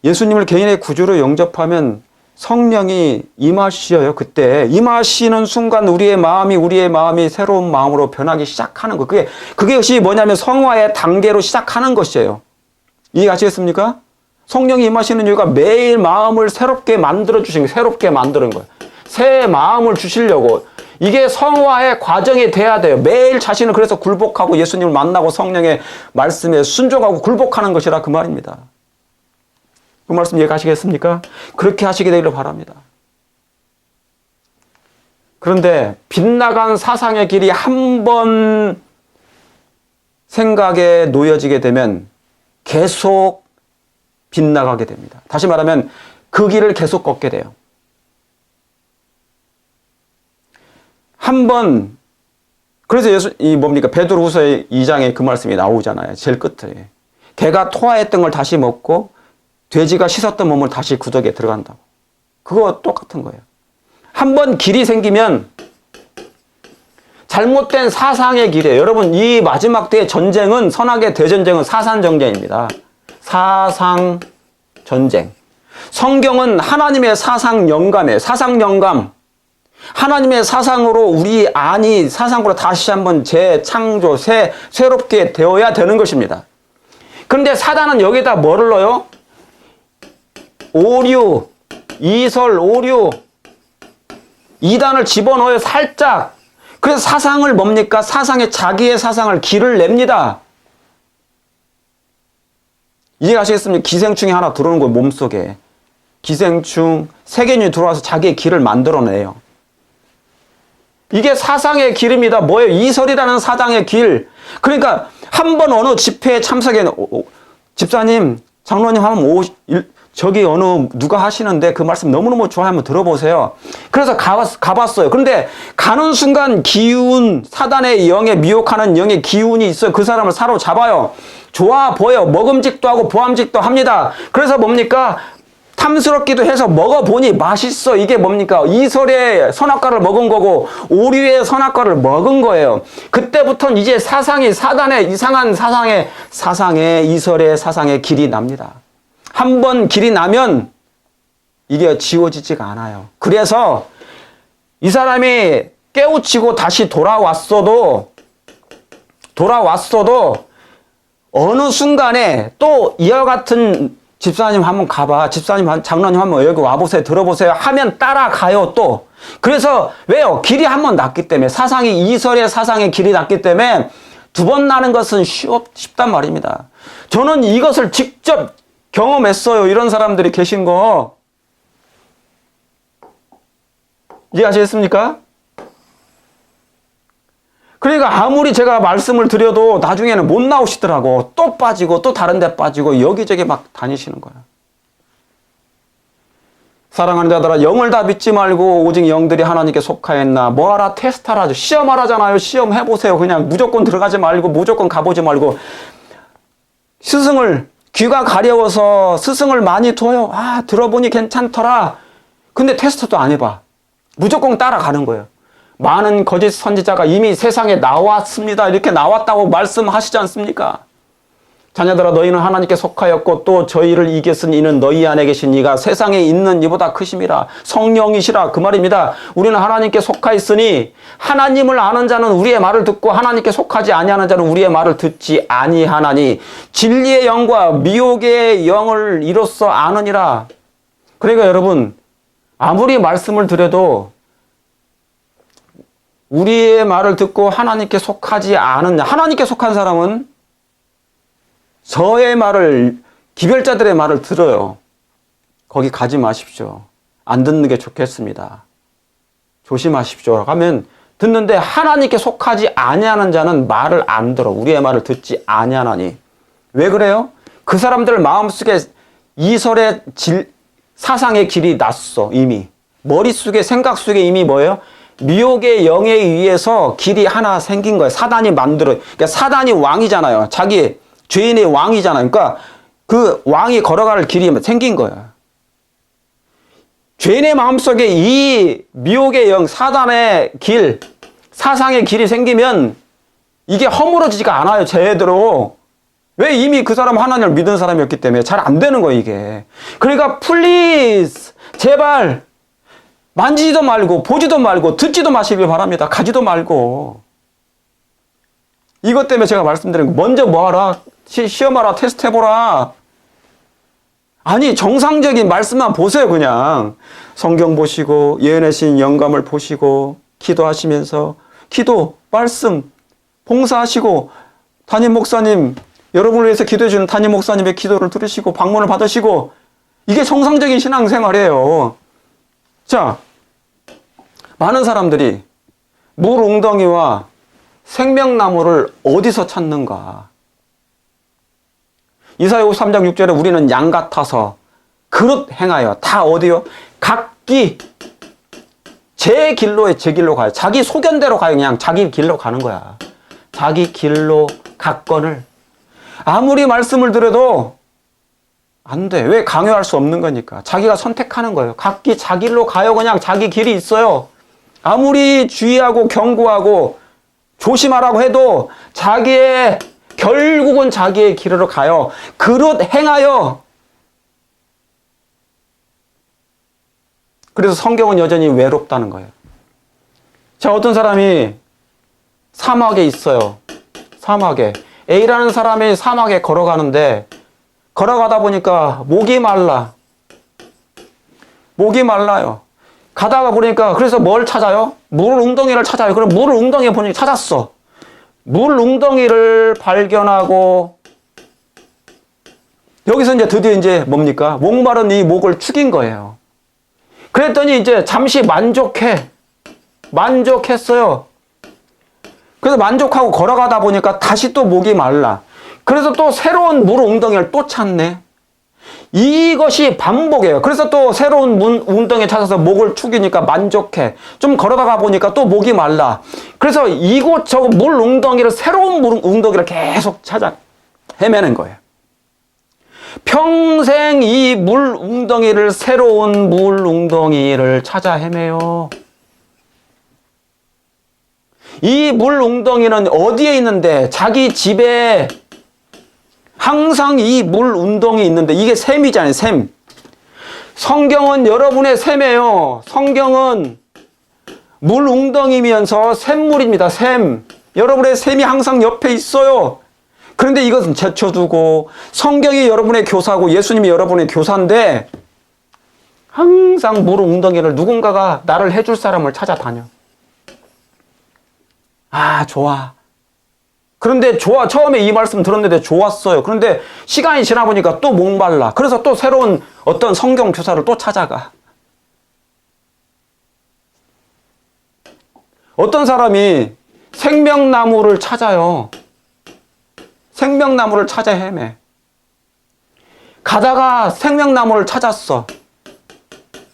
예수님을 개인의 구주로 영접하면 성령이 임하셔요. 그때 임하시는 순간 우리의 마음이 새로운 마음으로 변하기 시작하는 거. 그것이 뭐냐면 성화의 단계로 시작하는 것이에요. 이해하시겠습니까? 성령이 임하시는 이유가 매일 마음을 새롭게 만들어 주신 거예요. 새롭게 만드는 거예요. 새 마음을 주시려고. 이게 성화의 과정이 돼야 돼요. 매일 자신을 그래서 굴복하고 예수님을 만나고 성령의 말씀에 순종하고 굴복하는 것이라 그 말입니다. 그 말씀 이해가시겠습니까? 그렇게 하시게 되기를 바랍니다. 그런데 빗나간 사상의 길이 한 번 생각에 놓여지게 되면 계속 빗나가게 됩니다. 다시 말하면 그 길을 계속 걷게 돼요. 그래서 베드로후서 2장에 그 말씀이 나오잖아요. 제일 끝에. 개가 토하했던 걸 다시 먹고 돼지가 씻었던 몸을 다시 구덕에 들어간다고. 그거 똑같은 거예요. 한 번 길이 생기면 잘못된 사상의 길이에요. 여러분, 이 마지막 때의 전쟁은, 선악의 대전쟁은 사상전쟁입니다. 사상전쟁. 성경은 하나님의 사상영감이에요. 사상영감. 하나님의 사상으로 우리 안이 사상으로 다시 한번 재창조, 새롭게 되어야 되는 것입니다. 그런데 사단은 여기다 뭐를 넣어요? 오류, 이설, 오류, 이단을 집어넣어요. 살짝. 그래서 사상을 뭡니까? 자기의 사상을 길을 냅니다. 이해하시겠습니까? 기생충이 하나 들어오는 거예요. 몸속에. 기생충, 세균이 들어와서 자기의 길을 만들어내요. 이게 사상의 길입니다. 뭐예요? 이설이라는 사상의 길. 그러니까 한 번 어느 집회에 참석해, 집사님, 장로님 저기 누가 하시는데 그 말씀 너무너무 좋아요. 한번 들어보세요. 그래서 가봤어요. 그런데 가는 순간 사단의 영에 미혹하는 영의 기운이 있어요. 그 사람을 사로잡아요. 좋아 보여. 먹음직도 하고 보암직도 합니다. 그래서 뭡니까? 탐스럽기도 해서 먹어보니 맛있어. 이게 뭡니까? 이설의 선악과를 먹은 거고 오류의 선악과를 먹은 거예요. 그때부터는 이제 사단의 이상한 이설의 사상의 길이 납니다. 한 번 길이 나면 이게 지워지지가 않아요. 그래서 이 사람이 깨우치고 다시 돌아왔어도 어느 순간에 또 이와 같은 집사님 한번 가봐. 집사님, 장로님 한번 여기 와보세요. 들어보세요. 하면 따라가요 또. 그래서 왜요? 길이 한번 났기 때문에. 이설의 사상의 길이 났기 때문에 두 번 나는 것은 쉽단 말입니다. 저는 이것을 직접 경험했어요. 이런 사람들이 계신 거. 이해하시겠습니까? 그러니까 아무리 제가 말씀을 드려도 나중에는 못 나오시더라고. 또 빠지고 또 다른 데 빠지고 여기저기 막 다니시는 거야. 사랑하는 자들아, 영을 다 믿지 말고 오직 영들이 하나님께 속하였나. 뭐하라? 테스트하라. 시험하라잖아요. 시험해보세요. 그냥 무조건 들어가지 말고 무조건 가보지 말고. 스승을 귀가 가려워서 스승을 많이 둬요. 아, 들어보니 괜찮더라. 근데 테스트도 안 해봐. 무조건 따라가는 거예요. 많은 거짓 선지자가 이미 세상에 나왔습니다. 이렇게 나왔다고 말씀하시지 않습니까? 자녀들아, 너희는 하나님께 속하였고 또 저희를 이겼으니 이는 너희 안에 계신 이가 세상에 있는 이보다 크심이라. 성령이시라. 그 말입니다. 우리는 하나님께 속하였으니 하나님을 아는 자는 우리의 말을 듣고 하나님께 속하지 아니하는 자는 우리의 말을 듣지 아니하나니 진리의 영과 미혹의 영을 이로써 아느니라. 그러니까 여러분, 아무리 말씀을 드려도 우리의 말을 듣고 하나님께 속하지 않은, 하나님께 속한 사람은 저의 말을, 기별자들의 말을 들어요. 거기 가지 마십시오. 안 듣는 게 좋겠습니다. 조심하십시오. 하면 듣는데 하나님께 속하지 아니하는 자는 말을 안 들어. 우리의 말을 듣지 아니하나니. 왜 그래요? 그 사람들 마음속에 이설의 사상의 길이 났어. 이미. 머릿속에, 생각 속에 이미 뭐예요? 미혹의 영에 의해서 길이 하나 생긴 거예요. 사단이 만들어. 그러니까 사단이 왕이잖아요. 자기 죄인의 왕이잖아요. 그러니까 그 왕이 걸어갈 길이 생긴 거예요. 죄인의 마음속에 이 미혹의 영, 사단의 길, 사상의 길이 생기면 이게 허물어지지가 않아요. 제대로. 왜? 이미 그 사람 하나님을 믿은 사람이었기 때문에 잘 안 되는 거예요, 이게. 그러니까 플리즈, 제발 만지지도 말고 보지도 말고 듣지도 마시길 바랍니다. 가지도 말고. 이것 때문에 제가 말씀드린 거, 먼저 뭐하라? 시험하라, 테스트해보라. 아니, 정상적인 말씀만 보세요. 그냥 성경 보시고 예언의 신 영감을 보시고 기도하시면서 기도, 말씀, 봉사하시고 담임 목사님, 여러분을 위해서 기도해 주는 담임 목사님의 기도를 들으시고 방문을 받으시고, 이게 정상적인 신앙생활이에요. 자, 많은 사람들이 물 웅덩이와 생명나무를 어디서 찾는가? 이사야 53장 6절에 우리는 양 같아서 그릇 행하여, 다 어디요? 각기 제 길로에 제 길로 가요. 자기 소견대로 가요. 그냥 자기 길로 가는 거야. 자기 길로 갔건을 아무리 말씀을 드려도 안 돼. 왜? 강요할 수 없는 거니까. 자기가 선택하는 거예요. 각기 자기 길로 가요. 그냥 자기 길이 있어요. 아무리 주의하고 경고하고 조심하라고 해도 자기의, 결국은 자기의 길으로 가요. 그릇 행하여. 그래서 성경은 여전히 외롭다는 거예요. 자, 어떤 사람이 사막에 있어요. 사막에. A라는 사람이 사막에 걸어가는데, 걸어가다 보니까 목이 말라. 목이 말라요. 가다가 보니까, 그래서 뭘 찾아요? 물 웅덩이를 찾아요. 그럼 물 웅덩이에 보니까 찾았어. 물 웅덩이를 발견하고, 여기서 이제 드디어 이제 뭡니까? 목마른 이 목을 축인 거예요. 그랬더니 이제 잠시 만족했어요. 그래서 만족하고 걸어가다 보니까 다시 또 목이 말라. 그래서 또 새로운 물 웅덩이를 또 찾네. 이것이 반복이에요. 그래서 또 새로운 웅덩이 찾아서 목을 축이니까 만족해. 좀 걸어다가 보니까 또 목이 말라. 그래서 이곳저곳 물 웅덩이를, 새로운 물 웅덩이를 계속 찾아 헤매는 거예요. 평생 이 물 웅덩이를, 새로운 물 웅덩이를 찾아 헤매요. 이 물 웅덩이는 어디에 있는데? 자기 집에 항상 이 물 웅덩이 있는데, 이게 샘이잖아요, 샘. 성경은 여러분의 샘이에요. 성경은 물 웅덩이면서 샘물입니다, 샘. 여러분의 샘이 항상 옆에 있어요. 그런데 이것은 제쳐두고, 성경이 여러분의 교사고 예수님이 여러분의 교사인데, 항상 물 웅덩이를, 누군가가 나를 해줄 사람을 찾아다녀. 아, 좋아. 그런데 좋아. 처음에 이 말씀 들었는데 좋았어요. 그런데 시간이 지나 보니까 또 목말라. 그래서 또 새로운 어떤 성경 교사를 또 찾아가. 어떤 사람이 생명나무를 찾아요. 생명나무를 찾아 헤매. 가다가 생명나무를 찾았어.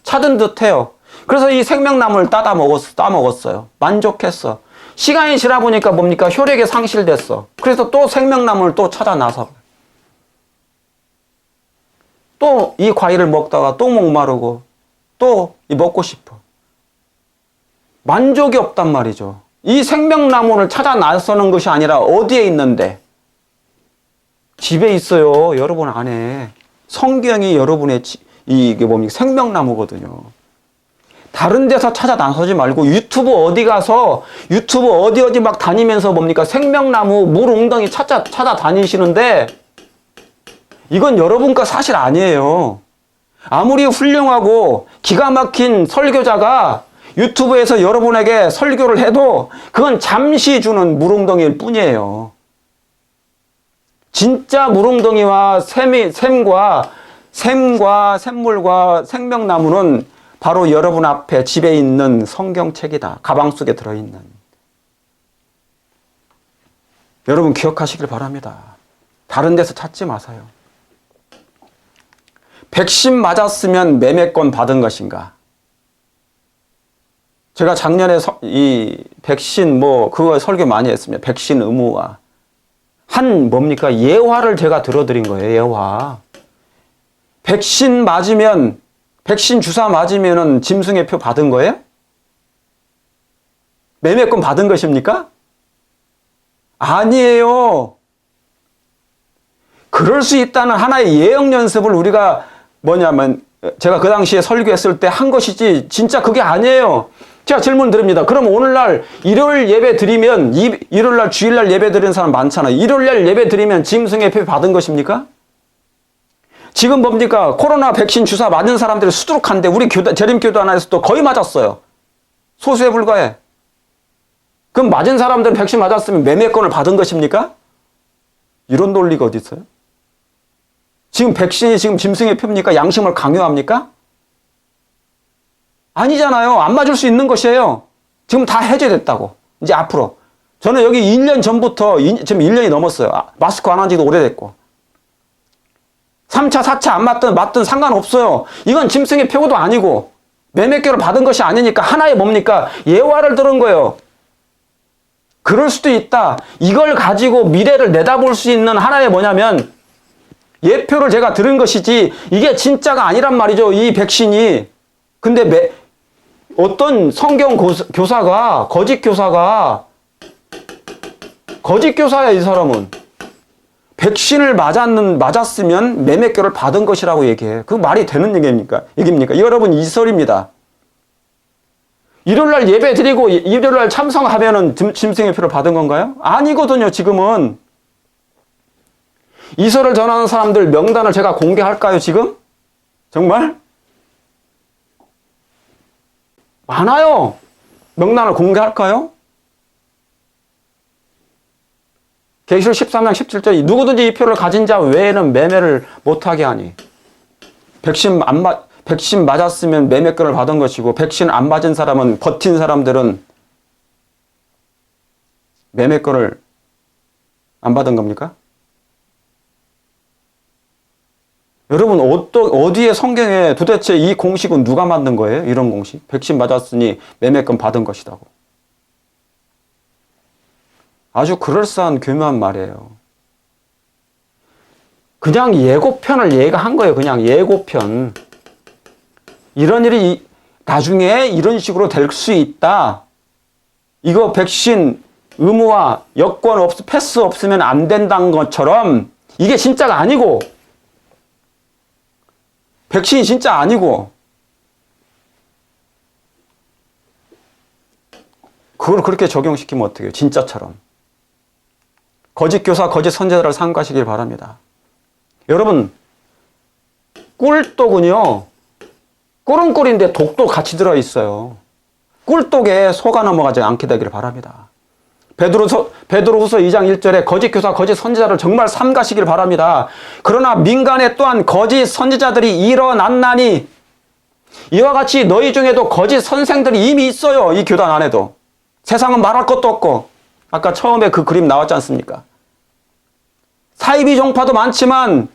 찾은 듯해요. 그래서 이 생명나무를 따먹었어요. 만족했어. 시간이 지나 보니까 뭡니까? 효력이 상실됐어. 그래서 또 생명나무를 또 찾아 나서 또 이 과일을 먹다가 또 목마르고 또 먹고 싶어. 만족이 없단 말이죠. 이 생명나무를 찾아 나서는 것이 아니라 어디에 있는데? 집에 있어요. 여러분 안에. 성경이 여러분의 이게 뭡니까? 생명나무거든요. 다른 데서 찾아 나서지 말고 유튜브 어디 막 다니면서 뭡니까? 생명나무 물웅덩이 찾아 다니시는데 이건 여러분 거 사실 아니에요. 아무리 훌륭하고 기가 막힌 설교자가 유튜브에서 여러분에게 설교를 해도 그건 잠시 주는 물웅덩이일 뿐이에요. 진짜 물웅덩이와 샘과 샘물과 생명나무는 바로 여러분 앞에 집에 있는 성경책이다. 가방 속에 들어있는. 여러분 기억하시길 바랍니다. 다른 데서 찾지 마세요. 백신 맞았으면 매매권 받은 것인가? 제가 작년에 이 백신 그거 설교 많이 했습니다. 백신 의무화. 뭡니까? 예화를 제가 들어드린 거예요. 예화. 백신 주사 맞으면은 짐승의 표 받은 거예요? 매매권 받은 것입니까? 아니에요. 그럴 수 있다는 하나의 예언 연습을 우리가 제가 그 당시에 설교했을 때 한 것이지 진짜 그게 아니에요. 제가 질문 드립니다. 그럼 오늘날 일요일 예배 드리면 일요일날 주일날 예배 드리는 사람 많잖아요. 일요일날 예배 드리면 짐승의 표 받은 것입니까? 지금 뭡니까? 코로나 백신 주사 맞은 사람들이 수두룩한데 우리 재림교도 하나에서도 거의 맞았어요. 소수에 불과해. 그럼 맞은 사람들은 백신 맞았으면 매매권을 받은 것입니까? 이런 논리가 어디 있어요? 지금 백신이 짐승의 표입니까? 양심을 강요합니까? 아니잖아요. 안 맞을 수 있는 것이에요. 지금 다 해제됐다고. 이제 앞으로. 저는 여기 1년 전부터 지금 1년이 넘었어요. 마스크 안 한 지도 오래됐고. 3차, 4차 안 맞든 상관없어요. 이건 짐승의 표고도 아니고 매매권을 받은 것이 아니니까 하나의 뭡니까? 예화를 들은 거예요. 그럴 수도 있다. 이걸 가지고 미래를 내다볼 수 있는 하나의 예표를 제가 들은 것이지 이게 진짜가 아니란 말이죠. 이 백신이. 근데 어떤 성경 교사가 거짓 교사야 이 사람은. 백신을 맞았으면 매매권을 받은 것이라고 얘기해. 그 말이 되는 얘기입니까? 여러분 이설입니다. 일요일날 예배 드리고 일요일날 참석하면은 짐승의 표를 받은 건가요? 아니거든요. 지금은. 이설을 전하는 사람들 명단을 제가 공개할까요, 지금? 정말? 많아요. 명단을 공개할까요? 계시록 13장 17절 누구든지 이 표를 가진 자 외에는 매매를 못하게 하니. 백신 맞았으면 매매권을 받은 것이고 백신 안 맞은 사람은 버틴 사람들은 매매권을 안 받은 겁니까? 여러분 어디에 성경에 도대체 이 공식은 누가 만든 거예요? 이런 공식. 백신 맞았으니 매매권 받은 것이라고. 아주 그럴싸한 교묘한 말이에요. 그냥 예고편을 얘기한 거예요. 그냥 예고편. 이런 일이 나중에 이런 식으로 될 수 있다. 이거 백신 의무화 여권 패스 없으면 안 된다는 것처럼 이게 진짜가 아니고 백신이 진짜 아니고 그걸 그렇게 적용시키면 어떻게 해요? 진짜처럼. 거짓 교사, 거짓 선제자를 삼가시길 바랍니다. 여러분 꿀독은요. 꿀은 꿀인데 독도 같이 들어있어요. 꿀독에 속아 넘어가지 않게 되기를 바랍니다. 베드로후서 2장 1절에 거짓 교사, 거짓 선지자를 정말 삼가시길 바랍니다. 그러나 민간에 또한 거짓 선지자들이 일어났나니 이와 같이 너희 중에도 거짓 선생들이 이미 있어요. 이 교단 안에도. 세상은 말할 것도 없고 아까 처음에 그 그림 나왔지 않습니까? 사이비 종파도 많지만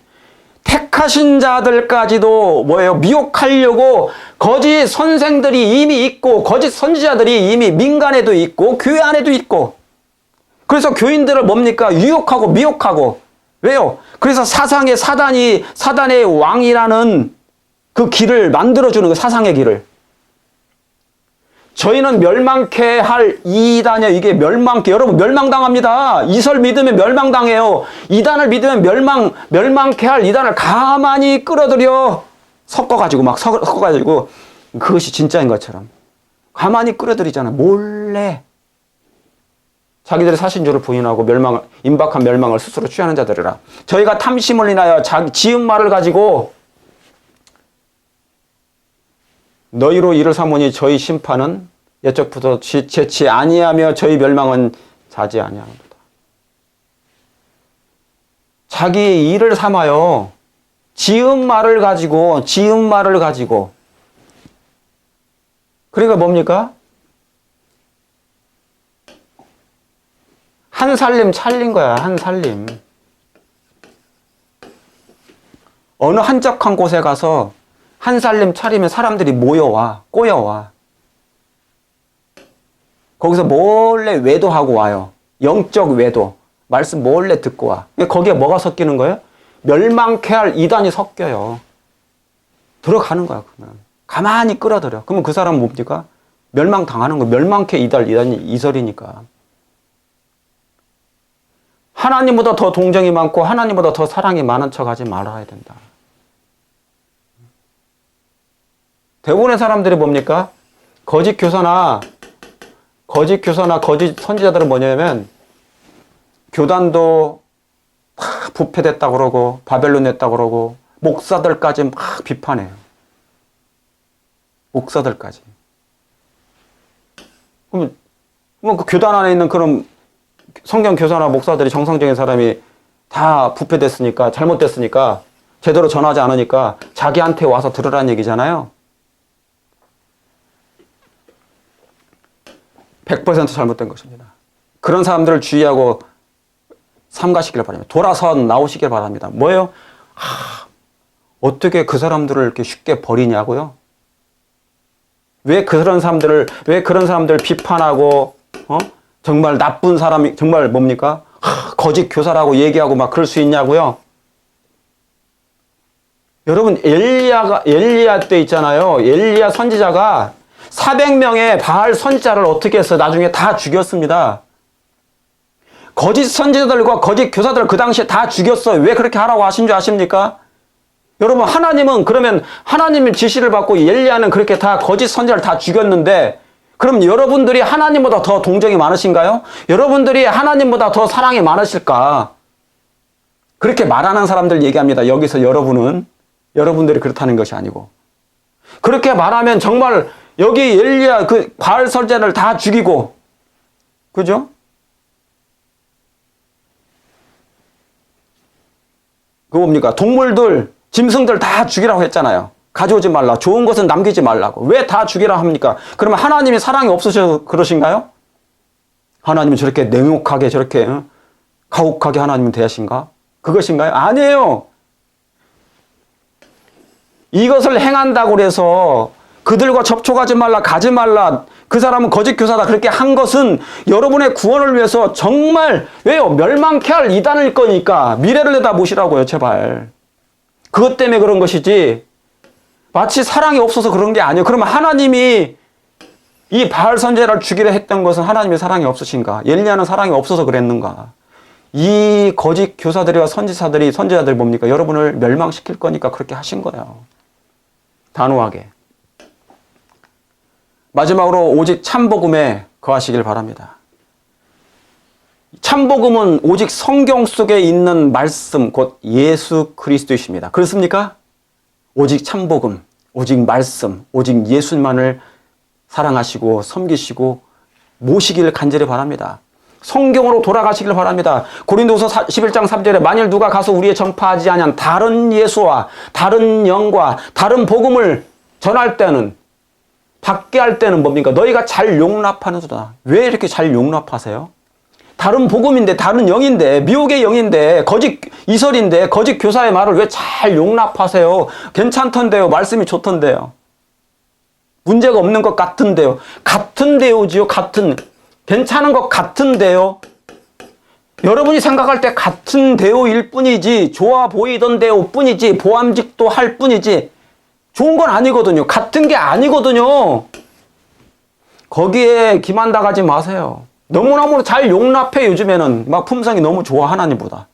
택하신 자들까지도 뭐예요? 미혹하려고 거짓 선생들이 이미 있고 거짓 선지자들이 이미 민간에도 있고 교회 안에도 있고 그래서 교인들을 뭡니까? 유혹하고 미혹하고 왜요? 그래서 사단의 왕이라는 그 길을 만들어주는 그 사상의 길을 저희는 멸망케 할 이단이요. 이게 멸망케. 여러분 멸망당합니다. 이설 믿으면 멸망당해요. 이단을 믿으면 멸망케 할 이단을 가만히 끌어들여 섞어가지고 섞어가지고 그것이 진짜인 것처럼 가만히 끌어들이잖아. 몰래 자기들의 사신주를 부인하고 임박한 멸망을 스스로 취하는 자들이라. 저희가 탐심을 인하여 지은 말을 가지고 너희로 이를 삼으니 저희 심판은 옛적부터 재치 아니하며 저희 멸망은 자지 아니하노라. 자기의 일을 삼아요. 지은 말을 가지고 그러니까 뭡니까? 한 살림 찰린 거야. 한 살림. 어느 한적한 곳에 가서 한 살림 차리면 사람들이 모여와, 꼬여와. 거기서 몰래 외도하고 와요. 영적 외도. 말씀 몰래 듣고 와. 거기에 뭐가 섞이는 거예요? 멸망케 할 이단이 섞여요. 들어가는 거야, 그러면. 가만히 끌어들여. 그러면 그 사람은 뭡니까? 멸망당하는 거예요. 멸망케 이단이 이설이니까. 하나님보다 더 동정이 많고 하나님보다 더 사랑이 많은 척 하지 말아야 된다. 대부분의 사람들이 뭡니까? 거짓 교사나 거짓 선지자들은 뭐냐면 교단도 다 부패됐다 그러고 바벨론 냈다 그러고 목사들까지 막 비판해요. 목사들까지. 그러면 그 교단 안에 있는 그런 성경 교사나 목사들이 정상적인 사람이 다 부패됐으니까 잘못됐으니까 제대로 전하지 않으니까 자기한테 와서 들으라는 얘기잖아요. 100% 잘못된 것입니다. 그런 사람들을 주의하고 삼가시길 바랍니다. 돌아서 나오시길 바랍니다. 뭐예요? 어떻게 그 사람들을 이렇게 쉽게 버리냐고요? 왜 그런 사람들 비판하고, 정말 나쁜 사람이, 정말 뭡니까? 거짓 교사라고 얘기하고 막 그럴 수 있냐고요? 여러분, 엘리야 때 있잖아요. 엘리야 선지자가 400명의 바알 선지자를 어떻게 해서 나중에 다 죽였습니다. 거짓 선지자들과 거짓 교사들을 그 당시에 다 죽였어요. 왜 그렇게 하라고 하신 줄 아십니까? 여러분, 하나님은 그러면 하나님의 지시를 받고 엘리야는 그렇게 다 거짓 선지자를 다 죽였는데 그럼 여러분들이 하나님보다 더 동정이 많으신가요? 여러분들이 하나님보다 더 사랑이 많으실까? 그렇게 말하는 사람들 얘기합니다. 여기서 여러분들이 그렇다는 것이 아니고. 그렇게 말하면 정말 여기 엘리야 그 바알 선지자를 다 죽이고, 그죠? 그 뭡니까? 동물들, 짐승들 다 죽이라고 했잖아요. 가져오지 말라. 좋은 것은 남기지 말라고. 왜 다 죽이라 합니까? 그러면 하나님이 사랑이 없으셔서 그러신가요? 하나님은 저렇게 냉혹하게 저렇게 가혹하게 하나님은 대하신가? 그것인가요? 아니에요. 이것을 행한다고 해서 그들과 접촉하지 말라, 가지 말라, 그 사람은 거짓 교사다 그렇게 한 것은 여러분의 구원을 위해서 정말 왜요? 멸망케 할 이단일 거니까 미래를 내다보시라고요. 제발. 그것 때문에 그런 것이지 마치 사랑이 없어서 그런 게 아니에요. 그러면 하나님이 이 바알 선지자를 죽이려 했던 것은 하나님의 사랑이 없으신가? 엘리야는 사랑이 없어서 그랬는가? 이 거짓 교사들과 선지자들이 뭡니까? 여러분을 멸망시킬 거니까 그렇게 하신 거예요. 단호하게. 마지막으로 오직 참복음에 거하시길 바랍니다. 참복음은 오직 성경 속에 있는 말씀, 곧 예수 그리스도이십니다. 그렇습니까? 오직 참복음, 오직 말씀, 오직 예수만을 사랑하시고 섬기시고 모시기를 간절히 바랍니다. 성경으로 돌아가시길 바랍니다. 고린도서 11장 3절에 만일 누가 가서 우리의 전파하지 아니한 다른 예수와 다른 영과 다른 복음을 전할 때는 받게 할 때는 뭡니까? 너희가 잘 용납하는 수다. 왜 이렇게 잘 용납하세요? 다른 복음인데, 다른 영인데, 미혹의 영인데, 거짓 이설인데, 거짓 교사의 말을 왜 잘 용납하세요? 괜찮던데요. 말씀이 좋던데요. 문제가 없는 것 같은데요. 같은데요지요. 괜찮은 것 같은데요. 여러분이 생각할 때 같은데요일 뿐이지, 좋아 보이던데요 뿐이지, 보암직도 할 뿐이지, 좋은 건 아니거든요. 같은 게 아니거든요. 거기에 기만당하지 마세요. 너무너무 잘 용납해. 요즘에는 막 품성이 너무 좋아, 하나님보다.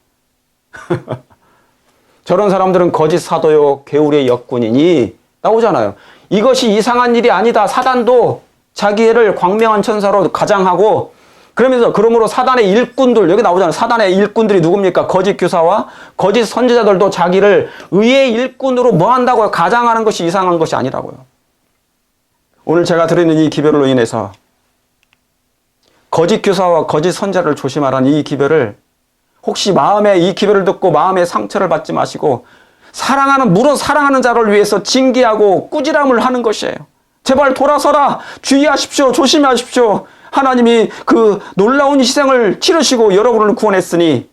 저런 사람들은 거짓 사도요 개울의 역군이니 나오잖아요. 이것이 이상한 일이 아니다. 사단도 자기를 광명한 천사로 가장하고, 그러므로 사단의 일꾼들, 여기 나오잖아요. 사단의 일꾼들이 누굽니까? 거짓 교사와 거짓 선지자들도 자기를 의의 일꾼으로 뭐 한다고요? 가장하는 것이 이상한 것이 아니라고요. 오늘 제가 드리는 이 기별로 인해서 거짓 교사와 거짓 선자를 조심하라는 이 기별을, 혹시 마음에 이 기별을 듣고 마음에 상처를 받지 마시고, 물론 사랑하는 자를 위해서 징계하고 꾸지람을 하는 것이에요. 제발 돌아서라. 주의하십시오. 조심하십시오. 하나님이 그 놀라운 희생을 치르시고 여러분을 구원했으니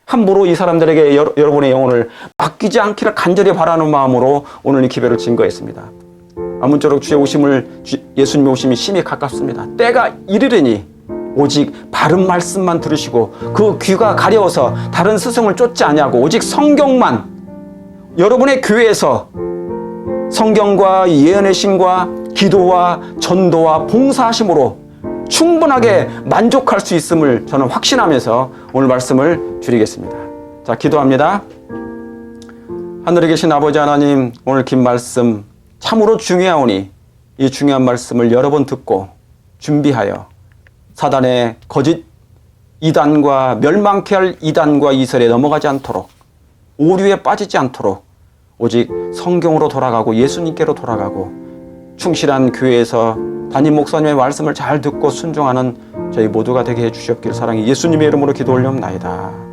함부로 이 사람들에게 여러분의 영혼을 맡기지 않기를 간절히 바라는 마음으로 오늘 이 기별을 증거했습니다. 아무쪼록 예수님의 오심이 심히 가깝습니다. 때가 이르리니 오직 바른 말씀만 들으시고 그 귀가 가려워서 다른 스승을 쫓지 아니하고 오직 성경만, 여러분의 교회에서 성경과 예언의 신과 기도와 전도와 봉사하심으로 충분하게 만족할 수 있음을 저는 확신하면서 오늘 말씀을 드리겠습니다. 자, 기도합니다. 하늘에 계신 아버지 하나님, 오늘 긴 말씀 참으로 중요하오니 이 중요한 말씀을 여러 번 듣고 준비하여 사단의 거짓 이단과 멸망케 할 이단과 이설에 넘어가지 않도록, 오류에 빠지지 않도록 오직 성경으로 돌아가고 예수님께로 돌아가고 충실한 교회에서 담임 목사님의 말씀을 잘 듣고 순종하는 저희 모두가 되게 해주시옵기를 사랑해 예수님의 이름으로 기도 올려옵나이다.